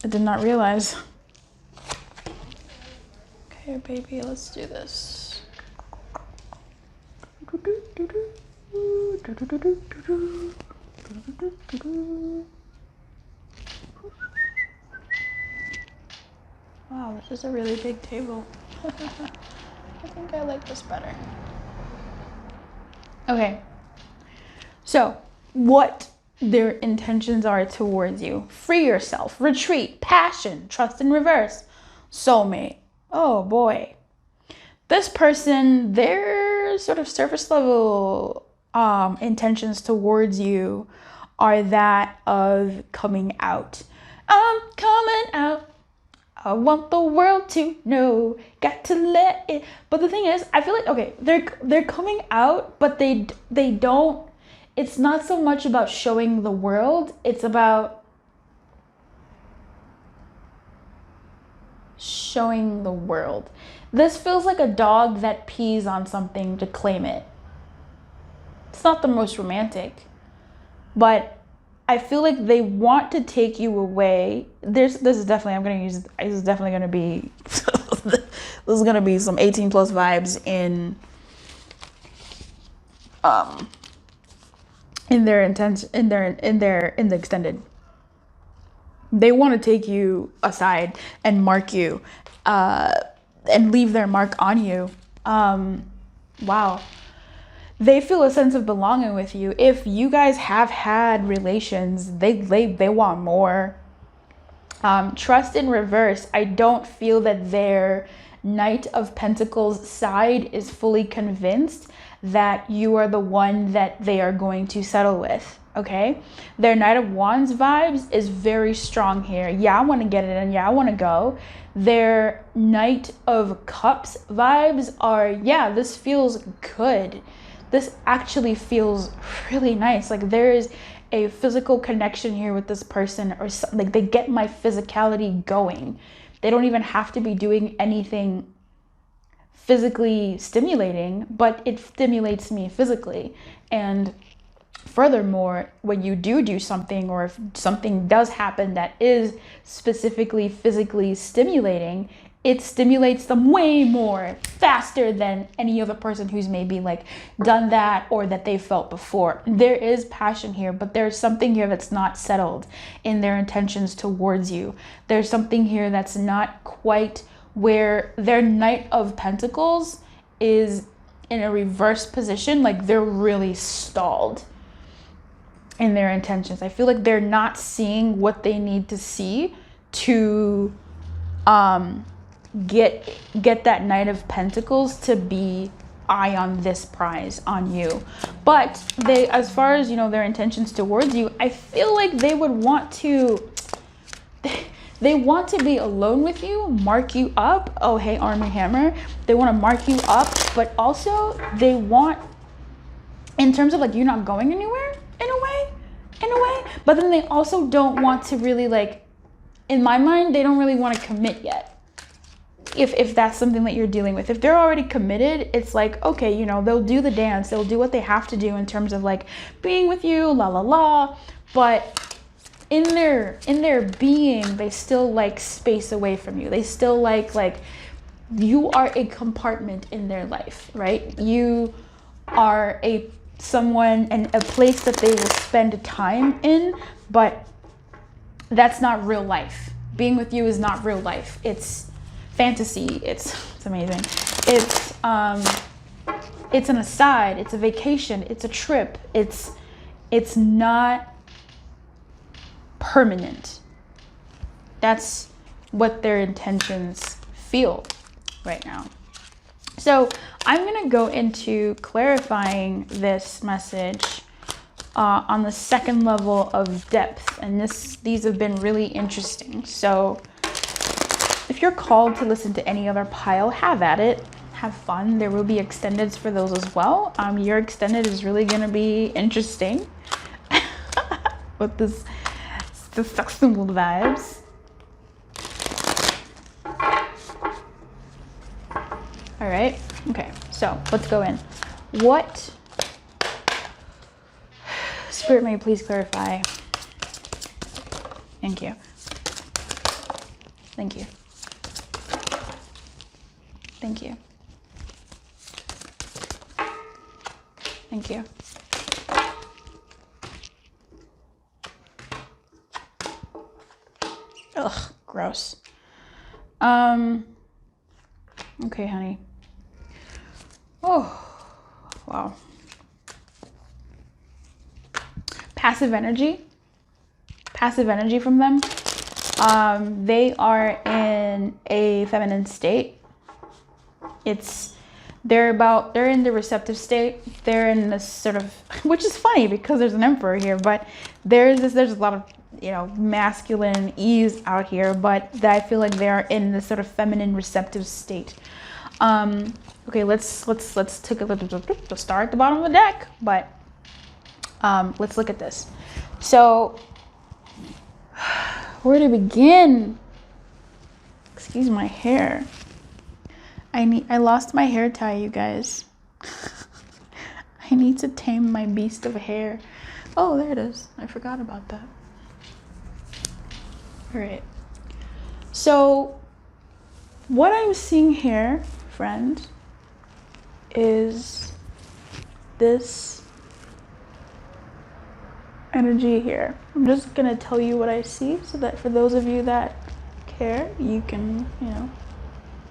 I did not realize. Okay, baby, let's do this. Wow, this is a really big table. I think I like this better. Okay, so what their intentions are towards you. Free yourself, retreat, passion, trust in reverse, soulmate. Oh boy. This person, their sort of surface level intentions towards you are that of coming out. I'm coming out. I want the world to know. Got to let it. But the thing is, I feel like, okay, they're coming out, but they don't. It's not so much about showing the world. It's about showing the world. This feels like a dog that pees on something to claim it. It's not the most romantic, but I feel like they want to take you away. This is definitely, this is definitely going to be This is gonna be some 18 plus vibes in their intention, in the extended. They want to take you aside and mark you, and leave their mark on you. Wow. They feel a sense of belonging with you. If you guys have had relations, they want more. Trust in reverse. I don't feel that their Knight of Pentacles side is fully convinced that you are the one that they are going to settle with. Okay, their Knight of Wands vibes is very strong here. Yeah, I want to get it in. Yeah, I want to go. Their Knight of Cups vibes are, yeah, this feels good. This actually feels really nice. Like there is a physical connection here with this person, or like they get my physicality going. They don't even have to be doing anything physically stimulating, but it stimulates me physically. And furthermore, when you do something, or if something does happen that is specifically physically stimulating, it stimulates them way more faster than any other person who's maybe like done that or that they felt before. There is passion here, but there's something here that's not settled in their intentions towards you. There's something here that's not quite where their Knight of Pentacles is in a reverse position. Like they're really stalled in their intentions. I feel like they're not seeing what they need to see to get that Knight of Pentacles to be eye on this prize on you. But they, as far as, you know, their intentions towards you, I feel like they would want to, they want to be alone with you, mark you up. Oh, hey, Army Hammer. They want to mark you up, but also they want, in terms of like you not going anywhere, in a way, but then they also don't want to really, like, in my mind, they don't really want to commit yet. If that's something that you're dealing with. If they're already committed, it's like, okay, you know, they'll do the dance, they'll do what they have to do in terms of like being with you, la la la, but in their being, they still like space away from you. They still like you are a compartment in their life, right? You are someone and a place that they will spend time in, but that's not real life. Being with you is not real life. It's fantasy. It's amazing. It's an aside, it's a vacation, it's a trip. It's not permanent. That's what their intentions feel right now. So I'm gonna go into clarifying this message on the second level of depth, and these have been really interesting. So if you're called to listen to any other pile, have at it, have fun. There will be extendeds for those as well. Your extended is really gonna be interesting with the sexual vibes. All right, okay, so let's go in. What, Spirit, may you please clarify? Thank you. Thank you. Thank you. Thank you. Ugh, gross. Okay, honey. Oh, wow. Passive energy from them. They are in a feminine state. They're in the receptive state. They're in this sort of, which is funny because there's an Emperor here, but there's a lot of, you know, masculine ease out here, but I feel like they're in this sort of feminine receptive state. Okay, let's take a look at the star at the bottom of the deck, but let's look at this. So where to begin? Excuse my hair. I lost my hair tie, you guys. I need to tame my beast of hair. Oh, there it is. I forgot about that. All right. So What I'm seeing here, friend, is this energy here. I'm just gonna tell you what I see so that for those of you that care, you can,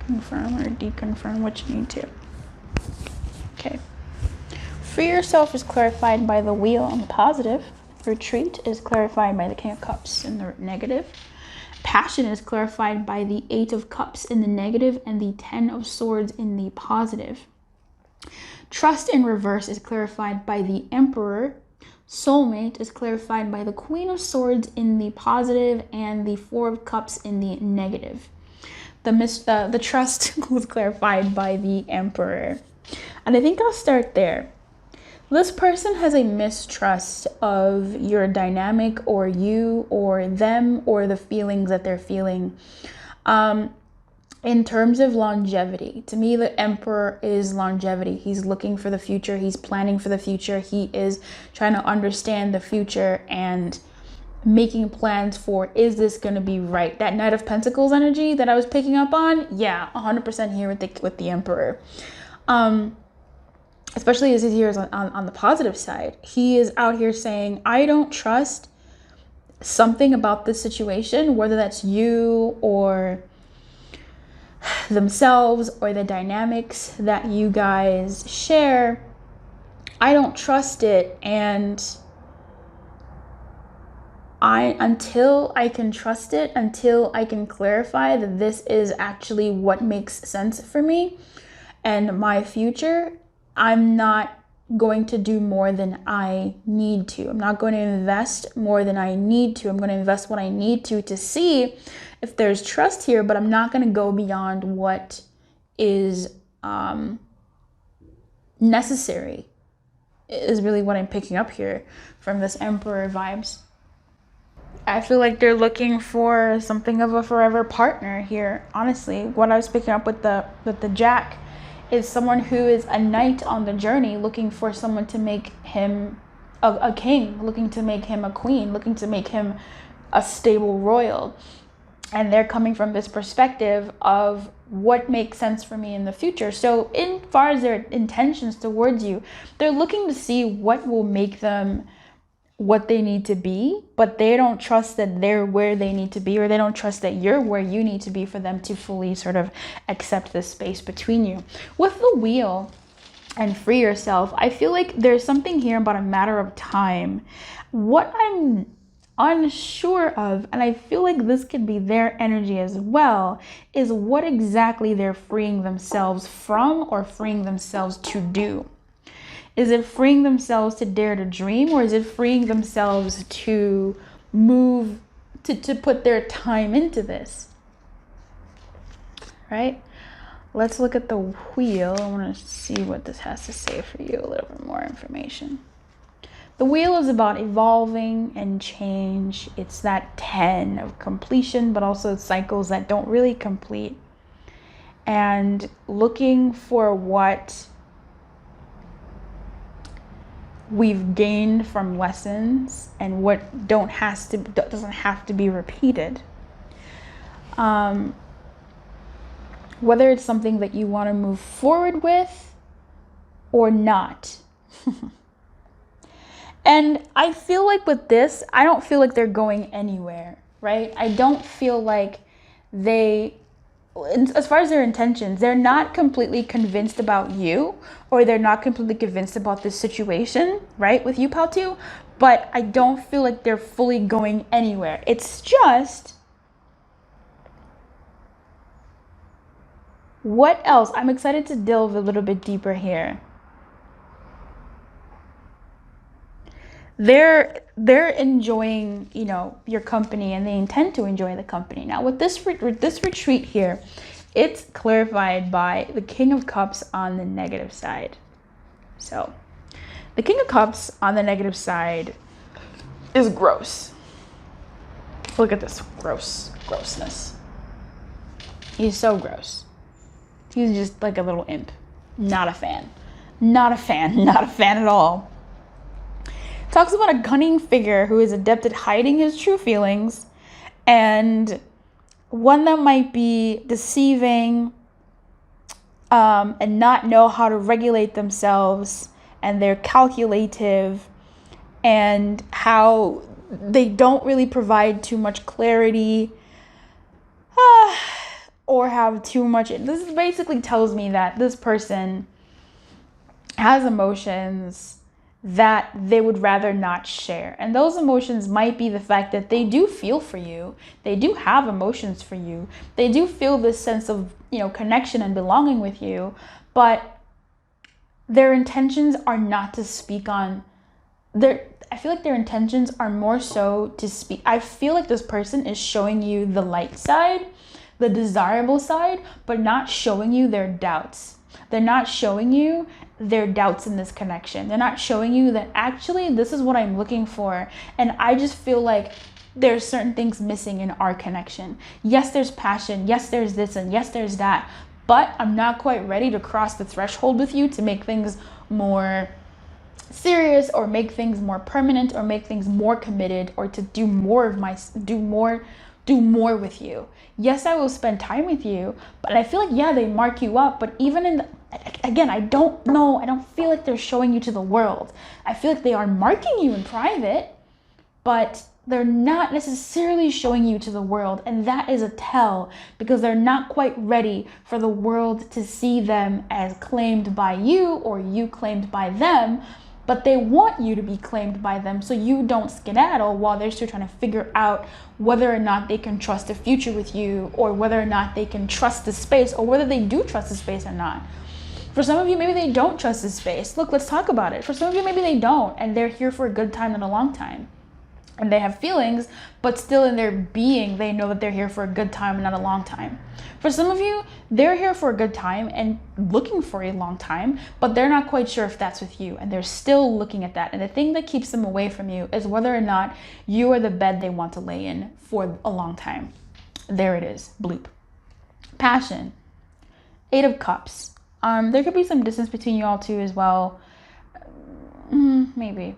confirm or deconfirm what you need to. Okay. Free yourself is clarified by the wheel on the positive. Retreat is clarified by the King of Cups in the negative. Passion is clarified by the 8 of Cups in the negative and the 10 of Swords in the positive. Trust in reverse is clarified by the Emperor. Soulmate is clarified by the Queen of Swords in the positive and the 4 of Cups in the negative. The trust was clarified by the Emperor. And I think I'll start there. This person has a mistrust of your dynamic or you or them or the feelings that they're feeling. In terms of longevity, to me, the Emperor is longevity. He's looking for the future. He's planning for the future. He is trying to understand the future and making plans for, is this going to be right? That Knight of Pentacles energy that I was picking up on, yeah, 100% here with the Emperor. Especially as he's here on the positive side. He is out here saying, I don't trust something about this situation, whether that's you or themselves or the dynamics that you guys share. I don't trust it, and until I can trust it, until I can clarify that this is actually what makes sense for me and my future, I'm not going to do more than I need to. I'm not going to invest more than I need to. I'm going to invest what I need to see if there's trust here, but I'm not going to go beyond what is necessary, is really what I'm picking up here from this Emperor vibes. I feel like they're looking for something of a forever partner here. Honestly, what I was picking up with the Jack is someone who is a knight on the journey, looking for someone to make him a king, looking to make him a queen, looking to make him a stable royal. And they're coming from this perspective of what makes sense for me in the future. So in far as their intentions towards you, they're looking to see what will make them what they need to be, but they don't trust that they're where they need to be, or they don't trust that you're where you need to be for them to fully sort of accept the space between you. With the wheel and free yourself, I feel like there's something here about a matter of time. What I'm unsure of, and I feel like this could be their energy as well, is what exactly they're freeing themselves from or freeing themselves to do. Is it freeing themselves to dare to dream, or is it freeing themselves to move, to put their time into this? Right? Let's look at the wheel. I want to see what this has to say for you, a little bit more information. The wheel is about evolving and change. It's that 10 of completion, but also cycles that don't really complete. And looking for what we've gained from lessons and what doesn't have to be repeated. Whether it's something that you want to move forward with or not. And I feel like with this, I don't feel like they're going anywhere, right? I don't feel like they, as far as their intentions, they're not completely convinced about you, or they're not completely convinced about this situation, right, with you, Paltu, but I don't feel like they're fully going anywhere. It's just, what else? I'm excited to delve a little bit deeper here. They're enjoying, your company, and they intend to enjoy the company. Now with this retreat here, it's clarified by the King of Cups on the negative side. So the King of Cups on the negative side is gross. Look at this grossness. He's so gross. He's just like a little imp. Not a fan. Not a fan at all. Talks about a cunning figure who is adept at hiding his true feelings and one that might be deceiving, and not know how to regulate themselves, and they're calculative, and how they don't really provide too much clarity, or have too much. This basically tells me that this person has emotions that they would rather not share. And those emotions might be the fact that they do feel for you. They do have emotions for you. They do feel this sense of, connection and belonging with you, but their intentions are not to speak on I feel like their intentions are more so to speak. I feel like this person is showing you the light side, the desirable side, but not showing you their doubts. They're not showing you their doubts in this connection. They're not showing you that actually this is what I'm looking for. And I just feel like there's certain things missing in our connection. Yes, there's passion. Yes, there's this, and yes, there's that. But I'm not quite ready to cross the threshold with you to make things more serious, or make things more permanent, or make things more committed, or to do more with you. Yes, I will spend time with you, but I feel like, they mark you up, but even again, I don't know, I don't feel like they're showing you to the world. I feel like they are marking you in private, but they're not necessarily showing you to the world, and that is a tell, because they're not quite ready for the world to see them as claimed by you, or you claimed by them. But they want you to be claimed by them, so you don't skedaddle while they're still trying to figure out whether or not they can trust a future with you, or whether or not they can trust the space, or whether they do trust the space or not. For some of you, maybe they don't trust the space. Look, let's talk about it. For some of you, maybe they don't, and they're here for a good time, not a long time. And they have feelings, but still in their being, they know that they're here for a good time and not a long time. For some of you, they're here for a good time and looking for a long time, but they're not quite sure if that's with you, and they're still looking at that. And the thing that keeps them away from you is whether or not you are the bed they want to lay in for a long time. There it is, bloop. Passion, 8 of Cups. There could be some distance between you all too as well. Maybe.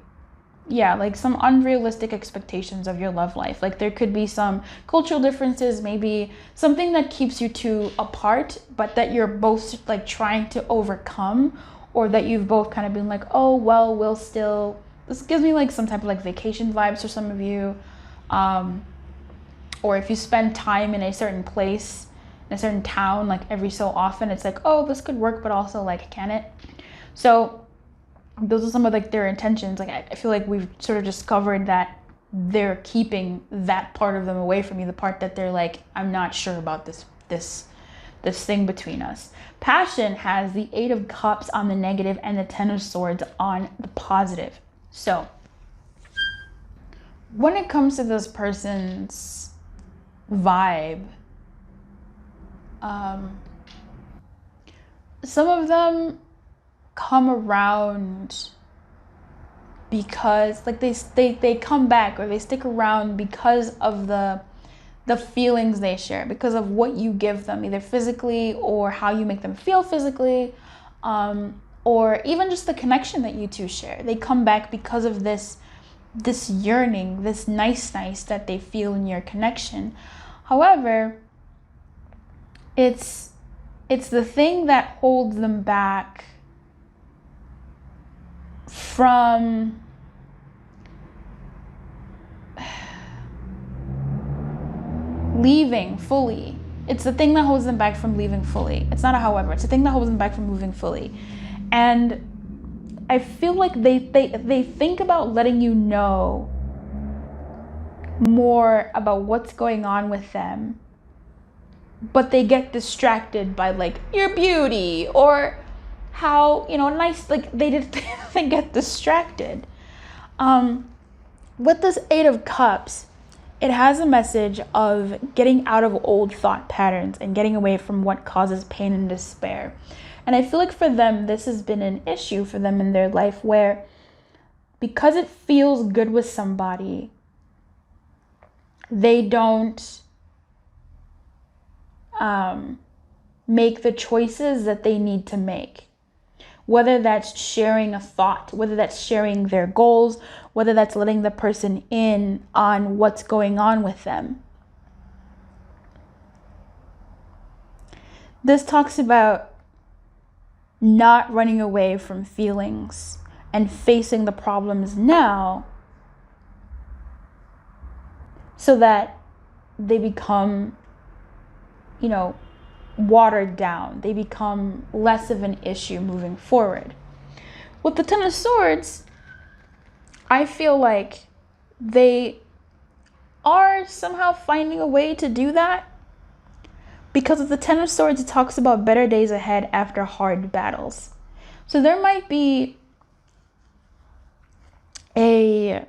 Yeah, like some unrealistic expectations of your love life. Like there could be some cultural differences, maybe something that keeps you two apart, but that you're both like trying to overcome, or that you've both kind of been like, oh, well, we'll still, this gives me like some type of like vacation vibes for some of you. Or if you spend time in a certain place, in a certain town, like every so often, it's like, oh, this could work, but also like, can it? So those are some of like their intentions. Like I feel like we've sort of discovered that they're keeping that part of them away from you, the part that they're like, I'm not sure about this thing between us. Passion has the 8 of Cups on the negative and the 10 of Swords on the positive. So when it comes to this person's vibe, some of them come around because like they come back, or they stick around because of the feelings they share, because of what you give them, either physically or how you make them feel physically, or even just the connection that you two share. They come back because of this yearning, this nice that they feel in your connection. However, it's the thing that holds them back from leaving fully. It's the thing that holds them back from leaving fully. It's not a however, it's the thing that holds them back from moving fully. And I feel like they think about letting you know more about what's going on with them, but they get distracted by like your beauty, or how, nice, like they get distracted. With this 8 of Cups, it has a message of getting out of old thought patterns and getting away from what causes pain and despair. And I feel like for them, this has been an issue for them in their life, where because it feels good with somebody, they don't make the choices that they need to make. Whether that's sharing a thought, whether that's sharing their goals, whether that's letting the person in on what's going on with them. This talks about not running away from feelings and facing the problems now so that they become, watered down. They become less of an issue moving forward. With the Ten of Swords, I feel like they are somehow finding a way to do that. Because with the Ten of Swords, it talks about better days ahead after hard battles. So there might be an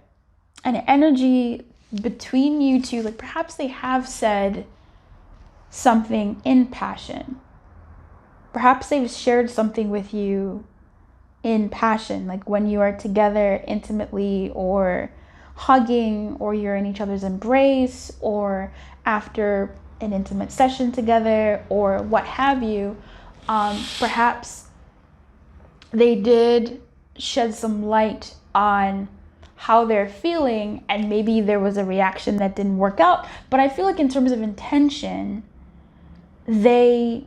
energy between you two, like perhaps they have said something in passion. Perhaps they've shared something with you in passion, like when you are together intimately or hugging, or you're in each other's embrace, or after an intimate session together, or what have you. Perhaps they did shed some light on how they're feeling, and maybe there was a reaction that didn't work out. But I feel like in terms of intention, they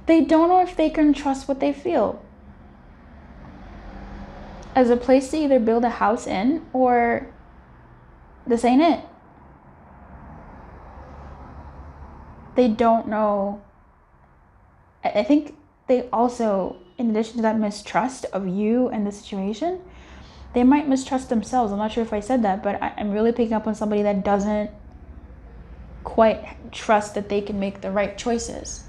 don't know if they can trust what they feel as a place to either build a house in, or this ain't it. They don't know. I think they also, in addition to that mistrust of you and the situation, they might mistrust themselves. I'm not sure if I said that, but I'm really picking up on somebody that doesn't quite trust that they can make the right choices.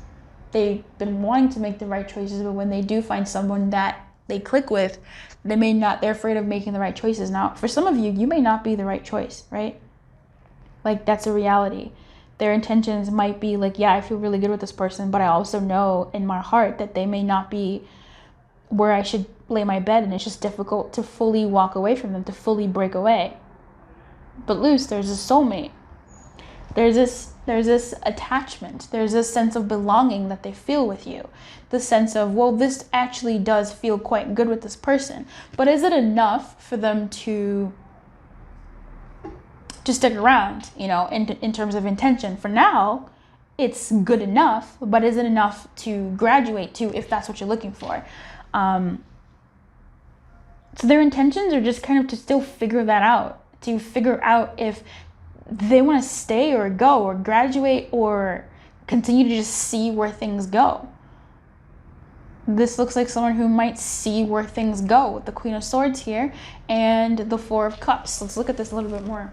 They've been wanting to make the right choices, but when they do find someone that they click with, they're afraid of making the right choices. Now, for some of you, you may not be the right choice, right? Like, that's a reality. Their intentions might be like, yeah, I feel really good with this person, but I also know in my heart that they may not be where I should lay my bed, and it's just difficult to fully walk away from them, to fully break away. But Luce, there's a soulmate. There's this attachment. There's this sense of belonging that they feel with you. The sense of, well, this actually does feel quite good with this person. But is it enough for them to stick around, in terms of intention? For now, it's good enough, but is it enough to graduate to, if that's what you're looking for? So their intentions are just kind of to still figure that out, to figure out if they want to stay or go or graduate or continue to just see where things go. This looks like someone who might see where things go with the Queen of Swords here and the Four of Cups. Let's look at this a little bit more.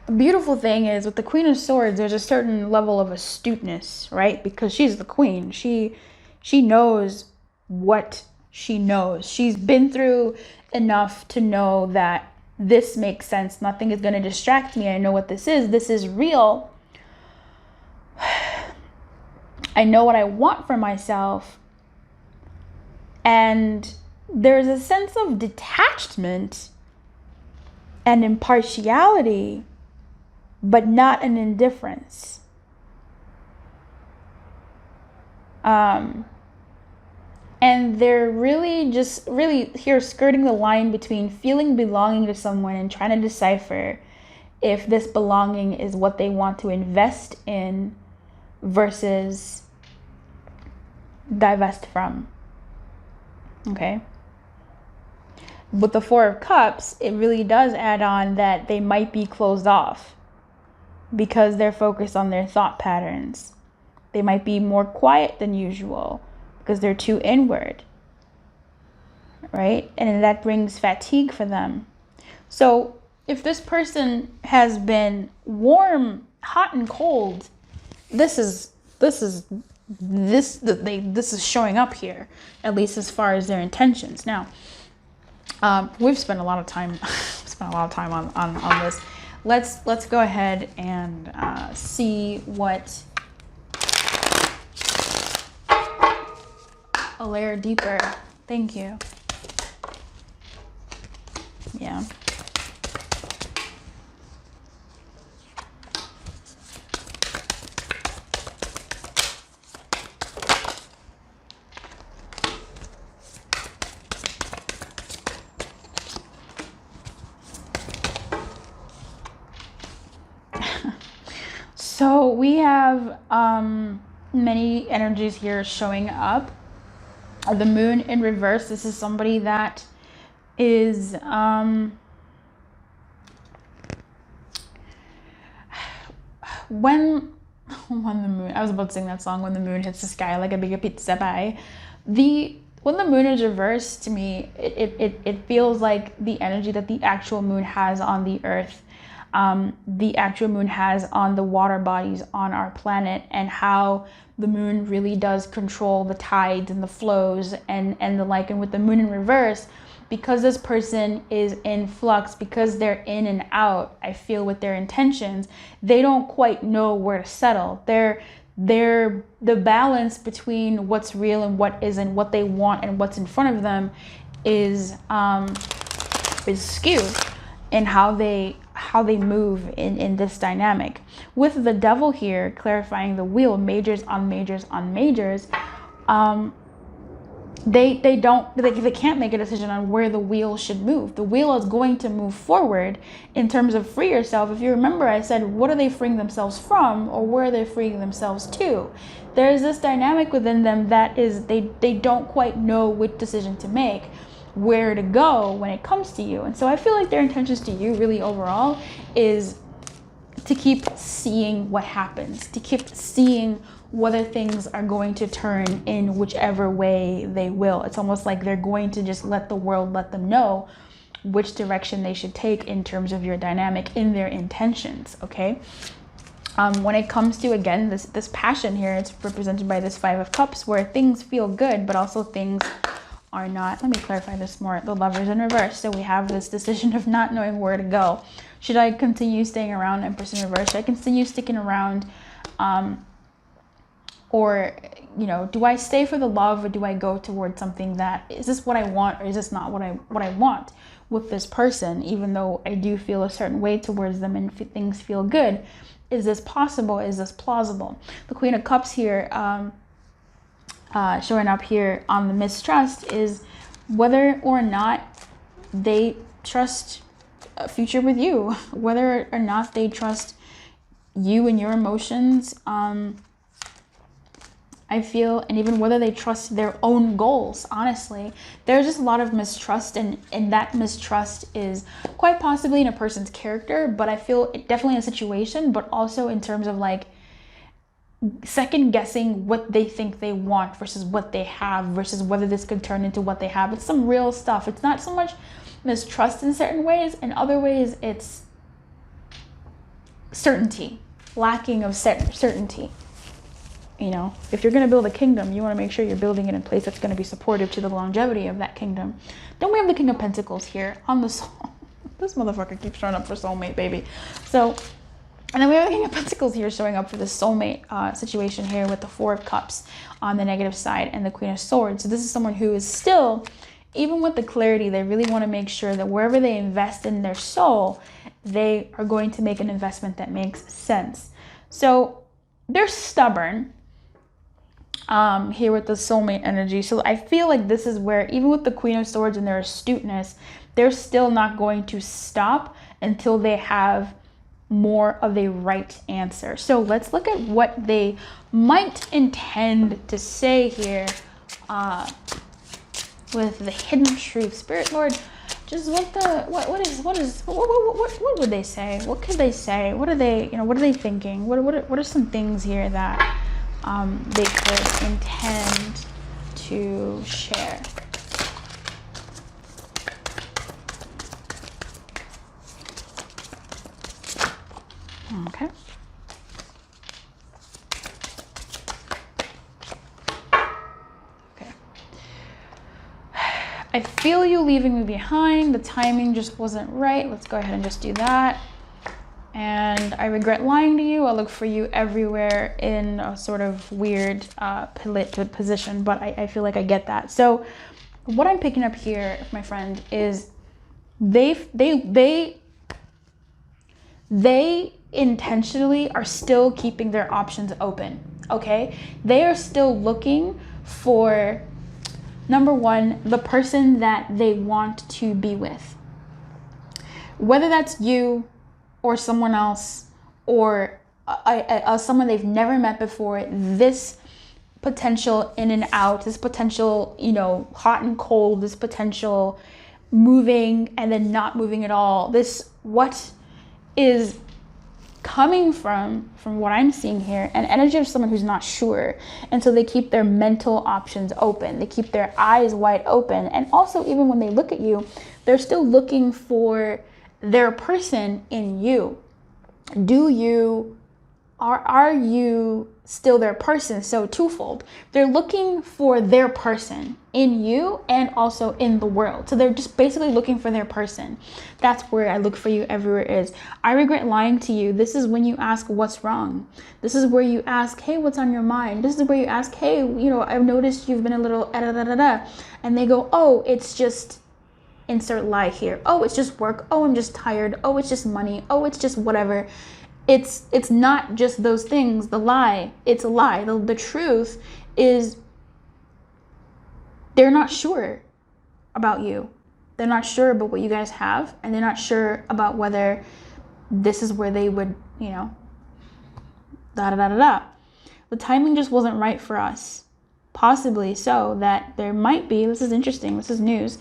The beautiful thing is with the Queen of Swords, there's a certain level of astuteness, right? Because she's the queen. She knows what she knows. She's been through enough to know that this makes sense. Nothing is going to distract me. I know what this is. This is real. I know what I want for myself. And there's a sense of detachment and impartiality, but not an indifference. And they're really here skirting the line between feeling belonging to someone and trying to decipher if this belonging is what they want to invest in versus divest from. Okay? With the Four of Cups, it really does add on that they might be closed off because they're focused on their thought patterns. They might be more quiet than usual because they're too inward, right? And that brings fatigue for them. So if this person has been warm, hot, and cold, this is showing up here, at least as far as their intentions. Now, we've spent a lot of time on this. Let's go ahead and see what a layer deeper. Thank you. Yeah. we have many energies here showing up. The moon in reverse. This is somebody that is when the moon, I was about to sing that song, when the moon hits the sky like a big pizza pie. When the moon is reversed, to me, it feels like the energy that the actual moon has on the earth, the actual moon has on the water bodies on our planet, and how the moon really does control the tides and the flows and the like. And with the moon in reverse, because this person is in flux, because they're in and out, I feel with their intentions, they don't quite know where to settle. The balance between what's real and what isn't, what they want and what's in front of them is skewed in how they move in this dynamic. With the devil here clarifying the wheel, majors on majors on majors, they can't make a decision on where the wheel should move. The wheel is going to move forward in terms of free yourself. If you remember, I said, what are they freeing themselves from, or where are they freeing themselves to? There's this dynamic within them that is they don't quite know which decision to make, where to go when it comes to you. And so I feel like their intentions to you really overall is to keep seeing what happens, to keep seeing whether things are going to turn in whichever way they will. It's almost like they're going to just let the world let them know which direction they should take in terms of your dynamic in their intentions, okay? When it comes to, again, this passion here, it's represented by this Five of Cups, where things feel good, but also things are not. Let me clarify this more. The Lovers in reverse. So we have this decision of not knowing where to go. Should I continue staying around? Empress in reverse. Should I continue sticking around? Or, you know, do I stay for the love, or do I go towards something that, is this what I want, or is this not what I want with this person? Even though I do feel a certain way towards them and things feel good, is this possible? Is this plausible? The Queen of Cups here, showing up here on the mistrust, is whether or not they trust a future with you, whether or not they trust you and your emotions, I feel, and even whether they trust their own goals. Honestly, there's just a lot of mistrust, and that mistrust is quite possibly in a person's character, but I feel it definitely in a situation, but also in terms of like second guessing what they think they want versus what they have, versus whether this could turn into what they have. It's some real stuff. It's not so much mistrust in certain ways. In other ways, it's certainty, lacking of certainty. You know, if you're going to build a kingdom, you want to make sure you're building it in a place that's going to be supportive to the longevity of that kingdom. Then we have the King of Pentacles here on the soul. This motherfucker keeps showing up for soulmate, baby. So, and then we have the King of Pentacles here showing up for the soulmate situation here, with the Four of Cups on the negative side and the Queen of Swords. So this is someone who is still, even with the clarity, they really want to make sure that wherever they invest in their soul, they are going to make an investment that makes sense. So they're stubborn here with the soulmate energy. So I feel like this is where, even with the Queen of Swords and their astuteness, they're still not going to stop until they have more of a right answer. So let's look at what they might intend to say here with the hidden truth. Spirit Lord, just what would they say? What could they say? What are they, you know, what are they thinking? What are some things here that they could intend to share? Okay. Okay. I feel you leaving me behind. The timing just wasn't right. Let's go ahead and just do that. And I regret lying to you. I look for you everywhere in a sort of weird position, but I feel like I get that. So what I'm picking up here, my friend, is they intentionally are still keeping their options open, okay? They are still looking for, number one, the person that they want to be with. Whether that's you, or someone else, or someone they've never met before, this potential in and out, this potential, you know, hot and cold, this potential moving and then not moving at all, this what is coming from what I'm seeing here, an energy of someone who's not sure. And so they keep their mental options open, they keep their eyes wide open, and also even when they look at you, they're still looking for their person in you. Are you still their person? So twofold, they're looking for their person in you and also in the world. So they're just basically looking for their person. That's where I look for you everywhere is. I regret lying to you. This is when you ask what's wrong. This is where you ask, hey, what's on your mind? This is where you ask, hey, you know, I've noticed you've been a little and they go, oh, it's just insert lie here. Oh, it's just work. Oh, I'm just tired. Oh, it's just money. Oh, it's just whatever. It's not just those things. The lie, it's a lie. The truth is they're not sure about you. They're not sure about what you guys have, and they're not sure about whether this is where they would, you know, The timing just wasn't right for us. Possibly so that there might be, this is interesting, this is news,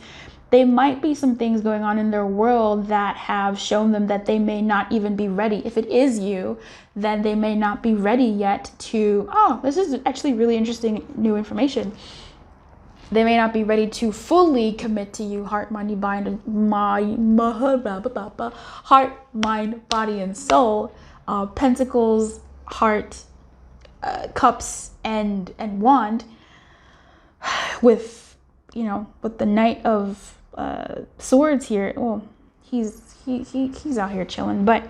there might be some things going on in their world that have shown them that they may not even be ready. If it is you, then they may not be ready yet to, oh, this is actually really interesting new information. They may not be ready to fully commit to you, heart, mind, body, and soul. Pentacles, heart, cups, and wand, with, you know, with the Knight of Swords here. Oh, he's out here chilling, but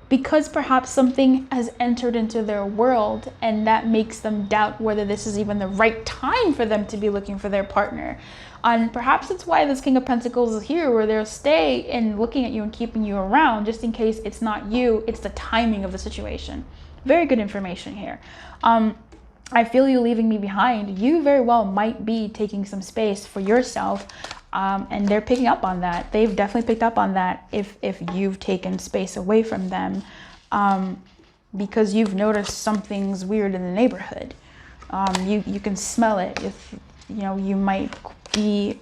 because perhaps something has entered into their world and that makes them doubt whether this is even the right time for them to be looking for their partner. And perhaps that's why this King of Pentacles is here, where they'll stay in looking at you and keeping you around just in case it's not you, it's the timing of the situation. Very good information here. I feel you leaving me behind. You very well might be taking some space for yourself, and they're picking up on that. They've definitely picked up on that if you've taken space away from them, because you've noticed something's weird in the neighborhood. You can smell it. If you know, you might be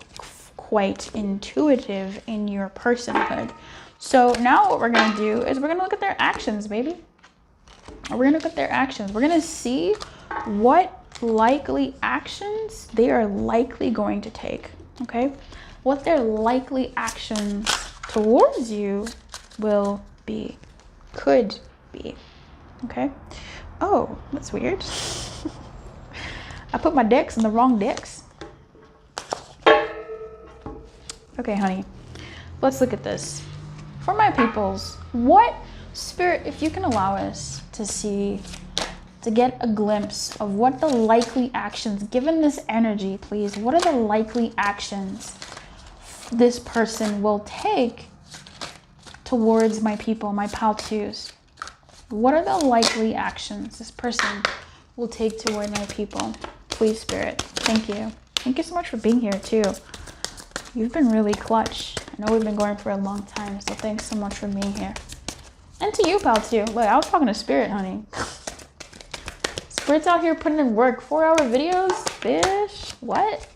quite intuitive in your personhood. So now what we're gonna do is we're gonna look at their actions, baby. We're gonna look at their actions. We're gonna see what likely actions they are likely going to take, okay? What their likely actions towards you will be, could be, okay? Oh, that's weird. I put my decks in the wrong decks. Okay, honey, let's look at this. For my peoples, what Spirit, if you can allow us to see, to get a glimpse of what the likely actions, given this energy, please, what are the likely actions this person will take towards my people, my pal-tus? What are the likely actions this person will take toward my people? Please, Spirit, thank you. Thank you so much for being here too. You've been really clutch. I know we've been going for a long time, so thanks so much for being here. And to you, pal-tu. Look, I was talking to Spirit, honey. Spirit's out here putting in work. 4-hour videos? Bitch. What?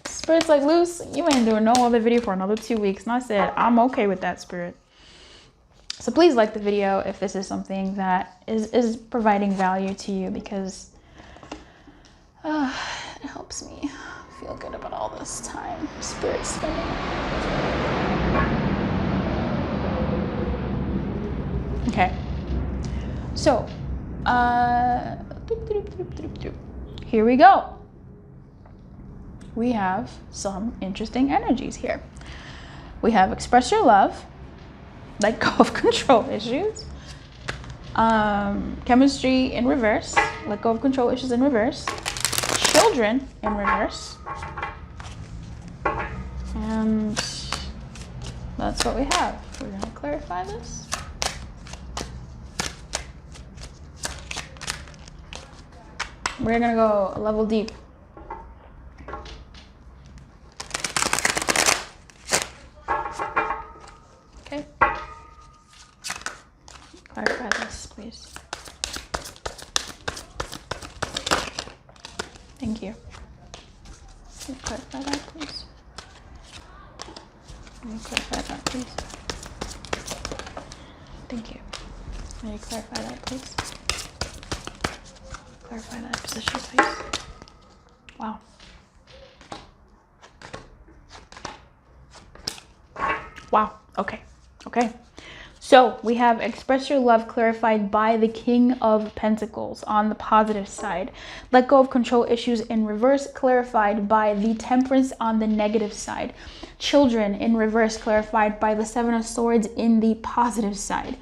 Spirit's like, Luce, you ain't doing no other video for another 2 weeks. And I said, I'm okay with that, Spirit. So please like the video if this is something that is providing value to you, because it helps me feel good about all this time Spirit spending. Okay. So, here we go. We have some interesting energies here. We have express your love, let go of control issues, chemistry in reverse, let go of control issues in reverse, children in reverse, and that's what we have. We're going to clarify this. We're gonna go a level deep. Okay. Clarify this, please. Thank you. Can you clarify that, please? Can you clarify that, please? Thank you. Can you clarify that, please? Clarify that position, please. Wow. Wow. Okay. Okay. So we have express your love clarified by the King of Pentacles on the positive side. Let go of control issues in reverse clarified by the Temperance on the negative side. Children in reverse clarified by the Seven of Swords in the positive side.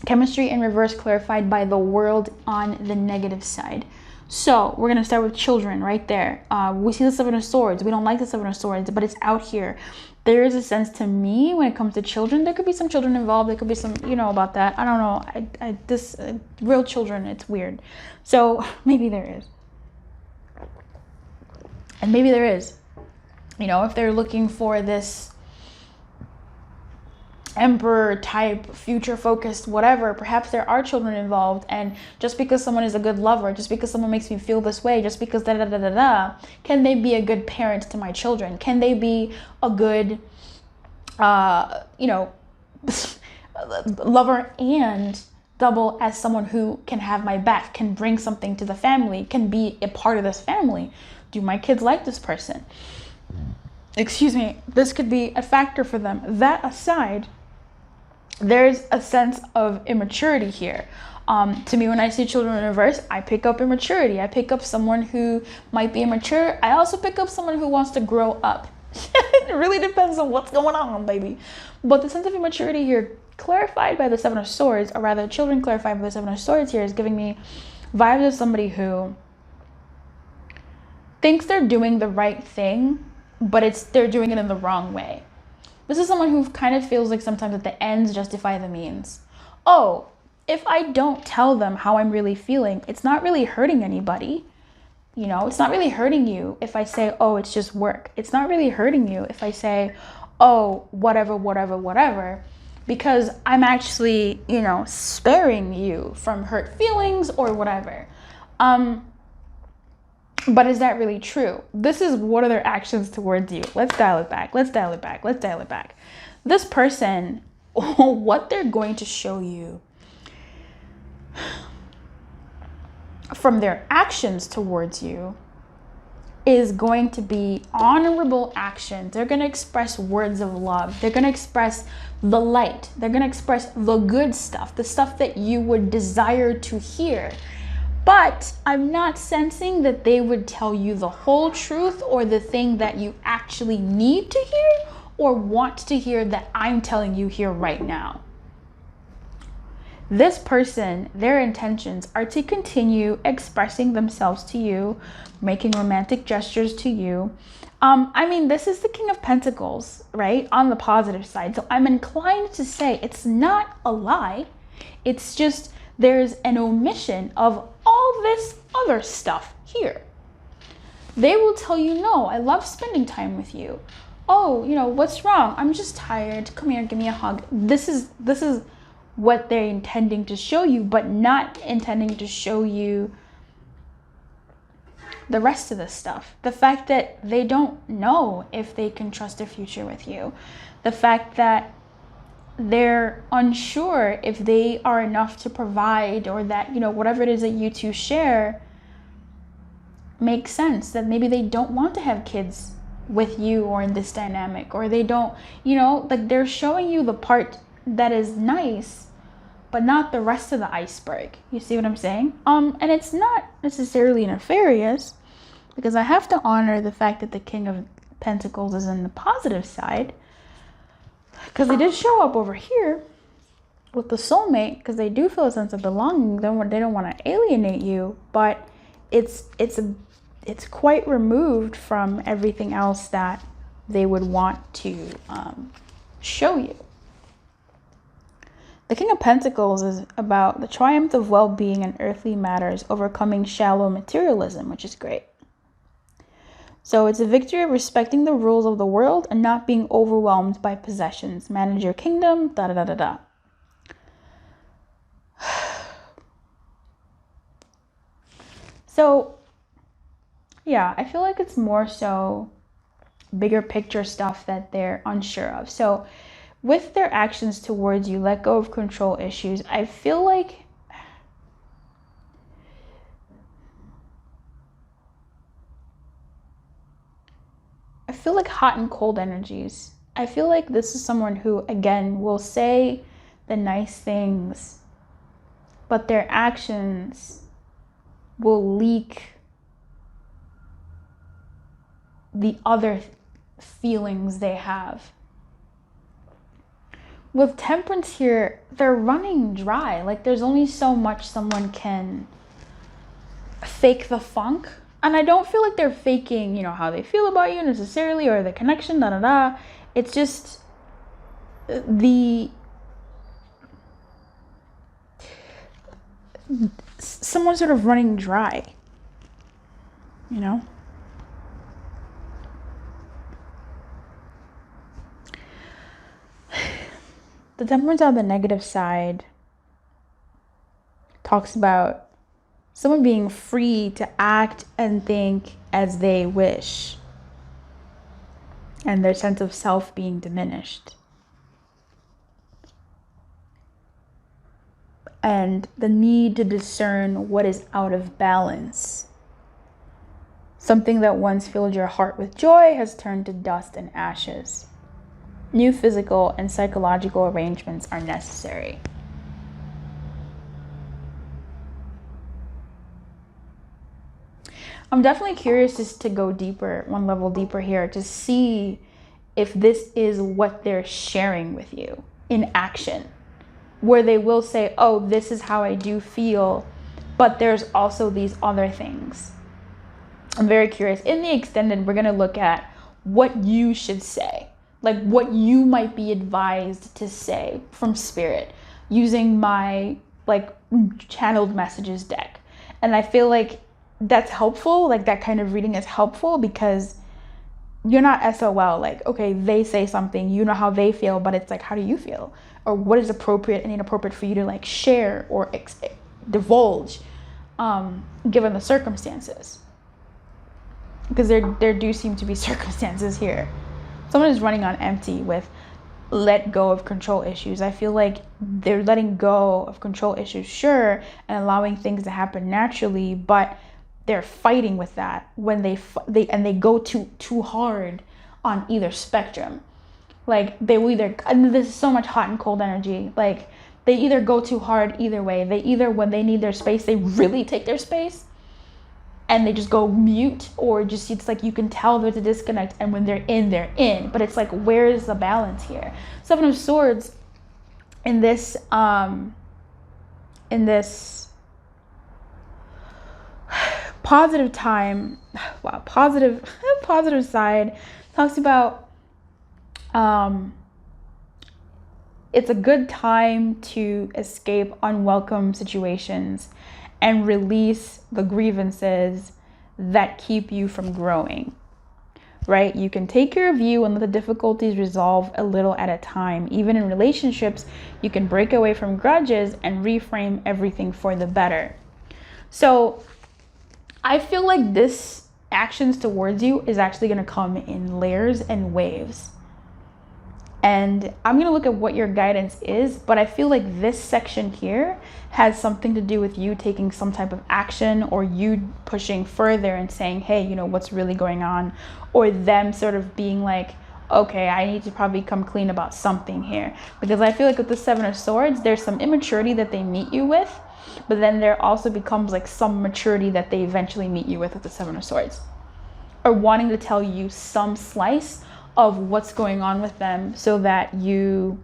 Chemistry in reverse clarified by the World on the negative side. So we're going to start with children right there. We see the Seven of Swords. We don't like the Seven of Swords, but it's out here. There is a sense to me when it comes to children. There could be some children involved. There could be some, you know, about that. I don't know. Real children, it's weird. So maybe there is. And maybe there is. You know, if they're looking for this emperor type, future focused, whatever, perhaps there are children involved, and just because someone is a good lover, just because someone makes me feel this way, just because da da da da da, can they be a good parent to my children? Can they be a good you know, lover and double as someone who can have my back, can bring something to the family, can be a part of this family? Do my kids like this person? Excuse me, this could be a factor for them. That aside, there's a sense of immaturity here. To me, when I see children in reverse, I pick up immaturity. I pick up someone who might be immature. I also pick up someone who wants to grow up. It really depends on what's going on, baby. But the sense of immaturity here, clarified by the Seven of Swords, or rather children clarified by the Seven of Swords here, is giving me vibes of somebody who thinks they're doing the right thing, but they're doing it in the wrong way. This is someone who kind of feels like sometimes that the ends justify the means. Oh, if I don't tell them how I'm really feeling, it's not really hurting anybody. You know, it's not really hurting you if I say, oh, it's just work. It's not really hurting you if I say, oh, whatever, whatever, whatever, because I'm actually, you know, sparing you from hurt feelings or whatever. But is that really true? This is what are their actions towards you. Let's dial it back. Let's dial it back. Let's dial it back. This person, what they're going to show you from their actions towards you is going to be honorable actions. They're going to express words of love. They're going to express the light. They're going to express the good stuff, the stuff that you would desire to hear. But I'm not sensing that they would tell you the whole truth or the thing that you actually need to hear or want to hear that I'm telling you here right now. This person, their intentions are to continue expressing themselves to you, making romantic gestures to you. I mean, this is the King of Pentacles, right? On the positive side. So I'm inclined to say it's not a lie. It's just there's an omission of all this other stuff here. They will tell you, no, I love spending time with you. Oh, you know, what's wrong? I'm just tired. Come here, give me a hug. This is what they're intending to show you, but not intending to show you the rest of the stuff. The fact that they don't know if they can trust a future with you. The fact that they're unsure if they are enough to provide, or that, you know, whatever it is that you two share makes sense, that maybe they don't want to have kids with you or in this dynamic, or they don't, you know, like they're showing you the part that is nice, but not the rest of the iceberg. You see what I'm saying? And it's not necessarily nefarious, because I have to honor the fact that the King of Pentacles is in the positive side, because they did show up over here with the soulmate, because they do feel a sense of belonging. They don't want to alienate you, but it's quite removed from everything else that they would want to show you. The King of Pentacles is about the triumph of well-being in earthly matters, overcoming shallow materialism, which is great. So it's a victory of respecting the rules of the world and not being overwhelmed by possessions. Manage your kingdom, da da da da da. So Yeah, I feel like it's more so bigger picture stuff that they're unsure of. So with their actions towards you, let go of control issues. I feel like hot and cold energies. I feel like this is someone who, again, will say the nice things, but their actions will leak the other feelings they have. With Temperance here, they're running dry. Like, there's only so much someone can fake the funk. And I don't feel like they're faking, you know, how they feel about you necessarily, or the connection, It's just someone sort of running dry, you know? The Temperance on the negative side talks about someone being free to act and think as they wish, and their sense of self being diminished. And the need to discern what is out of balance. Something that once filled your heart with joy has turned to dust and ashes. New physical and psychological arrangements are necessary. I'm definitely curious just to go deeper, one level deeper here, to see if this is what they're sharing with you in action, where they will say, oh, this is how I do feel, but there's also these other things. I'm very curious. In the extended, we're going to look at what you should say, like what you might be advised to say from spirit using my like channeled messages deck. And I feel like that's helpful. Like that kind of reading is helpful because you're not SOL. Like, okay, they say something, you know how they feel, but it's like, how do you feel? Or what is appropriate and inappropriate for you to like share or divulge, given the circumstances. Because there do seem to be circumstances here. Someone is running on empty with let go of control issues. I feel like they're letting go of control issues, sure, and allowing things to happen naturally, but they're fighting with that when they go too hard on either spectrum. Like they will either, and there's so much hot and cold energy, like they either go too hard either way. They either, when they need their space, they really take their space and they just go mute, or just it's like you can tell there's a disconnect, and when they're in. But it's like, where is the balance here? Seven of Swords in this positive time, wow, positive side talks about it's a good time to escape unwelcome situations and release the grievances that keep you from growing, right? You can take care of you and let the difficulties resolve a little at a time. Even in relationships, you can break away from grudges and reframe everything for the better. So I feel like this actions towards you is actually going to come in layers and waves. And I'm going to look at what your guidance is, but I feel like this section here has something to do with you taking some type of action, or you pushing further and saying, hey, you know, what's really going on? Or them sort of being like, okay, I need to probably come clean about something here. Because I feel like with the Seven of Swords, there's some immaturity that they meet you with, but then there also becomes like some maturity that they eventually meet you with the Seven of Swords. Or wanting to tell you some slice of what's going on with them so that you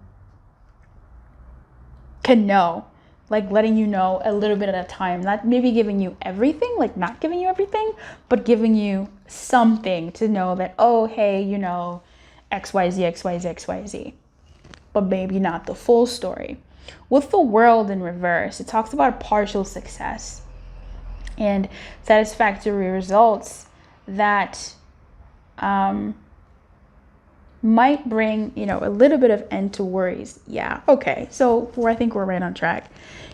can know, like letting you know a little bit at a time, not maybe giving you everything, like not giving you everything, but giving you something to know that, oh, hey, you know, XYZ, XYZ, XYZ, but maybe not the full story. With the World in reverse, it talks about partial success and satisfactory results that might bring, you know, a little bit of end to worries. Yeah, okay, so I think we're right on track.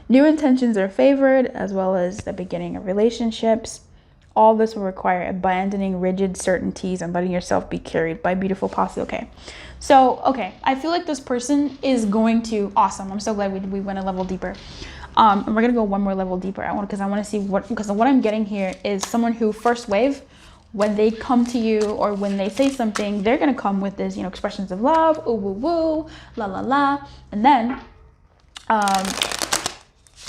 New intentions are favored, as well as the beginning of relationships. All this will require abandoning rigid certainties and letting yourself be carried by beautiful possibility. Okay. So, okay. I feel like this person is going to, awesome. I'm so glad we went a level deeper. And we're going to go one more level deeper. Because I want to see because what I'm getting here is someone who first wave, when they come to you or when they say something, they're going to come with this, expressions of love, ooh, woo, woo, la, la, la. And then,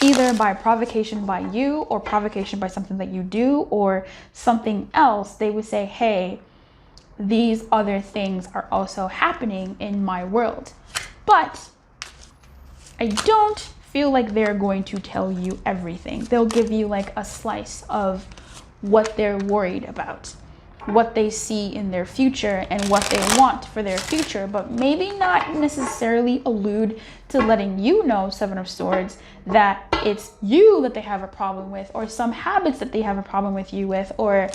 either by provocation by you or provocation by something that you do or something else, they would say, hey, these other things are also happening in my world. But I don't feel like they're going to tell you everything. They'll give you like a slice of what they're worried about, what they see in their future and what they want for their future, but maybe not necessarily allude to letting you know, Seven of Swords, that it's you that they have a problem with, or some habits that they have a problem with you with, or,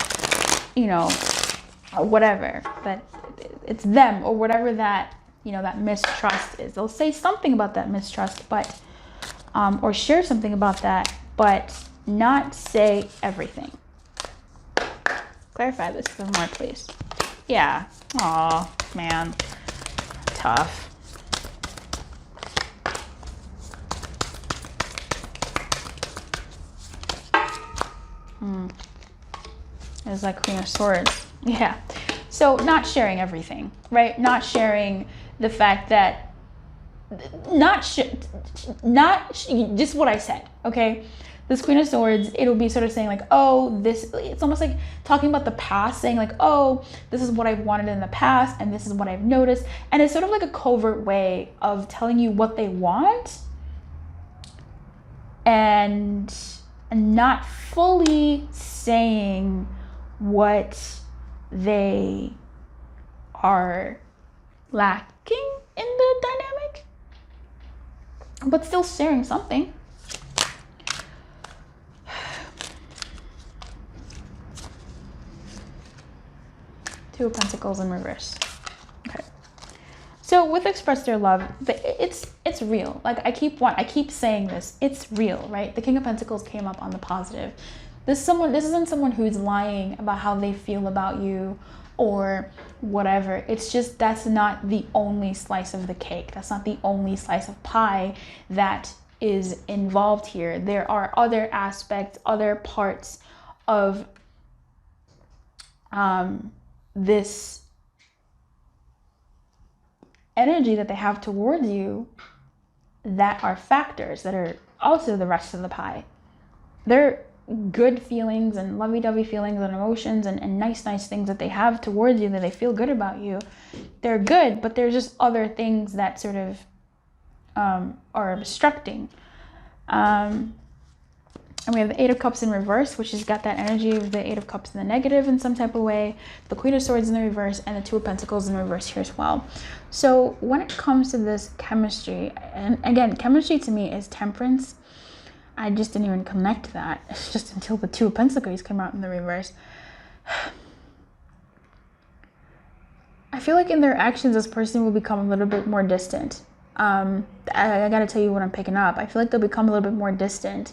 whatever, that it's them or whatever that, that mistrust is. They'll say something about that mistrust, but, or share something about that, but not say everything. Clarify this a little more, please. Yeah. Aw, man. Tough. It's like Queen of Swords. Yeah. So not sharing everything, right? Not sharing the fact that, just what I said, okay? This Queen of Swords, it'll be sort of saying like, oh, it's almost like talking about the past, saying like, oh, this is what I've wanted in the past and this is what I've noticed. And it's sort of like a covert way of telling you what they want and not fully saying what they are lacking in the dynamic, but still sharing something. Two of Pentacles in reverse. Okay. So with express their love, it's real. Like I keep saying this. It's real, right? The King of Pentacles came up on the positive. This isn't someone who's lying about how they feel about you or whatever. It's just that's not the only slice of the cake. That's not the only slice of pie that is involved here. There are other aspects, other parts of this energy that they have towards you that are factors that are also the rest of the pie. They're good feelings and lovey-dovey feelings and emotions and nice things that they have towards you, that they feel good about you. They're good, but there's just other things that sort of are obstructing. And we have the Eight of Cups in reverse, which has got that energy of the Eight of Cups in the negative in some type of way, the Queen of Swords in the reverse, and the Two of Pentacles in reverse here as well. So when it comes to this chemistry, and again, chemistry to me is temperance. I just didn't even connect that. It's just until the Two of Pentacles came out in the reverse. I feel like in their actions, this person will become a little bit more distant. I gotta tell you what I'm picking up. I feel like they'll become a little bit more distant.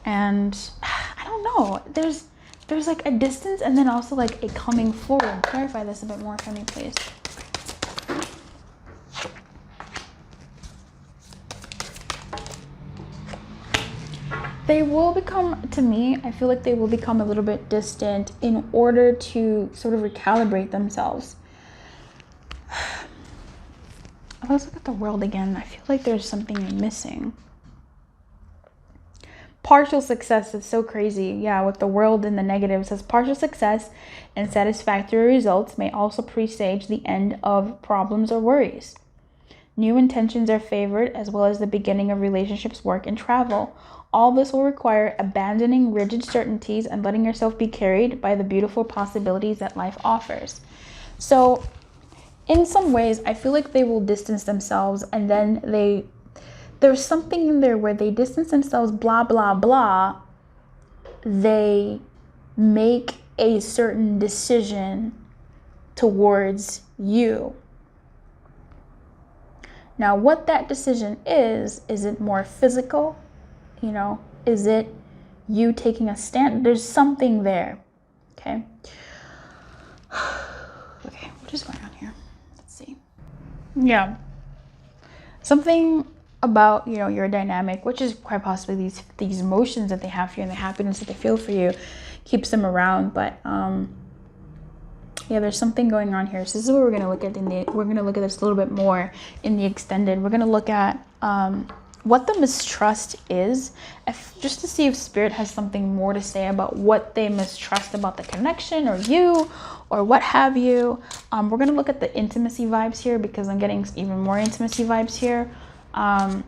And I don't know, there's like a distance and then also like a coming forward. Clarify this a bit more for me, please. They will become, to me, I feel like they will become a little bit distant in order to sort of recalibrate themselves. Let's look at the world again. I feel like there's something missing. Partial success is so crazy. Yeah, with the world in the negative, it says partial success and satisfactory results may also presage the end of problems or worries. New intentions are favored, as well as the beginning of relationships, work, and travel. All this will require abandoning rigid certainties and letting yourself be carried by the beautiful possibilities that life offers. So in some ways, I feel like they will distance themselves, and then there's something in there where they distance themselves, blah, blah, blah. They make a certain decision towards you. Now, what that decision is it more physical? Is it you taking a stand? There's something there. Okay. Okay, what is going on here? Let's see. Yeah. Something about, you know, your dynamic, which is quite possibly these emotions that they have for you and the happiness that they feel for you keeps them around. But yeah, there's something going on here. So this is what we're going to look at we're going to look at this a little bit more in the extended. We're going to look at what the mistrust is, just to see if spirit has something more to say about what they mistrust about the connection or you or what have you. We're going to look at the intimacy vibes here because I'm getting even more intimacy vibes here. I'm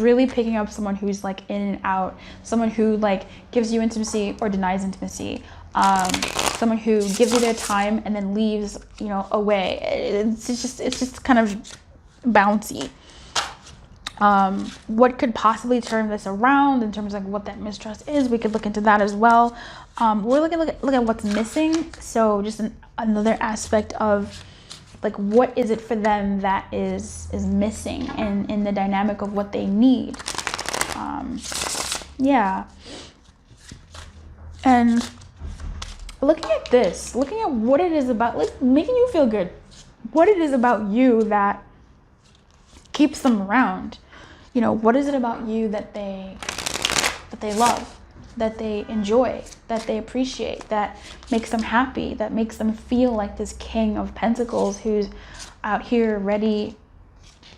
really picking up someone who's like in and out, someone who like gives you intimacy or denies intimacy, someone who gives you their time and then leaves, you know, away. It's just kind of bouncy. What could possibly turn this around in terms of like what that mistrust is? We could look into that as well. We're look at what's missing. So just another aspect of like what is it for them that is missing in the dynamic of what they need. Yeah. And looking at this, looking at what it is about, like making you feel good, what it is about you that keeps them around. You know, what is it about you that they love, that they enjoy, that they appreciate, that makes them happy, that makes them feel like this king of pentacles who's out here ready,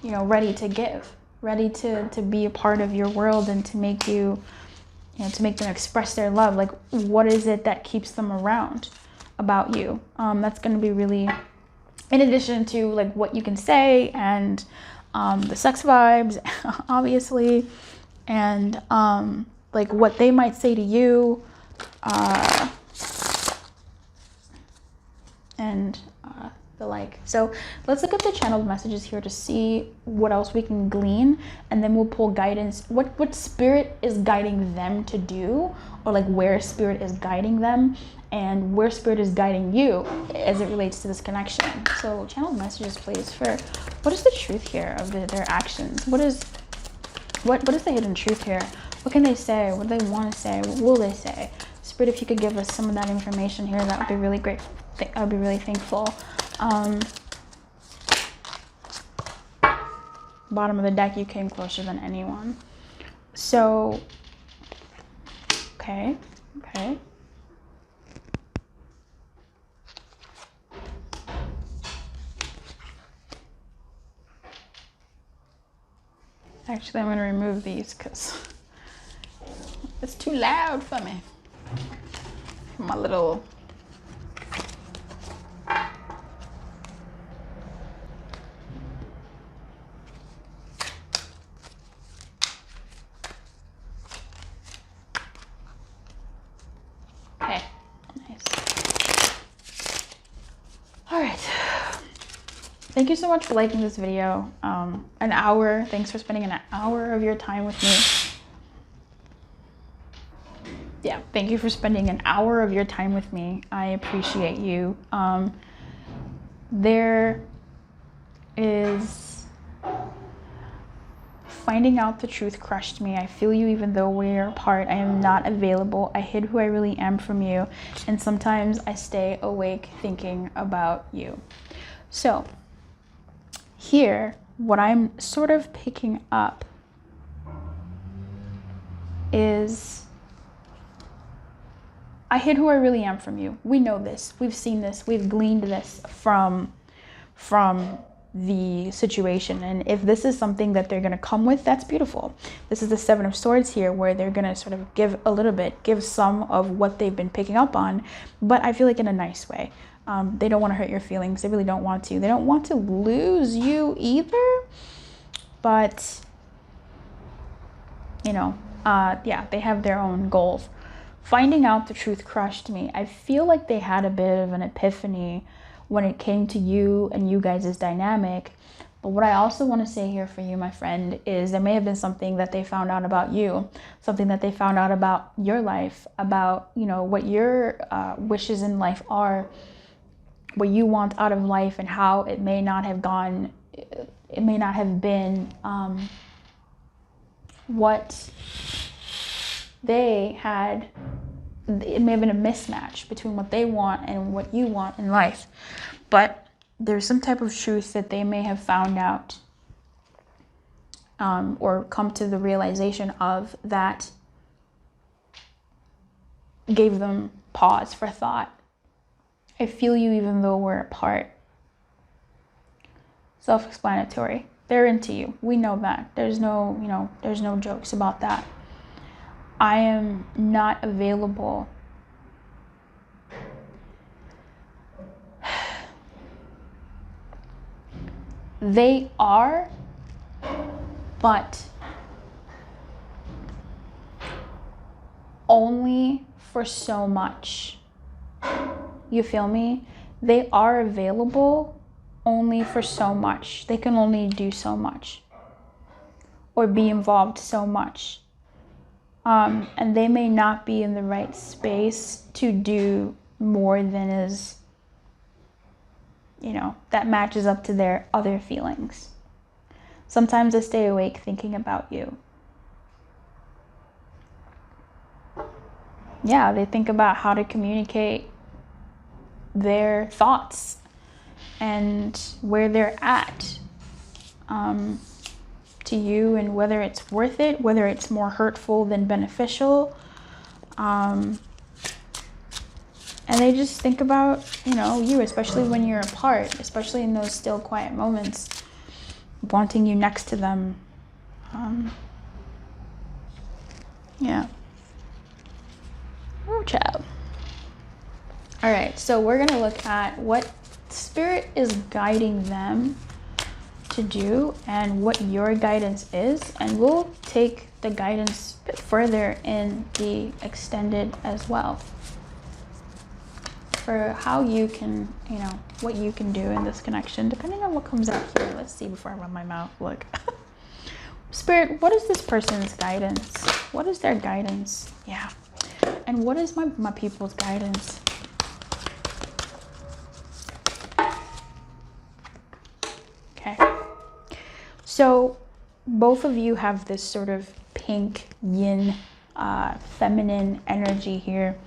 you know, ready to give, ready to be a part of your world and to make you, you know, to make them express their love. Like, what is it that keeps them around about you? That's going to be really, in addition to like what you can say and the sex vibes, obviously, and like what they might say to you, and the like. So let's look at the channeled messages here to see what else we can glean, and then we'll pull guidance. What spirit is guiding them to do, or like where spirit is guiding them, and where spirit is guiding you as it relates to this connection. So channeled messages, please, for what is the truth here of their actions? What is the hidden truth here? What can they say? What do they want to say? What will they say? Spirit, if you could give us some of that information here, that would be really great. I'd be really thankful. Bottom of the deck, you came closer than anyone. So, okay. Actually, I'm going to remove these because it's too loud for me. My little... Okay, nice. All right. Thank you so much for liking this video. An hour. Thanks for spending an hour of your time with me. Yeah, thank you for spending an hour of your time with me. I appreciate you. There is... Finding out the truth crushed me. I feel you even though we are apart. I am not available. I hid who I really am from you. And sometimes I stay awake thinking about you. So here, what I'm sort of picking up is I hid who I really am from you. We know this. We've seen this. We've gleaned this from the situation. And if this is something that they're going to come with, that's beautiful. This is the Seven of Swords here, where they're going to sort of give a little bit, give some of what they've been picking up on, but I feel like in a nice way. They don't want to hurt your feelings. They really don't want to. They don't want to lose you either, but you know, yeah, they have their own goals. Finding out the truth crushed me. I feel like they had a bit of an epiphany when it came to you and you guys' dynamic. But what I also want to say here for you, my friend, is there may have been something that they found out about you, something that they found out about your life, about, you know, what your wishes in life are, what you want out of life, and how it may not have gone, it may not have been what they had it may have been a mismatch between what they want and what you want in life. But there's some type of truth that they may have found out or come to the realization of that gave them pause for thought. I feel you even though we're apart. Self-explanatory. They're into you. We know that. There's no jokes about that. I am not available. They are, but only for so much. You feel me? They are available only for so much. They can only do so much or be involved so much. And they may not be in the right space to do more than is, that matches up to their other feelings. Sometimes I stay awake thinking about you. Yeah, they think about how to communicate their thoughts and where they're at to you, and whether it's worth it, whether it's more hurtful than beneficial. And they just think about, you, especially when you're apart, especially in those still quiet moments, wanting you next to them. Yeah. Oh, child. All right, so we're going to look at what Spirit is guiding them to do and what your guidance is. And we'll take the guidance a bit further in the extended as well, for how you can, what you can do in this connection, depending on what comes out here. Let's see before I run my mouth. Look. Spirit, what is this person's guidance? What is their guidance? Yeah. And what is my people's guidance? Okay. So both of you have this sort of pink yin, feminine energy here.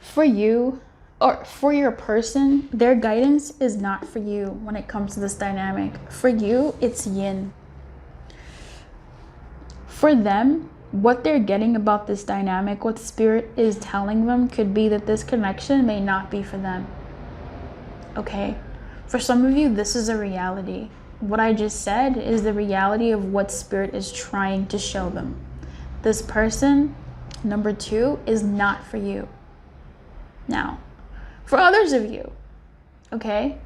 For you, or for your person, their guidance is not for you when it comes to this dynamic. For you, it's yin. For them, what they're getting about this dynamic, what Spirit is telling them, could be that this connection may not be for them. Okay? For some of you, this is a reality. What I just said is the reality of what Spirit is trying to show them. This person, number 2, is not for you. Now, for others of you, okay,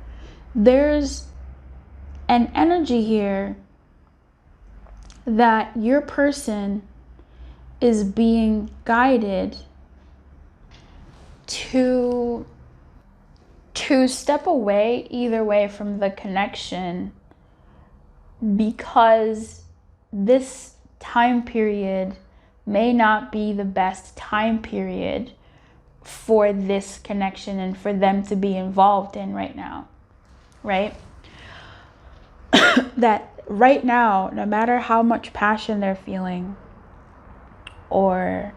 there's an energy here that your person is being guided to step away either way from the connection, because this time period may not be the best time period for this connection and for them to be involved in right now, right? That right now, no matter how much passion they're feeling or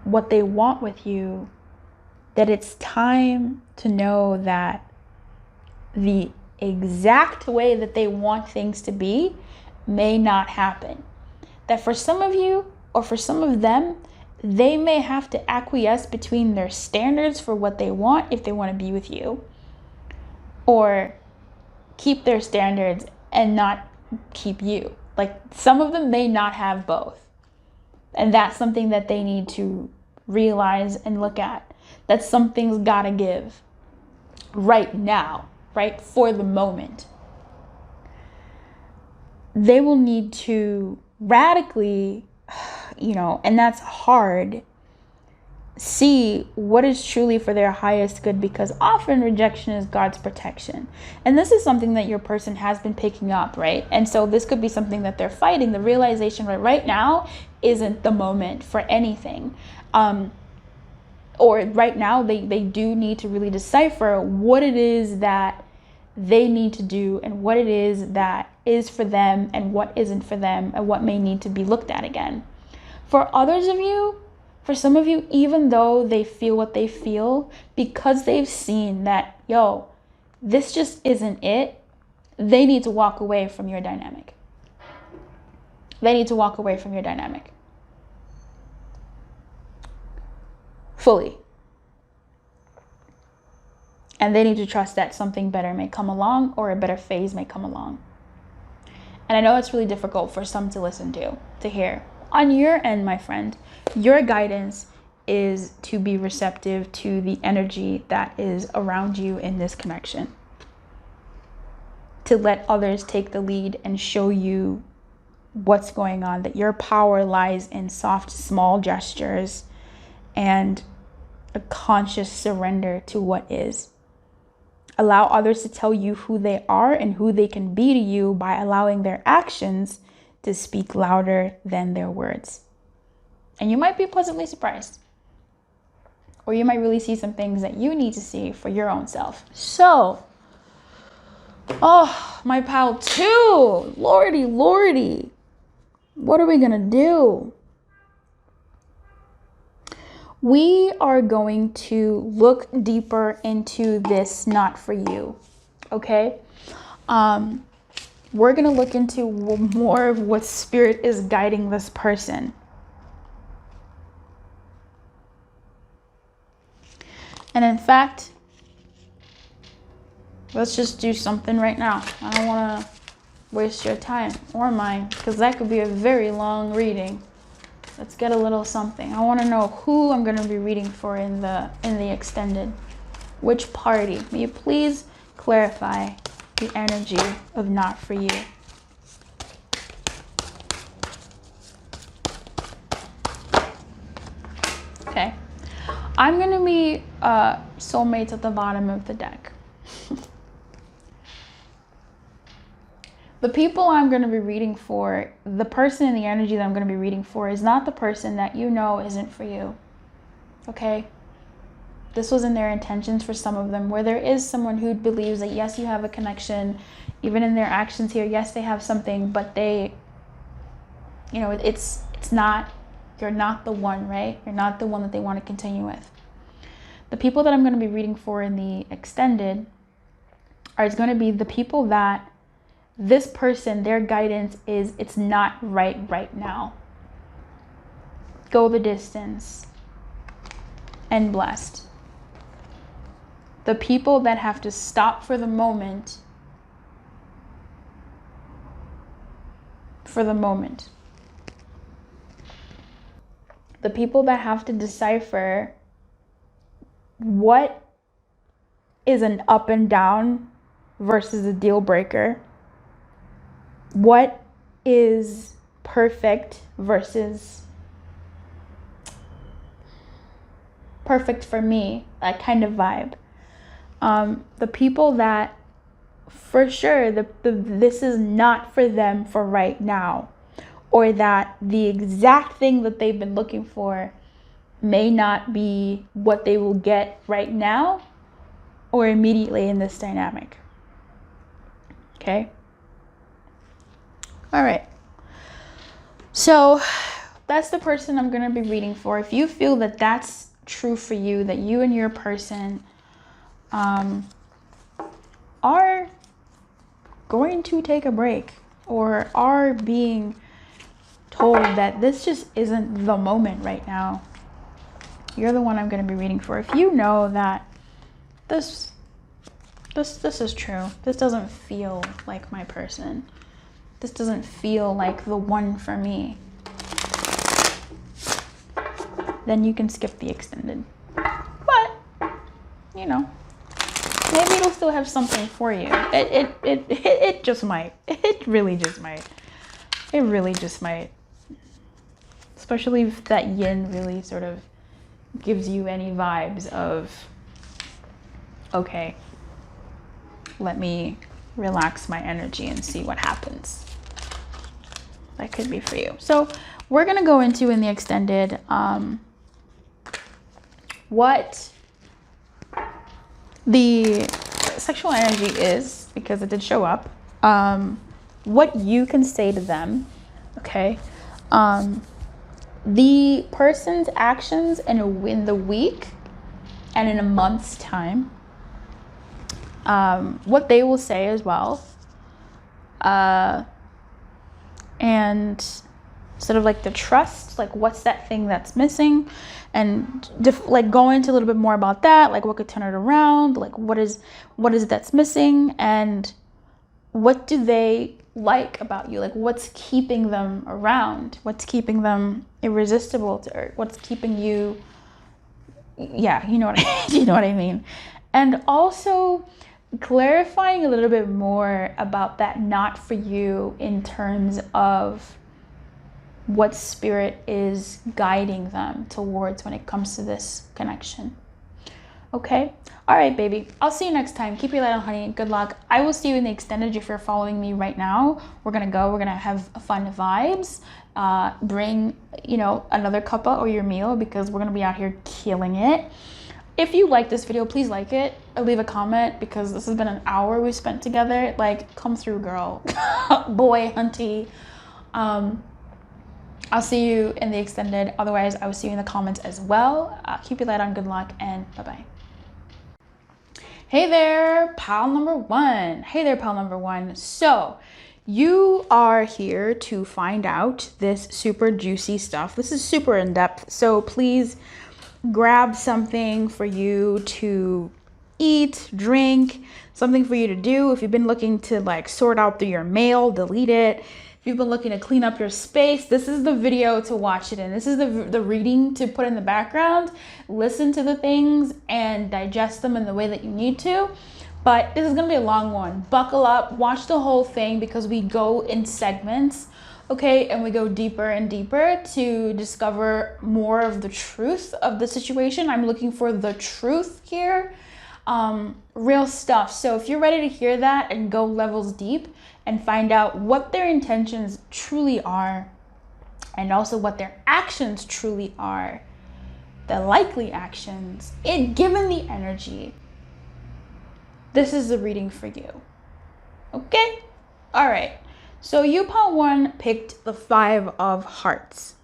what they want with you, that it's time to know that the exact way that they want things to be may not happen. That for some of you or for some of them, they may have to acquiesce between their standards for what they want if they want to be with you, or keep their standards and not keep you. Like, some of them may not have both. And that's something that they need to realize and look at. That something's gotta give right now, right? For the moment. They will need to radically, and that's hard, see what is truly for their highest good, because often rejection is God's protection. And this is something that your person has been picking up, right? And so this could be something that they're fighting, the realization right now isn't the moment for anything. Or right now they do need to really decipher what it is that they need to do and what it is that is for them and what isn't for them and what may need to be looked at again. For others of you, For some of you, even though they feel what they feel, because they've seen that, yo, this just isn't it, they need to walk away from your dynamic. They need to walk away from your dynamic. Fully. And they need to trust that something better may come along, or a better phase may come along. And I know it's really difficult for some to listen to hear. On your end, my friend, your guidance is to be receptive to the energy that is around you in this connection. To let others take the lead and show you what's going on, that your power lies in soft, small gestures and a conscious surrender to what is. Allow others to tell you who they are and who they can be to you by allowing their actions to speak louder than their words. And you might be pleasantly surprised. Or you might really see some things that you need to see for your own self. So, oh, my pal 2, lordy. What are we gonna do? We are going to look deeper into this not for you, okay? We're gonna look into more of what spirit is guiding this person. And in fact, let's just do something right now. I don't wanna waste your time or mine, because that could be a very long reading. Let's get a little something. I want to know who I'm going to be reading for in the extended. Which party? May you please clarify the energy of not for you. Okay. I'm going to be soulmates at the bottom of the deck. The people I'm going to be reading for, the person and the energy that I'm going to be reading for is not the person that you know isn't for you. Okay? This was in their intentions for some of them, where there is someone who believes that yes, you have a connection, even in their actions here, yes, they have something, but they, you know, it's not, you're not the one, right? You're not the one that they want to continue with. The people that I'm going to be reading for in the extended are going to be the people that this person, their guidance is, it's not right now. Go the distance and blessed. The people that have to stop for the moment. The people that have to decipher what is an up and down versus a deal breaker. What is perfect versus perfect for me, that kind of vibe. The people that for sure this is not for them for right now, or that the exact thing that they've been looking for may not be what they will get right now or immediately in this dynamic. Okay? All right. So that's the person I'm going to be reading for. If you feel that that's true for you, that you and your person are going to take a break, or are being told that this just isn't the moment right now, you're the one I'm going to be reading for. If you know that this is true, this doesn't feel like my person, this doesn't feel like the one for me, then you can skip the extended. But, you know, maybe it'll still have something for you. It just might. It really just might. It really just might. Especially if that yin really sort of gives you any vibes of, okay, let me relax my energy and see what happens. That could be for you. So we're going to go into in the extended what the sexual energy is, because it did show up, what you can say to them, okay, the person's actions in the week and in a month's time, what they will say as well, and sort of like the trust, like what's that thing that's missing, and like go into a little bit more about that, like what could turn it around, like what is it that's missing, and what do they like about you, like what's keeping them around, what's keeping them irresistible to, or what's keeping you, yeah, you know what you know what I mean. And also clarifying a little bit more about that not for you in terms of what spirit is guiding them towards when it comes to this connection. Okay? All right, baby. I'll see you next time. Keep your light on, honey. Good luck. I will see you in the extended if you're following me right now. We're going to go. We're going to have fun vibes. Bring, another cuppa or your meal because we're going to be out here killing it. If you like this video, please like it. Leave a comment because this has been an hour we spent together. Like, come through, girl. Boy, hunty. I'll see you in the extended. Otherwise, I will see you in the comments as well. Keep your light on. Good luck and bye-bye. Hey there, pal number one. Hey there, pal number one. So you are here to find out this super juicy stuff. This is super in-depth. So please grab something for you to eat, drink, something for you to do. If you've been looking to like sort out through your mail, delete it. If you've been looking to clean up your space, this is the video to watch it in. This is the reading to put in the background. Listen to the things and digest them in the way that you need to. But this is gonna be a long one. Buckle up, watch the whole thing because we go in segments, okay? And we go deeper and deeper to discover more of the truth of the situation. I'm looking for the truth here. Real stuff. So if you're ready to hear that and go levels deep and find out what their intentions truly are and also what their actions truly are, the likely actions, given the energy, this is the reading for you. Okay? All right. So you, pal one, picked the 5 of Hearts.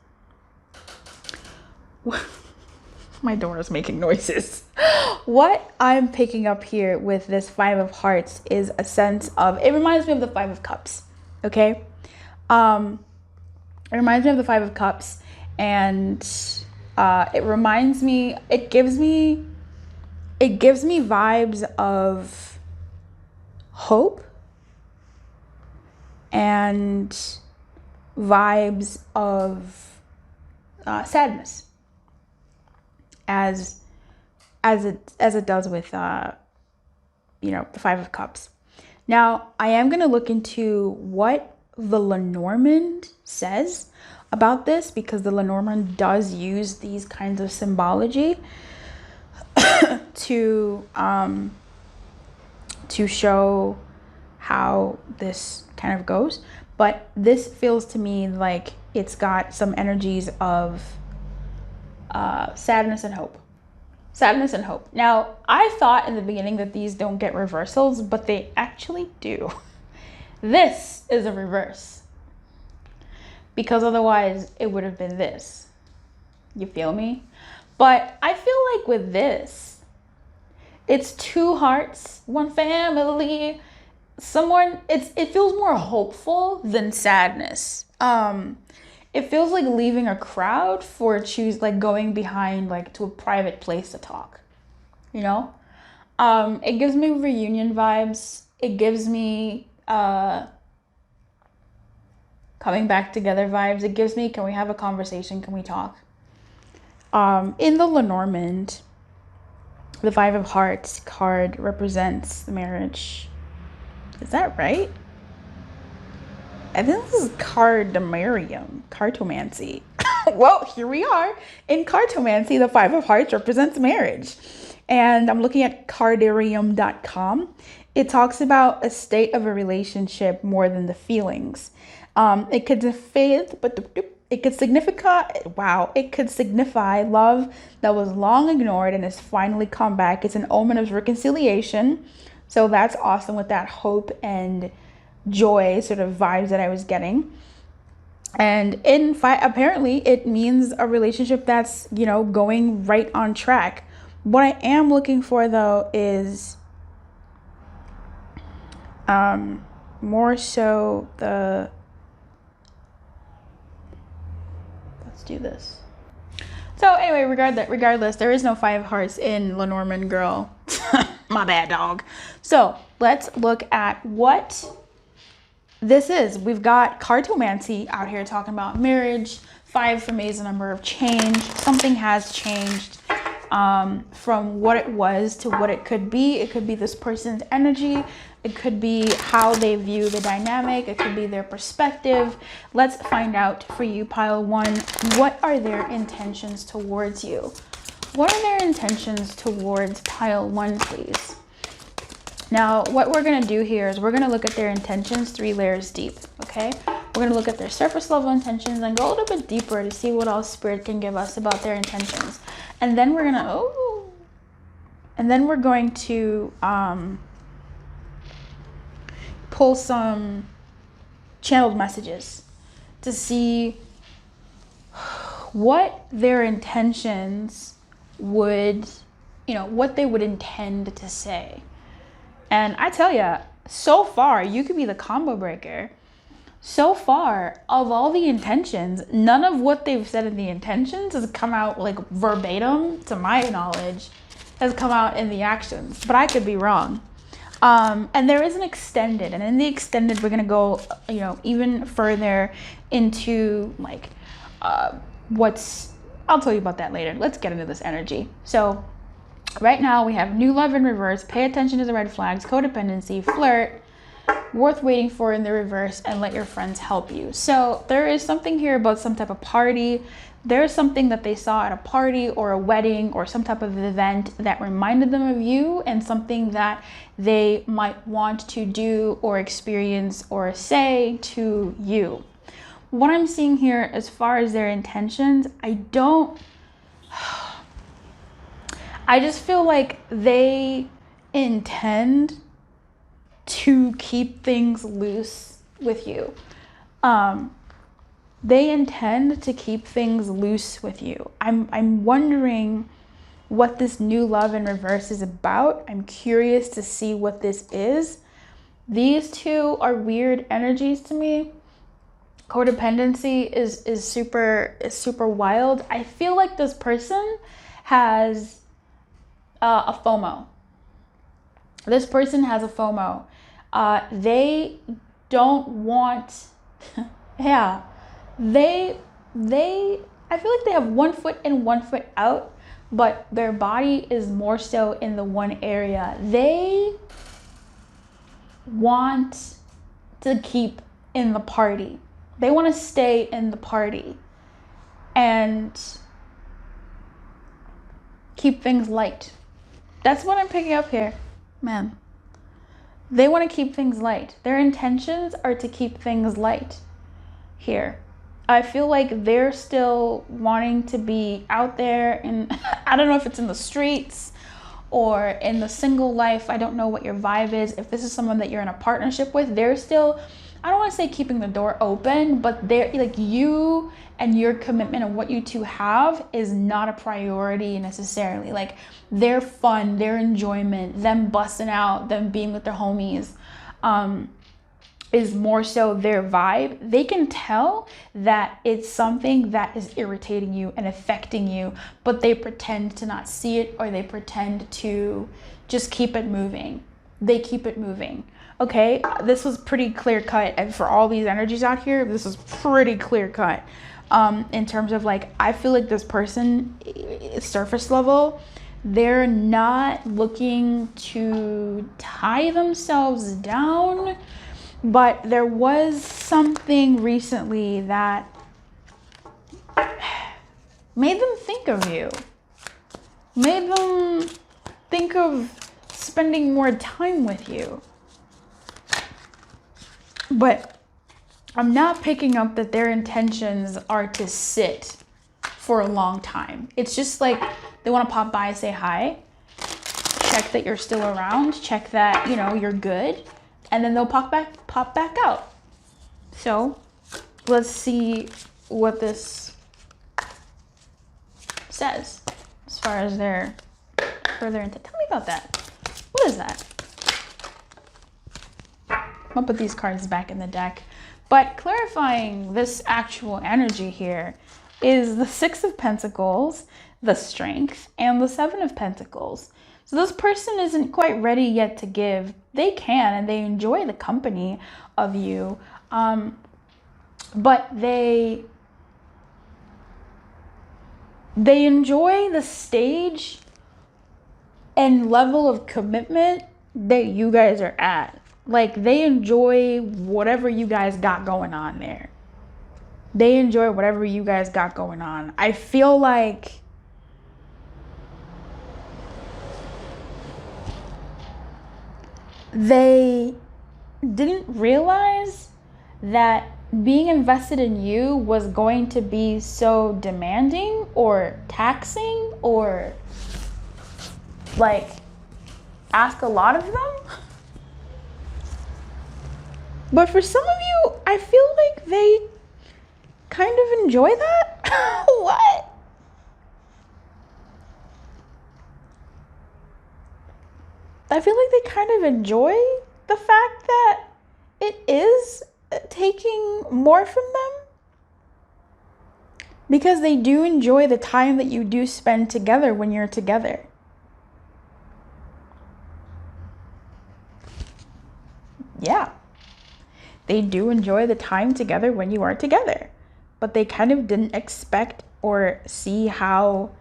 My door is making noises. What I'm picking up here with this 5 of Hearts is a sense of, it reminds me of the 5 of Cups, okay? It reminds me of the 5 of Cups, and it gives me vibes of hope and vibes of sadness. As it does with the 5 of Cups. Now, I am going to look into what the Lenormand says about this because the Lenormand does use these kinds of symbology to show how this kind of goes. But this feels to me like it's got some energies of sadness and hope. Sadness and hope. Now, I thought in the beginning that these don't get reversals, but they actually do. This is a reverse. Because otherwise it would have been this. You feel me? But I feel like with this, it's 2 hearts, 1 family. It feels more hopeful than sadness. It feels like leaving a crowd for going behind to a private place to talk, It gives me reunion vibes. It gives me coming back together vibes. It gives me, can we have a conversation? Can we talk? In the Lenormand, the 5 of Hearts card represents the marriage. Is that right? I think this is cartomancy. Well, here we are. In cartomancy, the 5 of Hearts represents marriage. And I'm looking at cardarium.com. It talks about a state of a relationship more than the feelings. It could signify love that was long ignored and has finally come back. It's an omen of reconciliation. So that's awesome with that hope and joy sort of vibes that I was getting. And apparently it means a relationship that's, you know, going right on track. What I am looking for though is more so let's do this. So anyway, regardless, there is no 5 hearts in Lenormand girl. My bad, dog. So let's look at what this is. We've got cartomancy out here talking about marriage. 5 for me is a number of change. Something has changed from what it was to what it could be. It could be this person's energy. It could be how they view the dynamic. It could be their perspective. Let's find out for you, pile 1. What are their intentions towards you? What are their intentions towards pile 1, please? Now, what we're going to do here is we're going to look at their intentions 3 layers deep, okay? We're going to look at their surface level intentions and go a little bit deeper to see what else Spirit can give us about their intentions. And then we're going to, pull some channeled messages to see what their intentions would, you know, what they would intend to say. And I tell ya, so far, you could be the combo breaker. So far, of all the intentions, none of what they've said in the intentions has come out like verbatim, to my knowledge, has come out in the actions. But I could be wrong. And there is an extended, and in the extended, we're gonna go, you know, even further into like I'll tell you about that later. Let's get into this energy. So right now we have new love in reverse, pay attention to the red flags, codependency, flirt, worth waiting for in the reverse, and let your friends help you. So there is something here about some type of party. There's something that they saw at a party or a wedding or some type of event that reminded them of you, and something that they might want to do or experience or say to you. What I'm seeing here as far as their intentions, I just feel like they intend to keep things loose with you. They intend to keep things loose with you. I'm wondering what this new love in reverse is about. I'm curious to see what this is. These two are weird energies to me. Codependency is super wild. I feel like this person has a FOMO. This person has a FOMO. They don't want, yeah, I feel like they have 1 foot in, 1 foot out, but their body is more so in the one area. They want to keep in the party. They want to stay in the party and keep things light. That's what I'm picking up here, man. They want to keep things light. Their intentions are to keep things light here. I feel like they're still wanting to be out there, and I don't know if it's in the streets or in the single life. I don't know what your vibe is. If this is someone that you're in a partnership with, they're still, I don't want to say keeping the door open, but they're like, you and your commitment and what you two have is not a priority necessarily. Like their fun, their enjoyment, them busting out, them being with their homies, is more so their vibe. They can tell that it's something that is irritating you and affecting you, but they pretend to not see it, or they pretend to just keep it moving. They keep it moving. Okay, this was pretty clear cut. And for all these energies out here, this is pretty clear cut. In terms of like, I feel like this person, surface level, they're not looking to tie themselves down. But there was something recently that made them think of you. Made them think of spending more time with you. But I'm not picking up that their intentions are to sit for a long time. It's just like they want to pop by, say hi, check that you're still around, check that, you know, you're good. And then they'll pop back out. So let's see what this says as far as their further into. Tell me about that. What is that? I'll put these cards back in the deck. But clarifying this actual energy here is the Six of Pentacles, the Strength, and the Seven of Pentacles. So this person isn't quite ready yet to give. They can, and they enjoy the company of you. But they enjoy the stage and level of commitment that you guys are at. Like, they enjoy whatever you guys got going on there. They enjoy whatever you guys got going on. I feel like they didn't realize that being invested in you was going to be so demanding or taxing or like ask a lot of them. But for some of you, I feel like they kind of enjoy that. What? I feel like they kind of enjoy the fact that it is taking more from them, because they do enjoy the time that you do spend together when you're together. Yeah. They do enjoy the time together when you are together, but they kind of didn't expect or see how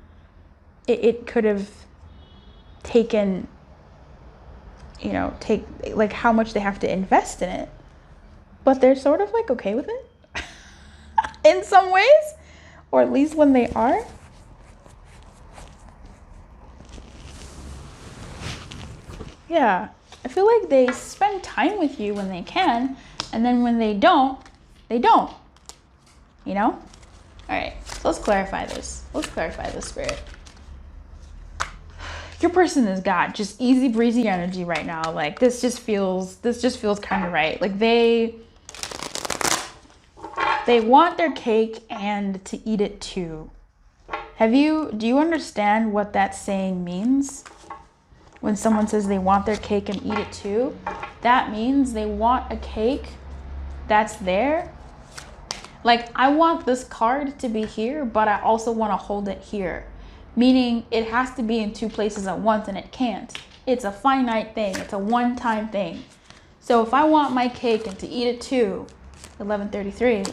it could have taken, you know, like how much they have to invest in it. But they're sort of like okay with it in some ways, or at least when they are. Yeah, I feel like they spend time with you when they can, and then when they don't, they don't, you know? All right, so let's clarify this. Let's clarify this, Spirit. Your person has got just easy breezy energy right now. Like this just feels kind of right. Like they want their cake and to eat it too. Do you understand what that saying means? When someone says they want their cake and eat it too, that means they want a cake that's there. Like, I want this card to be here, but I also want to hold it here. Meaning it has to be in two places at once, and it can't. It's a finite thing. It's a one-time thing. So if I want my cake and to eat it too, 11:33,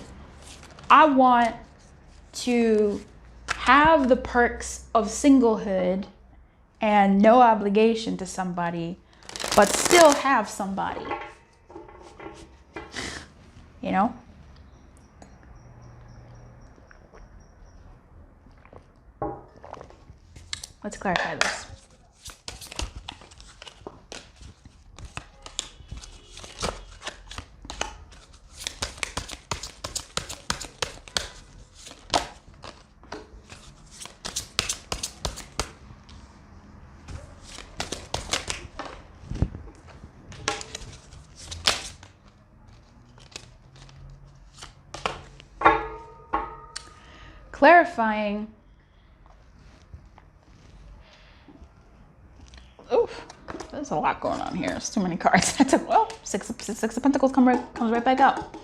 I want to have the perks of singlehood and no obligation to somebody, but still have somebody. You know? Let's clarify this. Clarifying. Oof, there's a lot going on here. There's too many cards. Well, six of Pentacles comes right back up.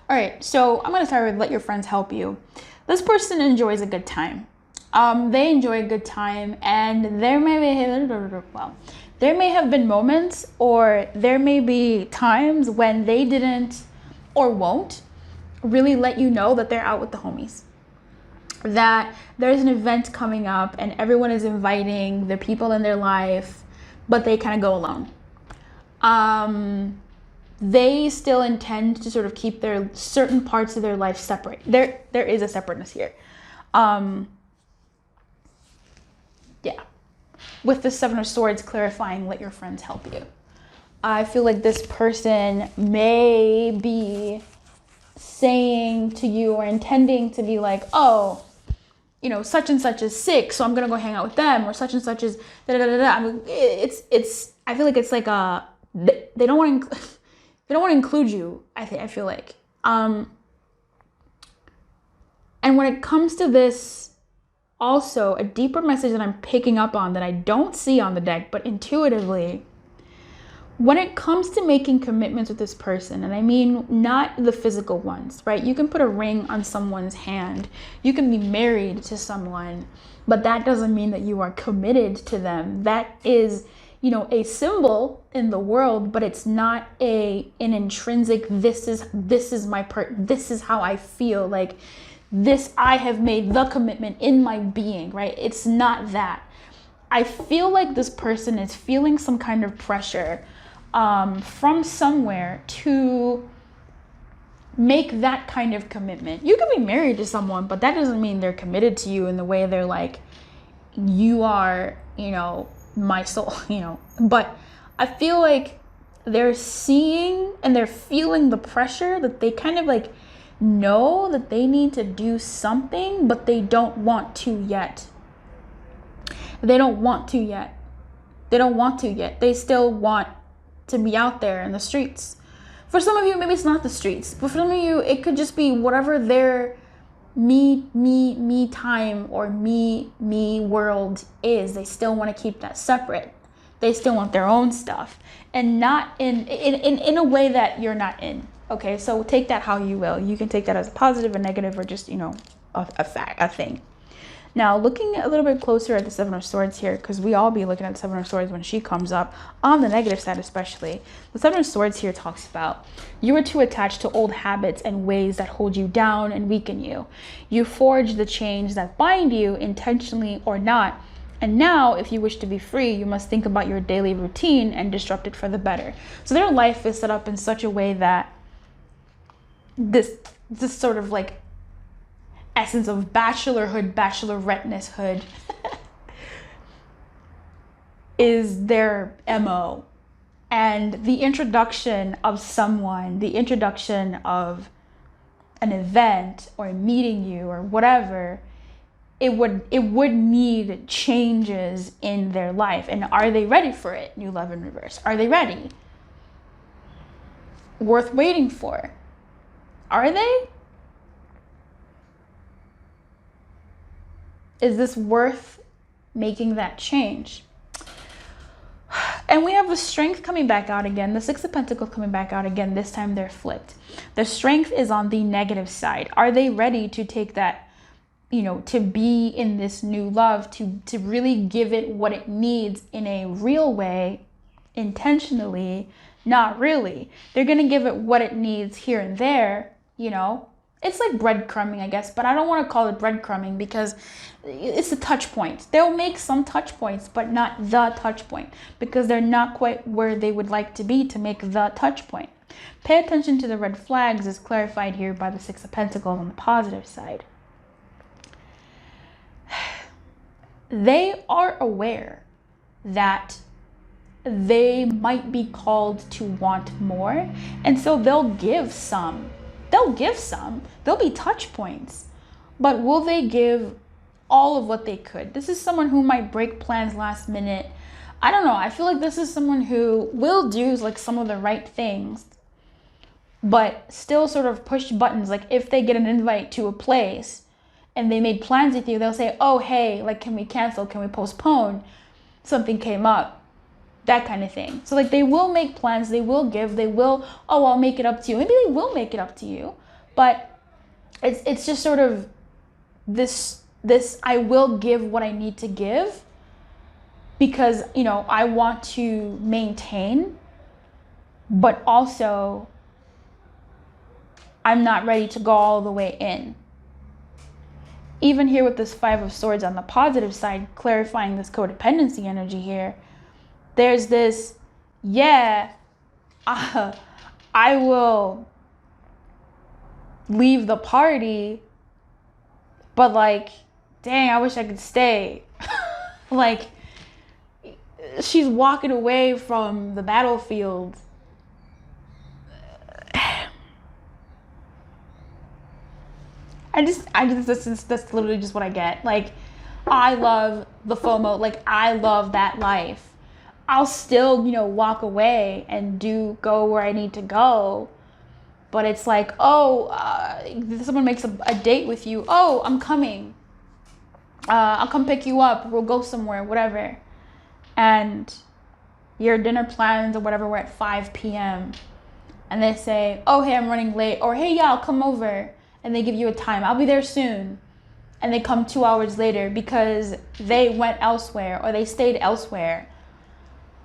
All right, so I'm gonna start with let your friends help you. This person enjoys a good time. They enjoy a good time, and there may have been moments, or there may be times when they didn't or won't really let you know that they're out with the homies. That there's an event coming up and everyone is inviting the people in their life, but they kind of go alone. They still intend to sort of keep their certain parts of their life separate. There is a separateness here. Yeah. With the Seven of Swords clarifying, let your friends help you. I feel like this person may be saying to you or intending to be like, oh, you know, such and such is sick, so I'm gonna go hang out with them, or such and such is da da da da. I mean, it's. I feel like it's like they don't want to include you. I feel like, And when it comes to this, also a deeper message that I'm picking up on that I don't see on the deck, but intuitively, when it comes to making commitments with this person, and I mean not the physical ones, right? You can put a ring on someone's hand, you can be married to someone, but that doesn't mean that you are committed to them. That is, you know, a symbol in the world, but it's not an intrinsic, this is my this is how I feel, like this, I have made the commitment in my being, right? It's not that. I feel like this person is feeling some kind of pressure from somewhere to make that kind of commitment. You can be married to someone, but that doesn't mean they're committed to you in the way they're like, you are, you know, my soul, you know. But I feel like they're seeing and they're feeling the pressure that they kind of like know that they need to do something, but they don't want to yet. They don't want to yet. They don't want to yet. They still want to be out there in the streets. For some of you, maybe it's not the streets, but for some of you, it could just be whatever their me time or me world is. They still want to keep that separate. They still want their own stuff, and not in a way that you're not in. Okay, so take that how you will. You can take that as a positive, a negative, or just, you know, a thing. Now, looking a little bit closer at the Seven of Swords here, because we all be looking at the Seven of Swords when she comes up, on the negative side especially. The Seven of Swords here talks about you are too attached to old habits and ways that hold you down and weaken you. You forge the chains that bind you, intentionally or not. And now, if you wish to be free, you must think about your daily routine and disrupt it for the better. So their life is set up in such a way that this sort of like essence of bachelorhood, bachelorettenesshood is their MO. And the introduction of someone, the introduction of an event or meeting you or whatever, it would need changes in their life. And are they ready for it? New Love in Reverse. Are they ready? Worth waiting for. Are they? Is this worth making that change? And we have the Strength coming back out again. The Six of Pentacles coming back out again. This time they're flipped. The Strength is on the negative side. Are they ready to take that, you know, to be in this new love, to really give it what it needs in a real way, intentionally? Not really. They're going to give it what it needs here and there, you know. It's like breadcrumbing, I guess, but I don't want to call it breadcrumbing because it's a touch point. They'll make some touch points, but not the touch point, because they're not quite where they would like to be to make the touch point. Pay attention to the red flags is clarified here by the Six of Pentacles on the positive side. They are aware that they might be called to want more, and so they'll give some. There'll be touch points, but will they give all of what they could? This is someone who might break plans last minute. I don't know. I feel like this is someone who will do like some of the right things, but still sort of push buttons. Like if they get an invite to a place and they made plans with you, they'll say, oh, hey, like, can we cancel? Can we postpone? Something came up. That kind of thing. So like they will make plans, they will give, they will, oh, I'll make it up to you. Maybe they will make it up to you, but it's just sort of this I will give what I need to give because, you know, I want to maintain, but also I'm not ready to go all the way in. Even here with this Five of Swords on the positive side, clarifying this codependency energy here, there's this, yeah, I will leave the party, but like, dang, I wish I could stay. Like, she's walking away from the battlefield. That's literally just what I get. Like, I love the FOMO. Like, I love that life. I'll still, you know, walk away and go where I need to go. but it's like, oh, someone makes a date with you. Oh, I'm coming. I'll come pick you up. We'll go somewhere, whatever. And your dinner plans or whatever were at 5 p.m. And they say, oh, hey, I'm running late. Or, hey, yeah, I'll come over. And they give you a time. I'll be there soon. And they come 2 hours later because they went elsewhere or they stayed elsewhere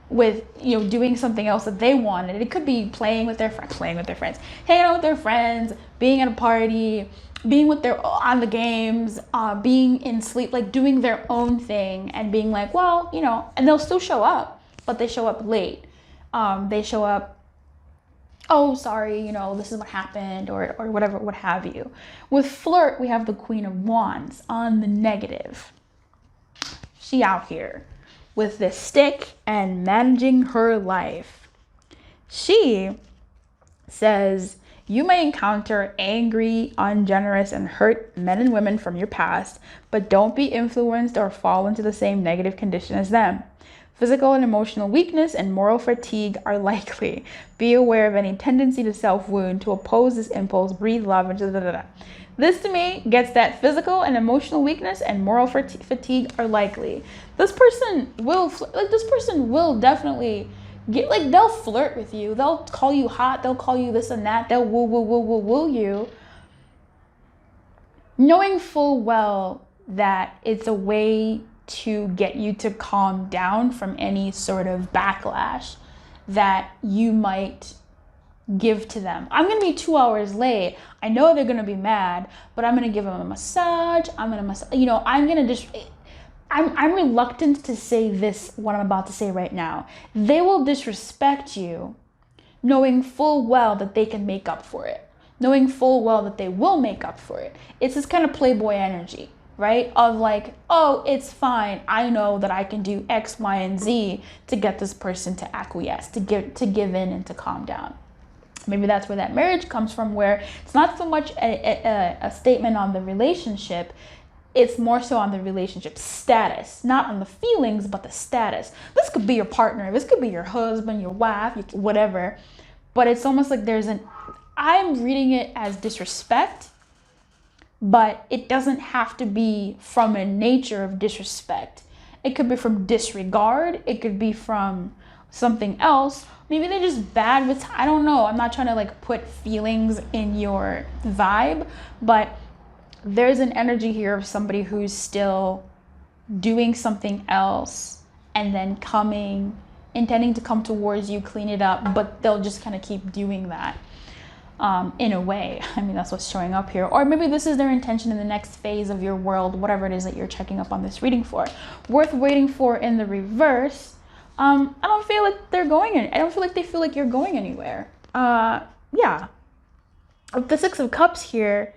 with, you know, doing something else that they wanted. It could be playing with their friends, hanging out with their friends, being at a party, being with their on the games, being in sleep, like doing their own thing and being like, well, you know, and they'll still show up, but they show up late. They show up, oh, sorry, you know, this is what happened, or whatever, what have you. With flirt, we have the Queen of Wands on the negative. She out here with this stick and managing her life. She says, you may encounter angry, ungenerous, and hurt men and women from your past, but don't be influenced or fall into the same negative condition as them. Physical and emotional weakness and moral fatigue are likely. Be aware of any tendency to self-wound, to oppose this impulse, breathe love, and da-da-da-da. This to me gets that physical and emotional weakness and moral fatigue are likely. This person will definitely get, like, they'll flirt with you. They'll call you hot. They'll call you this and that. They'll woo you. Knowing full well that it's a way to get you to calm down from any sort of backlash that you might give to them. I'm going to be 2 hours late. I know they're going to be mad, but I'm going to give them a massage. I'm reluctant to say this, what I'm about to say right now. They will disrespect you knowing full well that they can make up for it. Knowing full well that they will make up for it. It's this kind of playboy energy, right? Of like, oh, it's fine. I know that I can do X, Y, and Z to get this person to acquiesce, to give in and to calm down. Maybe that's where that marriage comes from, where it's not so much a statement on the relationship, it's more so on the relationship status, not on the feelings, but the status. This could be your partner, this could be your husband, your wife, whatever, but it's almost like I'm reading it as disrespect, but it doesn't have to be from a nature of disrespect. It could be from disregard, it could be from something else. Maybe they're just bad with, I don't know. I'm not trying to like put feelings in your vibe, but there's an energy here of somebody who's still doing something else and then intending to come towards you, clean it up, but they'll just kind of keep doing that in a way. I mean, that's what's showing up here. Or maybe this is their intention in the next phase of your world, whatever it is that you're checking up on this reading for. Worth waiting for in the reverse. I don't feel like they're going in. I don't feel like they feel like you're going anywhere. Yeah. With the Six of Cups here,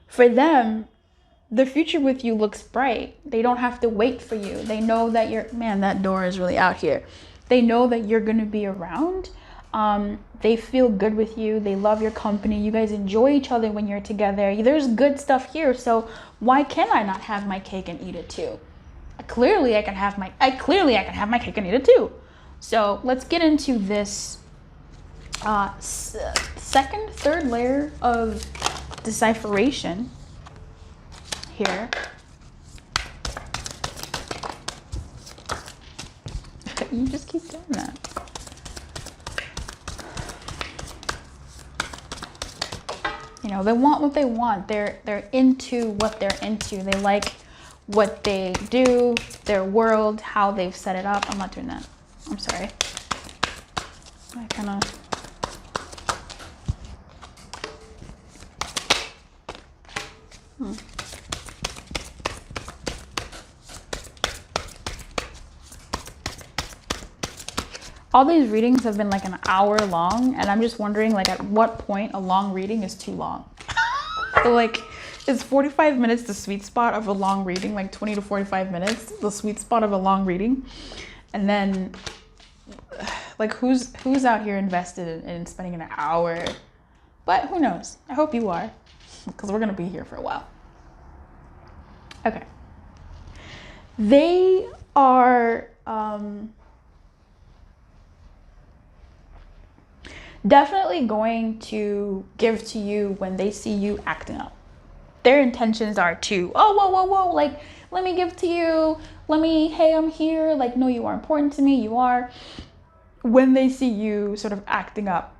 for them, the future with you looks bright. They don't have to wait for you. They know that man, that door is really out here. They know that you're going to be around. They feel good with you. They love your company. You guys enjoy each other when you're together. There's good stuff here. So why can I not have my cake and eat it too? Clearly I can have my cake and eat it too. So let's get into this third layer of decipheration here. You just keep doing that. You know, they want what they want. They're into what they're into. They like what they do, their world, how they've set it up. I'm not doing that. I'm sorry. I kind of... All these readings have been like an hour long, and I'm just wondering, like, at what point a long reading is too long. So like, is 45 minutes the sweet spot of a long reading? Like 20 to 45 minutes, the sweet spot of a long reading? And then, like, who's out here invested in spending an hour? But who knows? I hope you are, because we're gonna be here for a while. Okay. They are definitely going to give to you when they see you acting up. Their intentions are to, oh, whoa, whoa, whoa, like, let me give to you. Hey, I'm here. Like, no, you are important to me. You are. When they see you sort of acting up.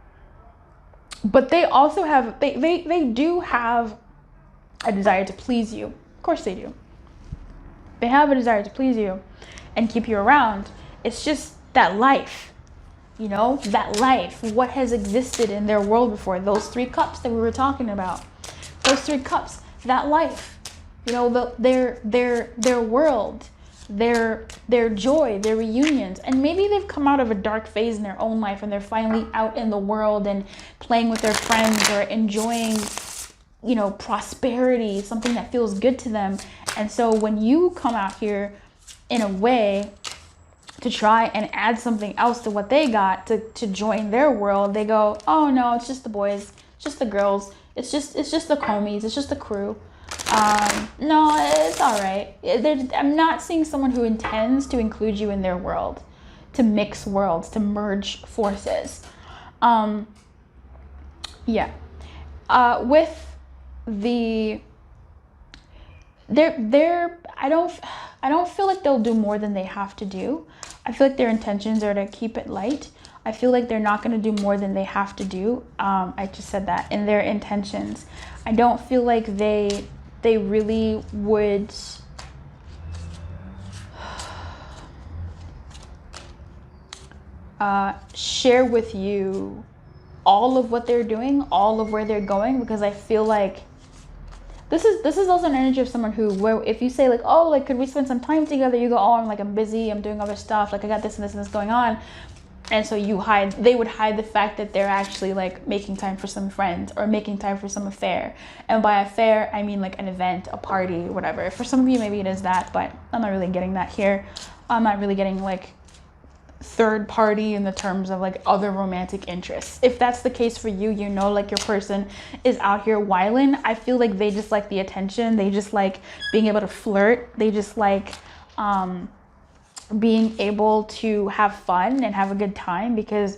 But they also have, they do have a desire to please you. Of course they do. They have a desire to please you and keep you around. It's just that life, you know, that life, what has existed in their world before, those 3 cups that we were talking about, those 3 cups, that life, you know, their world, their joy, their reunions. And maybe they've come out of a dark phase in their own life and they're finally out in the world and playing with their friends or enjoying, you know, prosperity, something that feels good to them. And so when you come out here in a way to try and add something else to what they got to join their world, they go, oh no, it's just the boys, it's just the girls, it's just the homies, it's just the crew. No, it's all right. I'm not seeing someone who intends to include you in their world, to mix worlds, to merge forces. Yeah. With the, I don't feel like they'll do more than they have to do. I feel like their intentions are to keep it light. I feel like they're not going to do more than they have to do. I just said that in their intentions. I don't feel like they really would share with you all of what they're doing, all of where they're going, because I feel like this is also an energy of someone who, where if you say like, oh, like, could we spend some time together? You go, oh, I'm busy, I'm doing other stuff, like I got this and this and this going on. And so they would hide the fact that they're actually like making time for some friends or making time for some affair. And by affair, I mean like an event, a party, whatever. For some of you, maybe it is that, but I'm not really getting that here. I'm not really getting like third party in the terms of like other romantic interests. If that's the case for you, you know, like your person is out here wilding. I feel like they just like the attention. They just like being able to flirt. They just like, being able to have fun and have a good time, because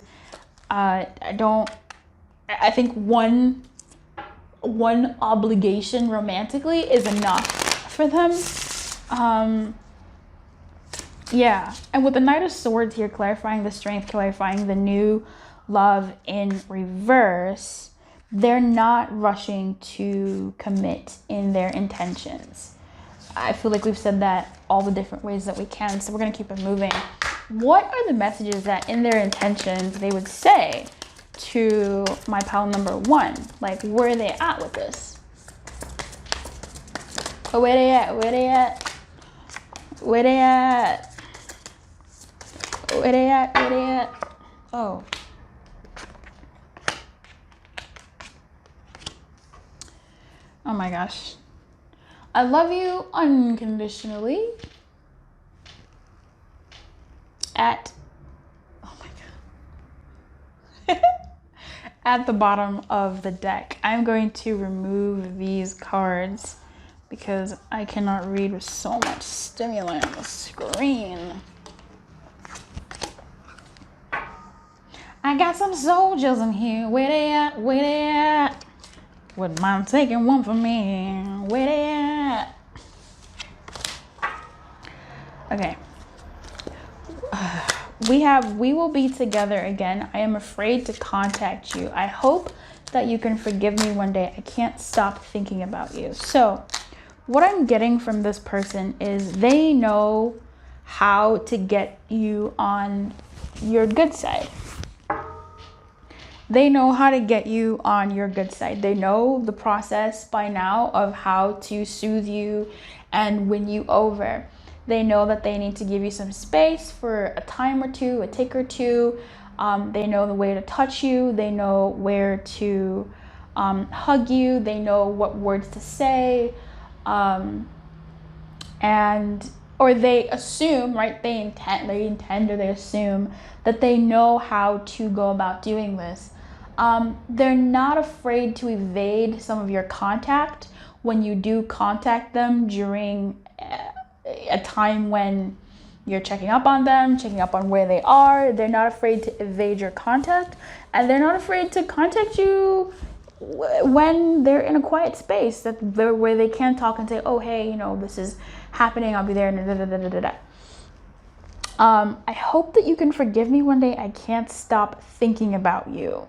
I think one obligation romantically is enough for them. Yeah, and with the Knight of Swords here, clarifying the strength, clarifying the new love in reverse, they're not rushing to commit in their intentions. I feel like we've said that all the different ways that we can, so we're going to keep it moving. What are the messages that in their intentions they would say to my pal number 1? Like, where are they at with this? Oh, where they at? Where they at? Where they at? Where they at? Where they at? Oh. Oh my gosh. I love you unconditionally. Oh my God. At the bottom of the deck, I'm going to remove these cards because I cannot read with so much stimuli on the screen. I got some soldiers in here. Where they at? Where they at? Wouldn't mind taking one for me. Where they at? Okay. We will be together again. I am afraid to contact you. I hope that you can forgive me one day. I can't stop thinking about you. So what I'm getting from this person is they know how to get you on your good side. They know how to get you on your good side. They know the process by now of how to soothe you and win you over. They know that they need to give you some space for a time or two, a tick or two. They know the way to touch you. They know where to hug you. They know what words to say. Or they assume, right? They intend or they assume that they know how to go about doing this. They're not afraid to evade some of your contact when you do contact them during a time when You're checking up on them, checking up on where they are. They're not afraid to evade your contact, and they're not afraid to contact you when they're in a quiet space where they can talk and say, oh, hey, you know, this is happening, I'll be there. I hope that you can forgive me one day. I can't stop thinking about you.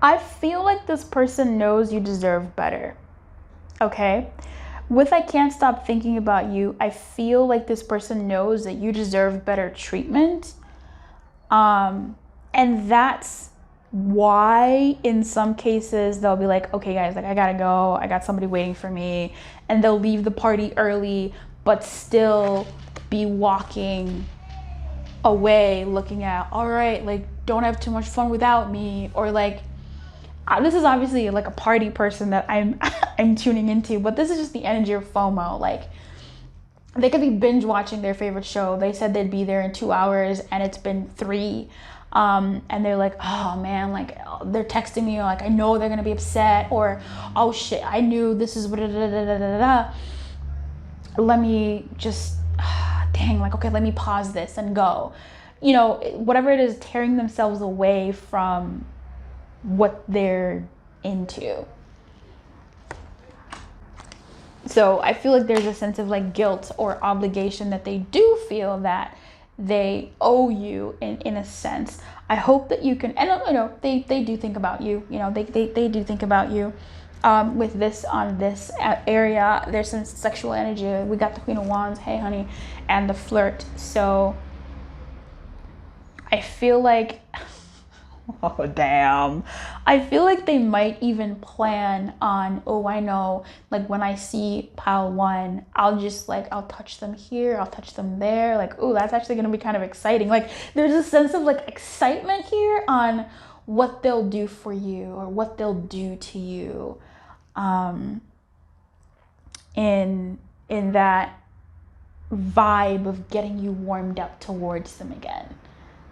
I feel like this person knows you deserve better. Okay? With I can't stop thinking about you, I feel like this person knows that you deserve better treatment. And that's why in some cases they'll be like, okay guys, like I gotta go, I got somebody waiting for me, and they'll leave the party early but still be walking away looking at, all right, like don't have too much fun without me, or like this is obviously like a party person that I'm tuning into, but this is just the energy of FOMO. Like they could be binge watching their favorite show. They said they'd be there in 2 hours and it's been 3. And they're like, oh man, like they're texting me, like I know they're gonna be upset, or oh shit, I knew this is what let me just dang, like okay, let me pause this and go. You know, whatever it is, tearing themselves away from what they're into. So I feel like there's a sense of like guilt or obligation that they do feel that they owe you in a sense. I hope that you can, and you know, they do think about you, you know, they do think about you. With this on this area, there's some sexual energy. We got the Queen of Wands, hey honey, and the flirt. So I feel like, oh damn, I feel like they might even plan on, oh I know, like when I see pile 1, I'll just like, I'll touch them here, I'll touch them there, like oh that's actually gonna be kind of exciting. Like there's a sense of like excitement here on what they'll do for you or what they'll do to you, in that vibe of getting you warmed up towards them again.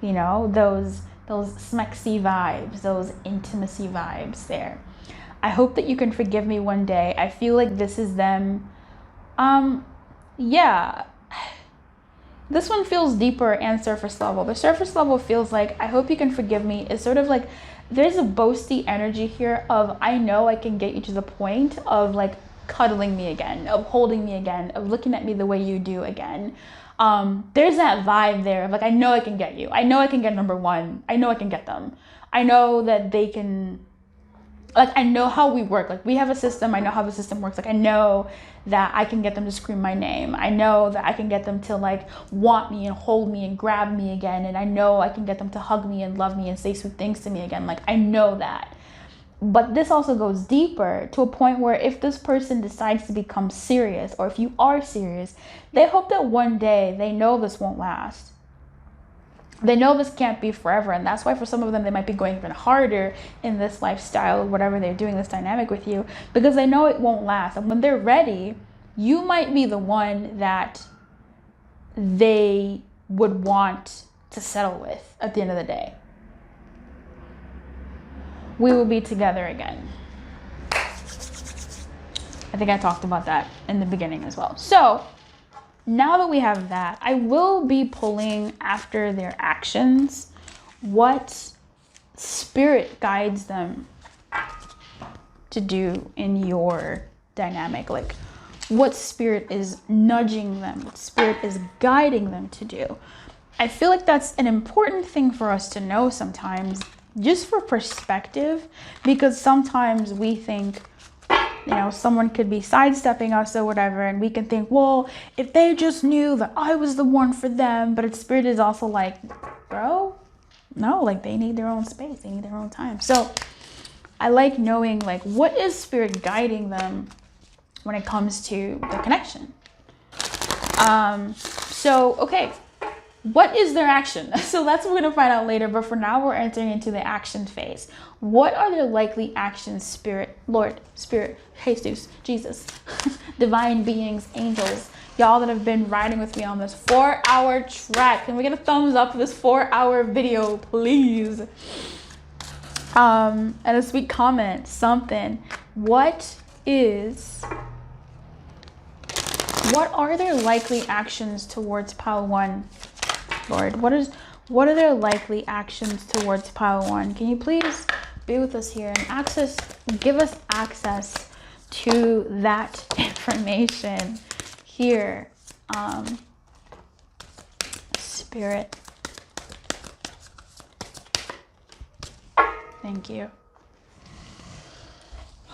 You know, those smexy vibes, those intimacy vibes there. I hope that you can forgive me one day. I feel like this is them. Yeah. This one feels deeper and surface level. The surface level feels like, I hope you can forgive me. It's sort of like, there's a boasty energy here of, I know I can get you to the point of like cuddling me again, of holding me again, of looking at me the way you do again. There's that vibe there of like, I know I can get you. I know I can get number 1. I know I can get them. I know that they can, like, I know how we work. Like we have a system. I know how the system works. Like I know that I can get them to scream my name. I know that I can get them to like want me and hold me and grab me again. And I know I can get them to hug me and love me and say sweet things to me again. Like I know that. But this also goes deeper to a point where if this person decides to become serious, or if you are serious, they hope that one day they know this won't last. They know this can't be forever. And that's why for some of them, they might be going even harder in this lifestyle, whatever they're doing, this dynamic with you, because they know it won't last. And when they're ready, you might be the one that they would want to settle with at the end of the day. We will be together again. I think I talked about that in the beginning as well. So now that we have that, I will be pulling after their actions, what spirit guides them to do in your dynamic. Like what spirit is nudging them, what spirit is guiding them to do. I feel like that's an important thing for us to know sometimes, just for perspective, because sometimes we think, you know, someone could be sidestepping us or whatever, and we can think, well, if they just knew that I was the one for them. But its spirit is also like, bro, no, like they need their own space, they need their own time. So I like knowing like what is spirit guiding them when it comes to the connection. So okay, what is their action? So that's what we're gonna find out later, but for now we're entering into the action phase. What are their likely actions, spirit, Lord, spirit, Jesus, Jesus, divine beings, angels, y'all that have been riding with me on this 4-hour track? Can we get a thumbs up for this 4-hour video, please? And a sweet comment, something. What are their likely actions towards pile one, Lord? What are their likely actions towards pile one? Can you please be with us here and give us access to that information here, Spirit. Thank you.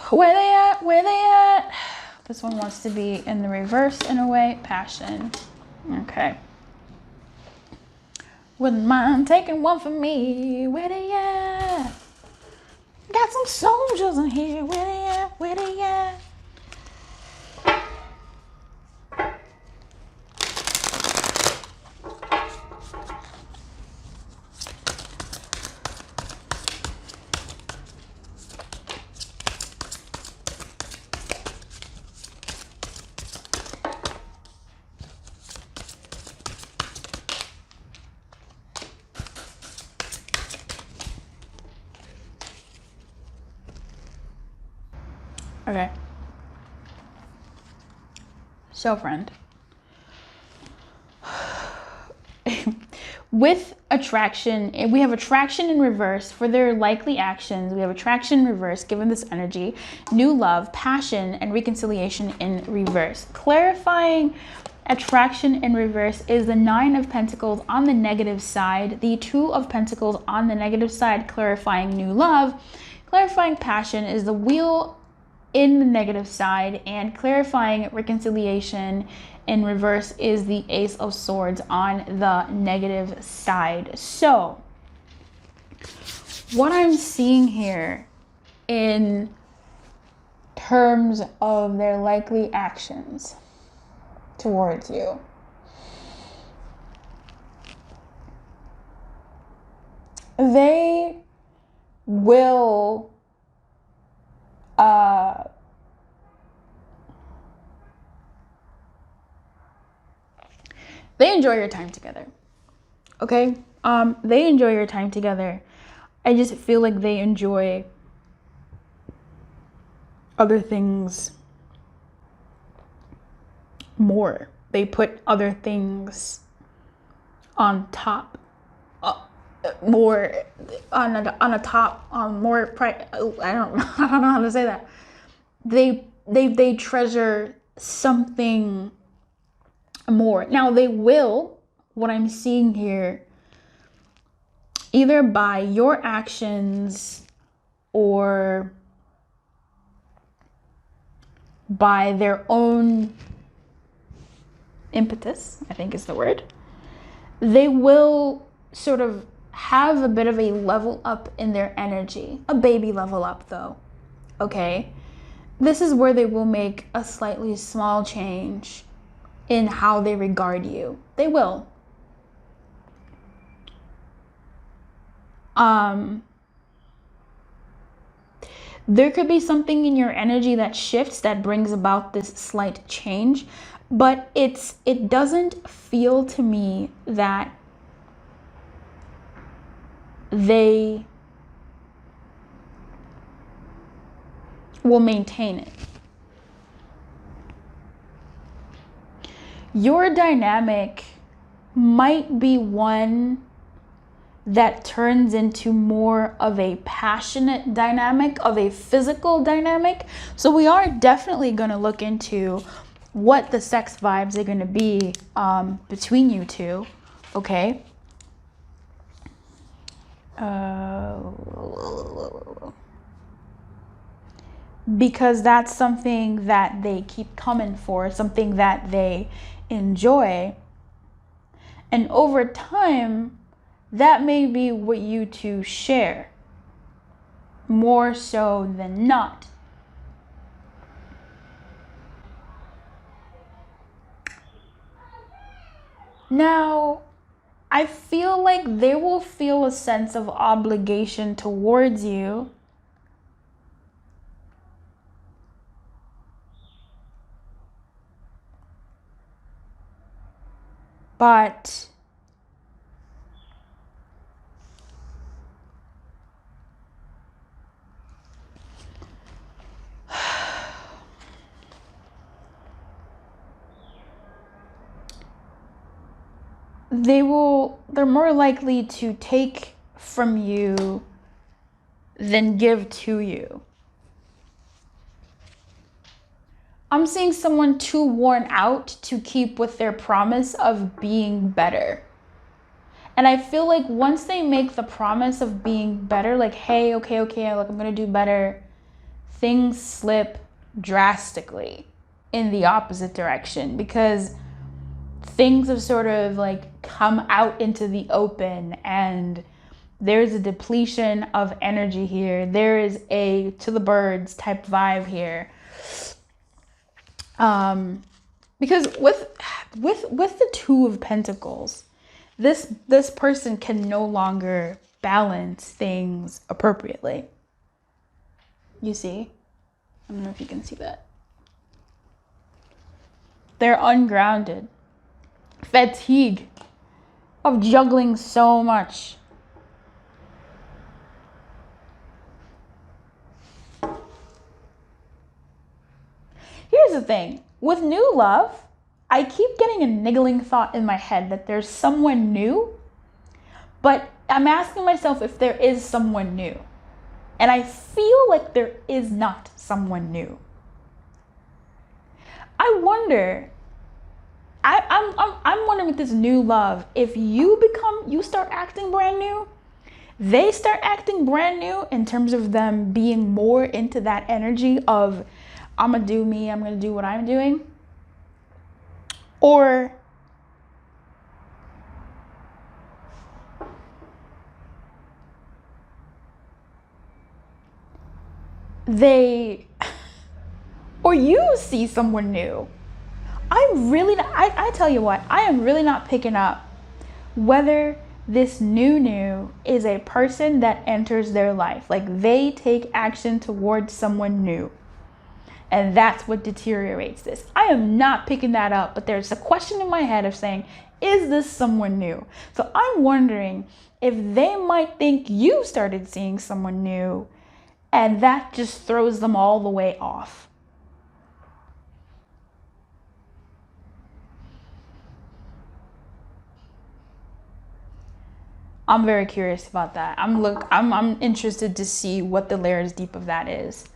Where they at? Where they at? This one wants to be in the reverse in a way. Passion. Okay. Wouldn't mind taking one for me. Where they at? Got some soldiers in here. Where they at? Where they at? Okay. So, friend, with attraction, we have attraction in reverse for their likely actions. We have attraction in reverse, given this energy, new love, passion, and reconciliation in reverse. Clarifying attraction in reverse is the 9 of Pentacles on the negative side, the 2 of Pentacles on the negative side, clarifying new love. Clarifying passion is the wheel in the negative side, and clarifying reconciliation in reverse is the Ace of Swords on the negative side. So what I'm seeing here in terms of their likely actions towards you, they will they enjoy your time together. Okay? They enjoy your time together. I just feel like they enjoy other things more. They put other things on top, more on a top, more. I don't know how to say that. They treasure something more. Now they will, what I'm seeing here, either by your actions or by their own impetus, I think is the word, they will sort of have a bit of a level up in their energy, a baby level up though, okay? This is where they will make a slightly small change in how they regard you. They will. There could be something in your energy that shifts, that brings about this slight change, but it doesn't feel to me that they will maintain it. Your dynamic might be one that turns into more of a passionate dynamic, of a physical dynamic. So we are definitely going to look into what the sex vibes are going to be between you two, okay? Because that's something that they keep coming for, something that they enjoy. And over time, that may be what you two share, more so than not. Now, I feel like they will feel a sense of obligation towards you. But they're more likely to take from you than give to you. I'm seeing someone too worn out to keep with their promise of being better. And I feel like once they make the promise of being better, like, hey, okay, like I'm gonna do better, things slip drastically in the opposite direction, because things have sort of like come out into the open, and there's a depletion of energy here. There is a to the birds type vibe here. Because with the Two of Pentacles, this person can no longer balance things appropriately. You see? I don't know if you can see that. They're ungrounded. Fatigue of juggling so much. Here's the thing. With new love, I keep getting a niggling thought in my head that there's someone new, but I'm asking myself if there is someone new. And I feel like there is not someone new. I wonder, I'm wondering with this new love, if you start acting brand new, they start acting brand new in terms of them being more into that energy of, I'm gonna do me, I'm gonna do what I'm doing. Or you see someone new. I tell you what, I am really not picking up whether this new is a person that enters their life. Like they take action towards someone new. And that's what deteriorates this. I am not picking that up, but there's a question in my head of saying, is this someone new? So I'm wondering if they might think you started seeing someone new, and that just throws them all the way off. I'm very curious about that. I'm interested to see what the layers deep of that is.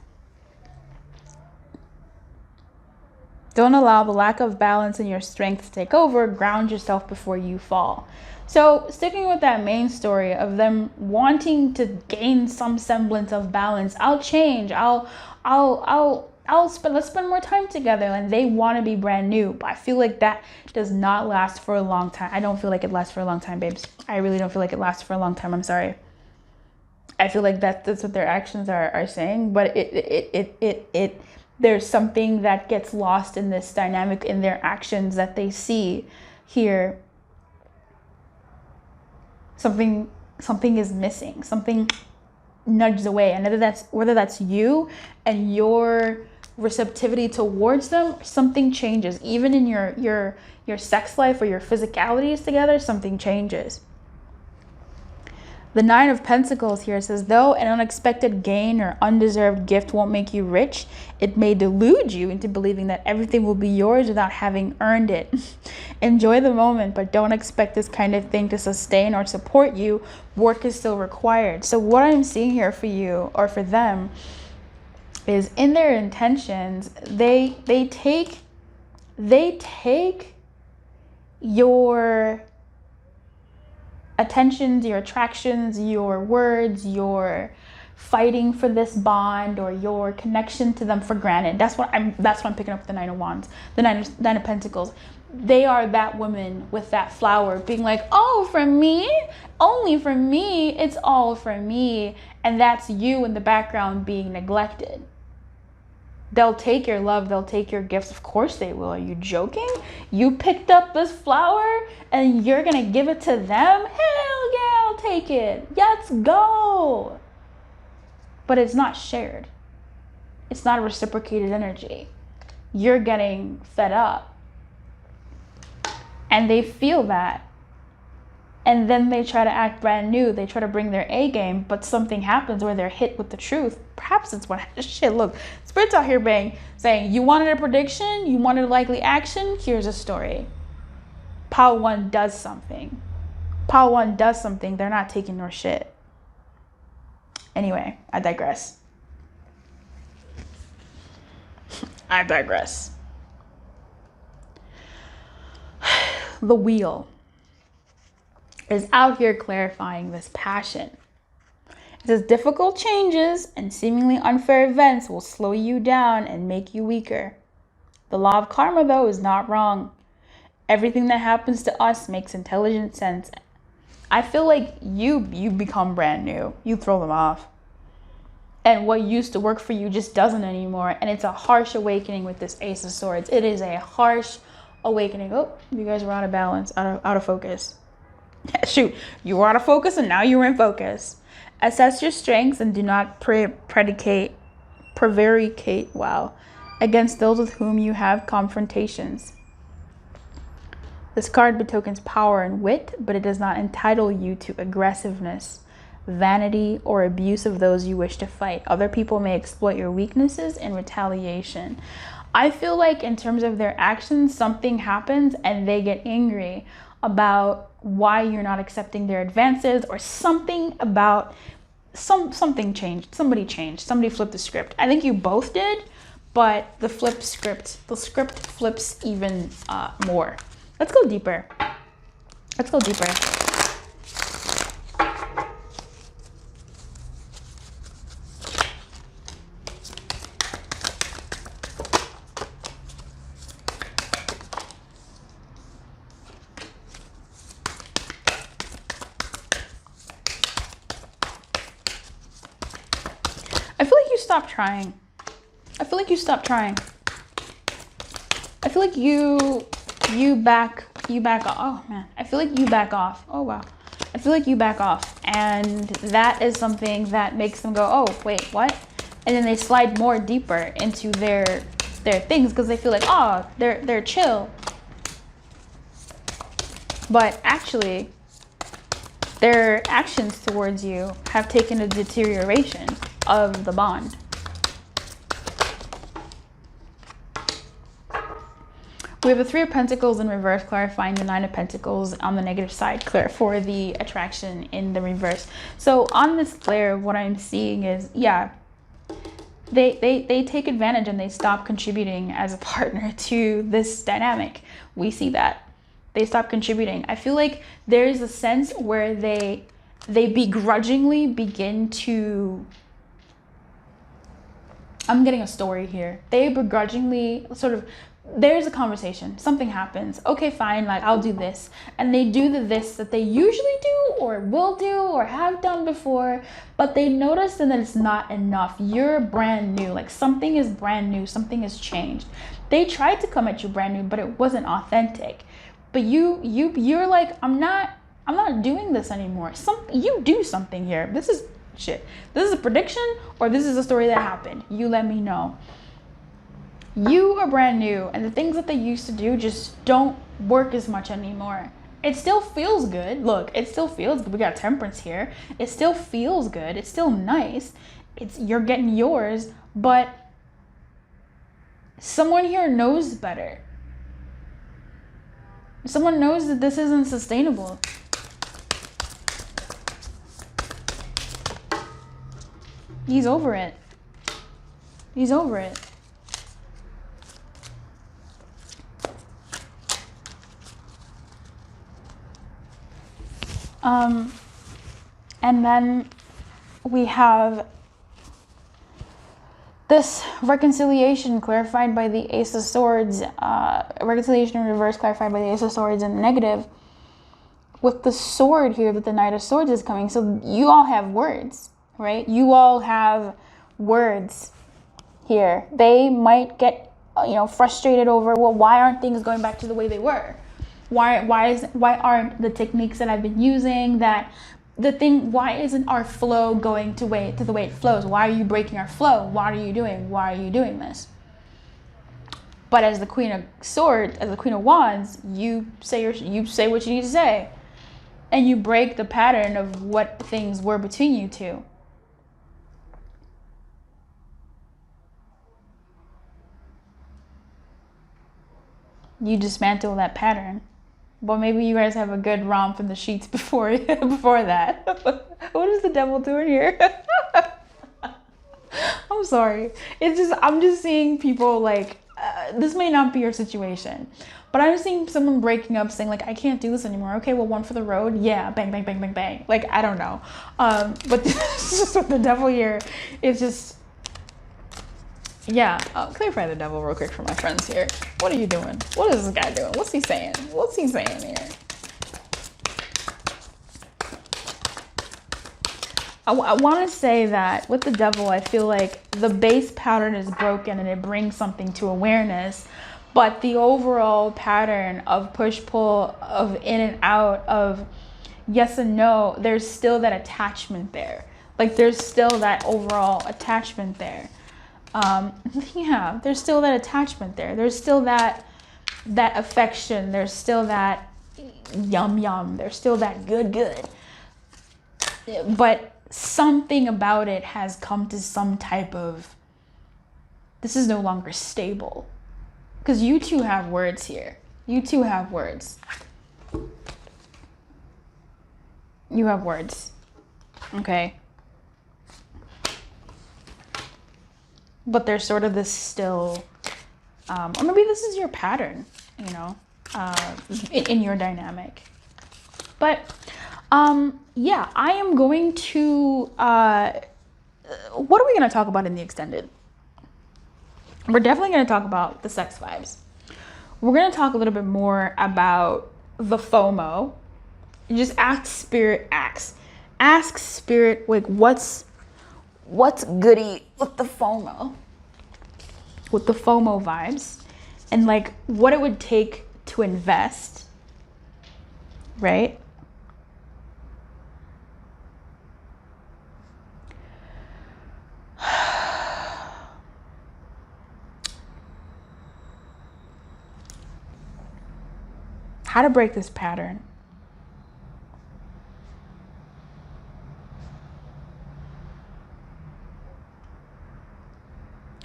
Don't allow the lack of balance in your strength to take over. Ground yourself before you fall. So sticking with that main story of them wanting to gain some semblance of balance, I'll change. Let's spend more time together, and they want to be brand new. But I feel like that does not last for a long time. I don't feel like it lasts for a long time, babes. I really don't feel like it lasts for a long time. I'm sorry. I feel like that's what their actions are saying, but there's something that gets lost in this dynamic in their actions that they see here. Something is missing. Something nudges away. And whether that's you and your receptivity towards them, something changes. Even in your sex life or your physicalities together, something changes. The Nine of Pentacles here says, though an unexpected gain or undeserved gift won't make you rich, it may delude you into believing that everything will be yours without having earned it. Enjoy the moment, but don't expect this kind of thing to sustain or support you. Work is still required. So what I'm seeing here for you or for them is in their intentions, they take your attentions, your attractions, your words, your fighting for this bond or your connection to them for granted. That's what I'm picking up with the Nine of Wands, the Nine of Pentacles. They are that woman with that flower being like, oh, for me, only for me, it's all for me. And that's you in the background being neglected. They'll take your love, they'll take your gifts. Of course they will. Are you joking? You picked up this flower and you're gonna give it to them? Hell yeah, I'll take it. Let's go. But it's not shared. It's not a reciprocated energy. You're getting fed up. And they feel that. And then they try to act brand new. They try to bring their A game, but something happens where they're hit with the truth. Perhaps it's what, shit, look, Spirit's out here saying, you wanted a prediction? You wanted a likely action? Here's a story. Pile 1 does something. Pile 1 does something. They're not taking no shit. Anyway, I digress. I digress. The wheel is out here clarifying this passion. It says difficult changes and seemingly unfair events will slow you down and make you weaker. The law of karma, though, is not wrong. Everything that happens to us makes intelligent sense. I feel like you become brand new. You throw them off. And what used to work for you just doesn't anymore. And it's a harsh awakening with this Ace of Swords. It is a harsh awakening. Oh, you guys were out of balance, out of focus. Shoot, you were out of focus and now you're in focus. Assess your strengths and do not prevaricate, against those with whom you have confrontations. This card betokens power and wit, but it does not entitle you to aggressiveness, vanity, or abuse of those you wish to fight. Other people may exploit your weaknesses in retaliation. I feel like in terms of their actions, something happens and they get angry about why you're not accepting their advances, or something about something changed. Somebody changed. Somebody flipped the script. I think you both did, but the script flips even more. Let's go deeper. Let's go deeper. I feel like you stopped trying. I feel like you stopped trying. I feel like you back off. Oh man, I feel like you back off. Oh wow. I feel like you back off, and that is something that makes them go, oh wait, what? And then they slide more deeper into their things because they feel like, oh, they're chill. But actually, their actions towards you have taken a deterioration of the bond. We have the Three of Pentacles in reverse, clarifying the Nine of Pentacles on the negative side, clear for the attraction in the reverse. So on this flare, what I'm seeing is, yeah, they take advantage and they stop contributing as a partner to this dynamic. We see that. They stop contributing. I feel like there's a sense where they begrudgingly begin to, I'm getting a story here. They begrudgingly sort of, there's a conversation, something happens. Okay, fine, like I'll do this. And they do the this that they usually do or will do or have done before, but they notice that it's not enough. You're brand new, like something is brand new, something has changed. They tried to come at you brand new, but it wasn't authentic. But you're like, I'm not doing this anymore. You do something here. This is shit. This is a prediction or this is a story that happened. You let me know. You are brand new and the things that they used to do just don't work as much anymore. It still feels good. Look, it still feels good. We got Temperance here. It still feels good. It's still nice. You're getting yours, but someone here knows better. Someone knows that this isn't sustainable. He's over it. He's over it. And then we have this reconciliation clarified by the Ace of Swords, reconciliation in reverse clarified by the Ace of Swords in the negative, with the sword here that the Knight of Swords is coming. So you all have words, right? You all have words here. They might get, frustrated over, well, why aren't things going back to the way they were? Why aren't the techniques that I've been using, why isn't our flow going to the way it flows? Why are you breaking our flow? Why are you doing this? But as the Queen of Swords, as the Queen of Wands, you say what you need to say. And you break the pattern of what things were between you two. You dismantle that pattern. But maybe you guys have a good romp in the sheets before before that. What is the devil doing here? I'm sorry. It's just, I'm just seeing people like, this may not be your situation, but I'm seeing someone breaking up saying like, I can't do this anymore. Okay, well, one for the road. Yeah, bang, bang, bang, bang, bang. Like, I don't know. But this is just with the devil here. It's just, yeah. Clarify the devil real quick for my friends here. What are you doing? What is this guy doing? What's he saying? What's he saying here? I want to say that with the devil, I feel like the base pattern is broken and it brings something to awareness. But the overall pattern of push-pull, of in and out, of yes and no, there's still that attachment there. Like there's still that overall attachment there. Yeah, there's still that attachment there. There's still that affection. There's still that yum yum. There's still that good. But something about it has come to some type of, this is no longer stable. Because you two have words here. You two have words. You have words. Okay. But there's sort of this still, or maybe this is your pattern, you know, in your dynamic. But yeah, I am going to, what are we going to talk about in the extended? We're definitely going to talk about the sex vibes. We're going to talk a little bit more about the FOMO. You just ask spirit, ask spirit, like what's goody with the FOMO vibes, and like what it would take to invest, right? How to break this pattern.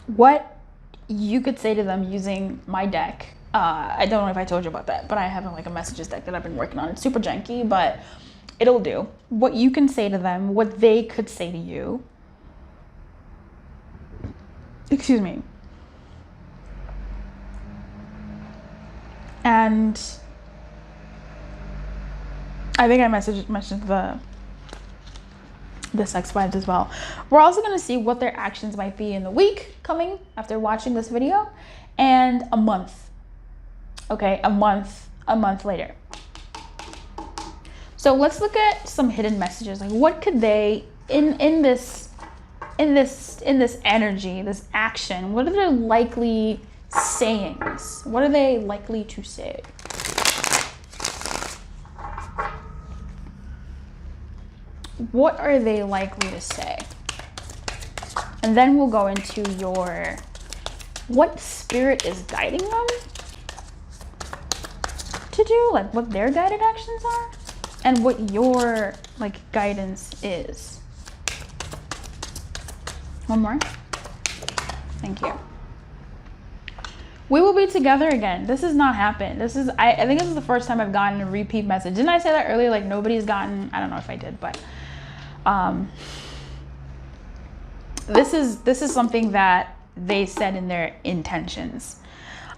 What you could say to them using my deck. I don't know if I told you about that, but I have like a messages deck that I've been working on. It's super janky, but it'll do. What you can say to them, what they could say to you. Excuse me. And I think I mentioned the sex vibes as well. We're also going to see what their actions might be in the week coming after watching this video, and a month. Okay, a month later. So let's look at some hidden messages. Like what could they in this energy, this action, what are their likely sayings? What are they likely to say? What are they likely to say? And then we'll go into your, what spirit is guiding them to do, like what their guided actions are, and what your like guidance is. One more. Thank you. We will be together again. This has not happened. This is, I think this is the first time I've gotten a repeat message. Didn't I say that earlier? Like nobody's gotten, I don't know if I did, but this is something that they said in their intentions.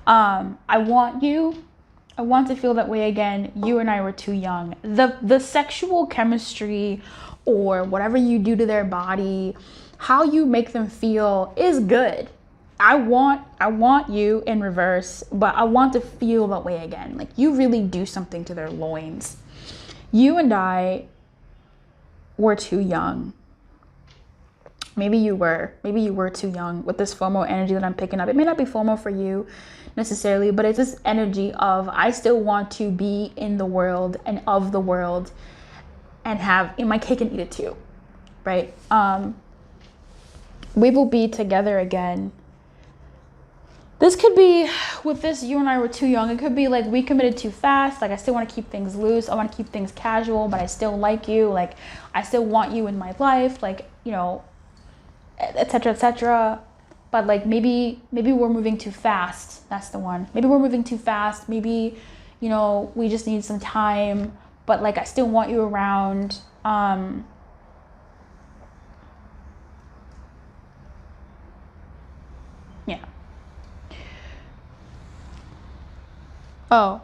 I want to feel that way again. You and I were too young. The sexual chemistry or whatever you do to their body, how you make them feel is good. I want you in reverse, but I want to feel that way again. Like you really do something to their loins. You and I were too young. Maybe you were too young with this FOMO energy that I'm picking up. It may not be FOMO for you necessarily, but it's this energy of I still want to be in the world and of the world and have in my cake and eat it too, right? We will be together again. This could be, with this, you and I were too young. It could be like we committed too fast. Like I still want to keep things loose. I want to keep things casual, but I still like you. Like I still want you in my life. Like, you know, etc., etc. But like maybe we're moving too fast. That's the one. Maybe we're moving too fast. Maybe you know, we just need some time, but like I still want you around. Yeah. Oh.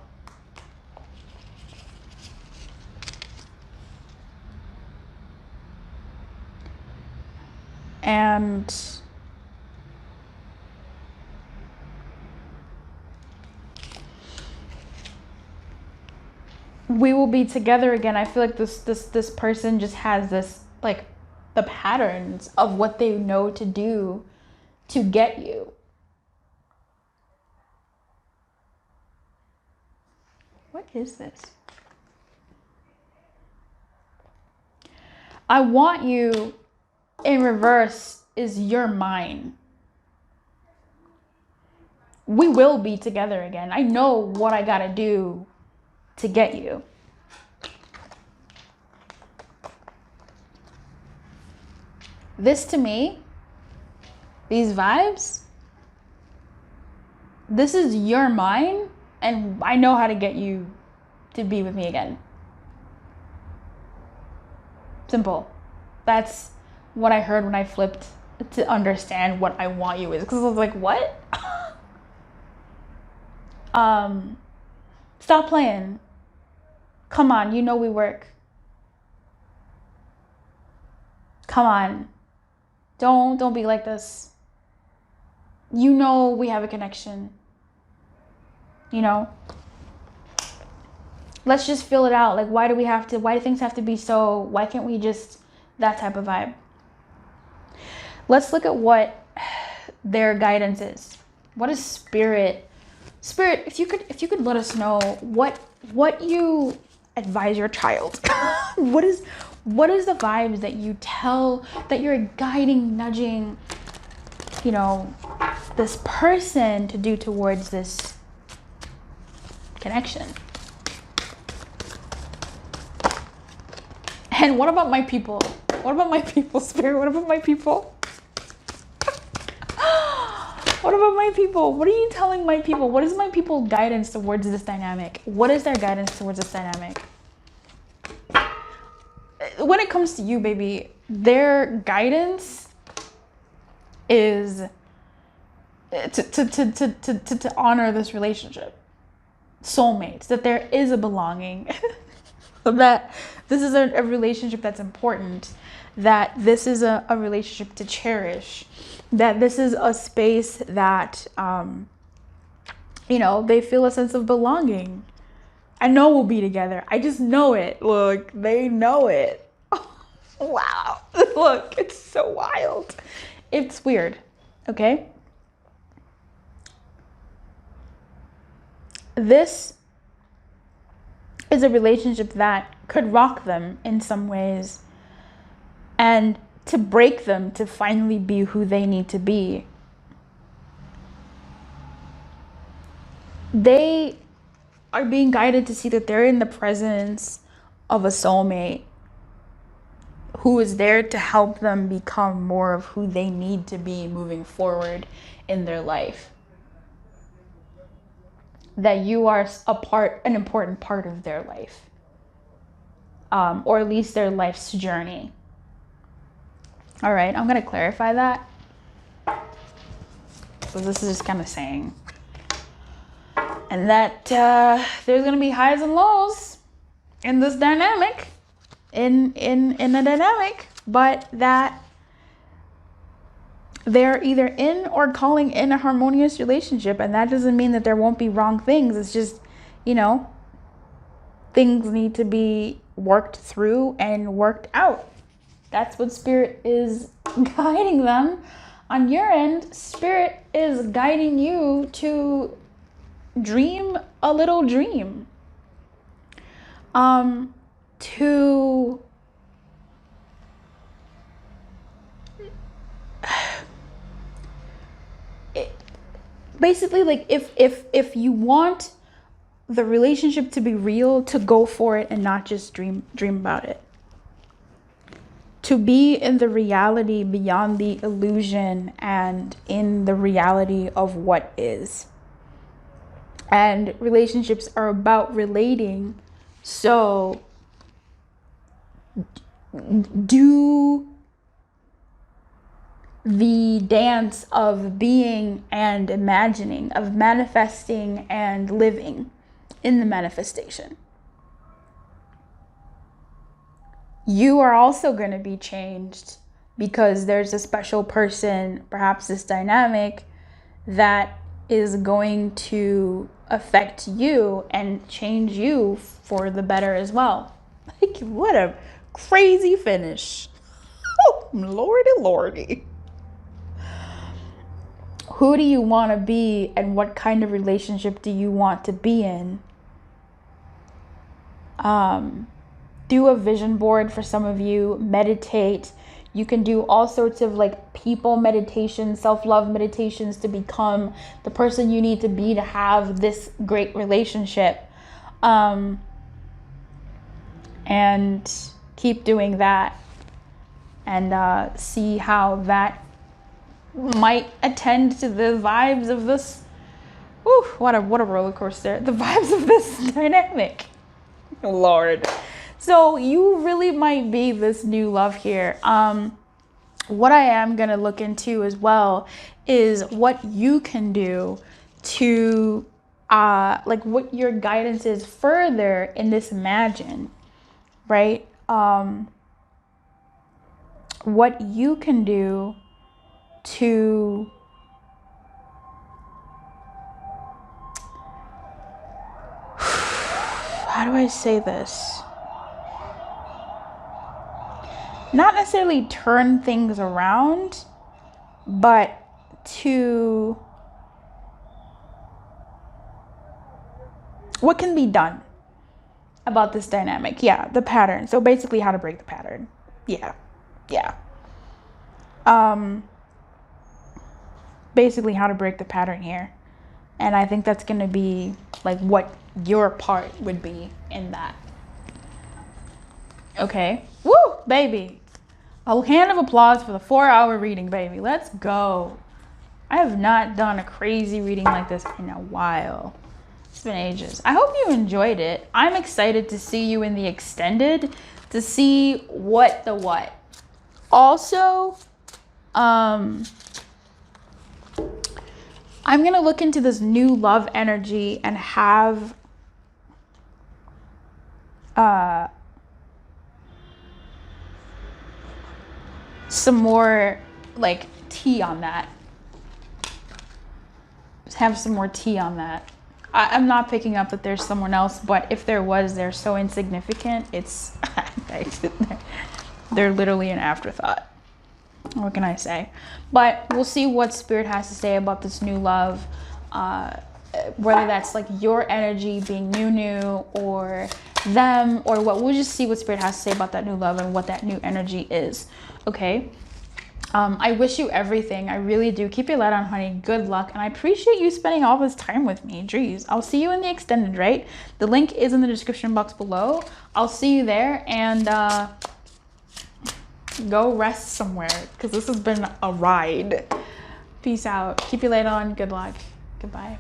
And we will be together again. I feel like this person just has this, like, the patterns of what they know to do to get you. What is this? I want you in reverse is you're mine. We will be together again. I know what I gotta do to get you. This to me, these vibes, this is your mine, and I know how to get you to be with me again. Simple. That's what I heard when I flipped to understand what I want you is, because I was like, what? Stop playing. Come on, you know we work. Come on. Don't be like this. You know we have a connection. You know? Let's just fill it out. Like, why do things have to be so, why can't we just, that type of vibe? Let's look at what their guidance is. What is spirit? Spirit, if you could let us know what you advise your child. What is the vibes that you tell, that you're guiding, nudging, you know, this person to do towards this connection? And what about my people? What about my people, Spirit? What about my people? What about my people? What are you telling my people? What is my people's guidance towards this dynamic? What is their guidance towards this dynamic? When it comes to you, baby, their guidance is to honor this relationship. Soulmates, that there is a belonging, that this is a relationship that's important, that this is a relationship to cherish, that this is a space that, you know, they feel a sense of belonging. I know we'll be together. I just know it. Look, they know it. Wow. Look, it's so wild. It's weird. Okay. This is a relationship that could rock them in some ways, and to break them to finally be who they need to be. They are being guided to see that they're in the presence of a soulmate who is there to help them become more of who they need to be moving forward in their life. That you are an important part of their life, or at least their life's journey. All right, I'm gonna clarify that. So this is just kind of saying, and that there's gonna be highs and lows in this dynamic, in a dynamic, but that they're either in or calling in a harmonious relationship. And that doesn't mean that there won't be wrong things. It's just, you know, things need to be worked through and worked out. That's what Spirit is guiding them. On your end, Spirit is guiding you to dream a little dream. To basically, like, if you want the relationship to be real, to go for it and not just dream about it. To be in the reality beyond the illusion and in the reality of what is. and relationships are about relating. So do the dance of being and imagining, of manifesting and living in the manifestation. You are also going to be changed because there's a special person, perhaps this dynamic, that is going to affect you and change you for the better as well. Like, what a crazy finish. Oh, lordy, lordy. Who do you want to be, and what kind of relationship do you want to be in? Do a vision board for some of you. Meditate. You can do all sorts of like people meditations, self-love meditations to become the person you need to be to have this great relationship. And keep doing that, and see how that might attend to the vibes of this. Whew, what a roller coaster. The vibes of this dynamic. Lord. So you really might be this new love here. What I am going to look into as well is what you can do to, like what your guidance is further in this imagine, right? What you can do to how do I say this? Not necessarily turn things around, but to what can be done about this dynamic. Yeah, the pattern. So basically how to break the pattern. Yeah. Basically how to break the pattern here. And I think that's going to be like what your part would be in that. Okay. Woo, baby. A hand of applause for the 4-hour reading, baby. Let's go. I have not done a crazy reading like this in a while. It's been ages. I hope you enjoyed it. I'm excited to see you in the extended to see what the what. Also, I'm going to look into this new love energy and have some more like tea on that. Just have some more tea on that. I'm not picking up that there's someone else, but if there was, they're so insignificant. It's they're literally an afterthought. What can I say? But we'll see what Spirit has to say about this new love. Whether that's like your energy being new or them or what. We'll just see what Spirit has to say about that new love and what that new energy is. Okay. I wish you everything. I really do. Keep your light on, honey. Good luck. And I appreciate you spending all this time with me. Jeez. I'll see you in the extended, right? The link is in the description box below. I'll see you there, and go rest somewhere because this has been a ride. Peace out. Keep your light on. Good luck. Goodbye.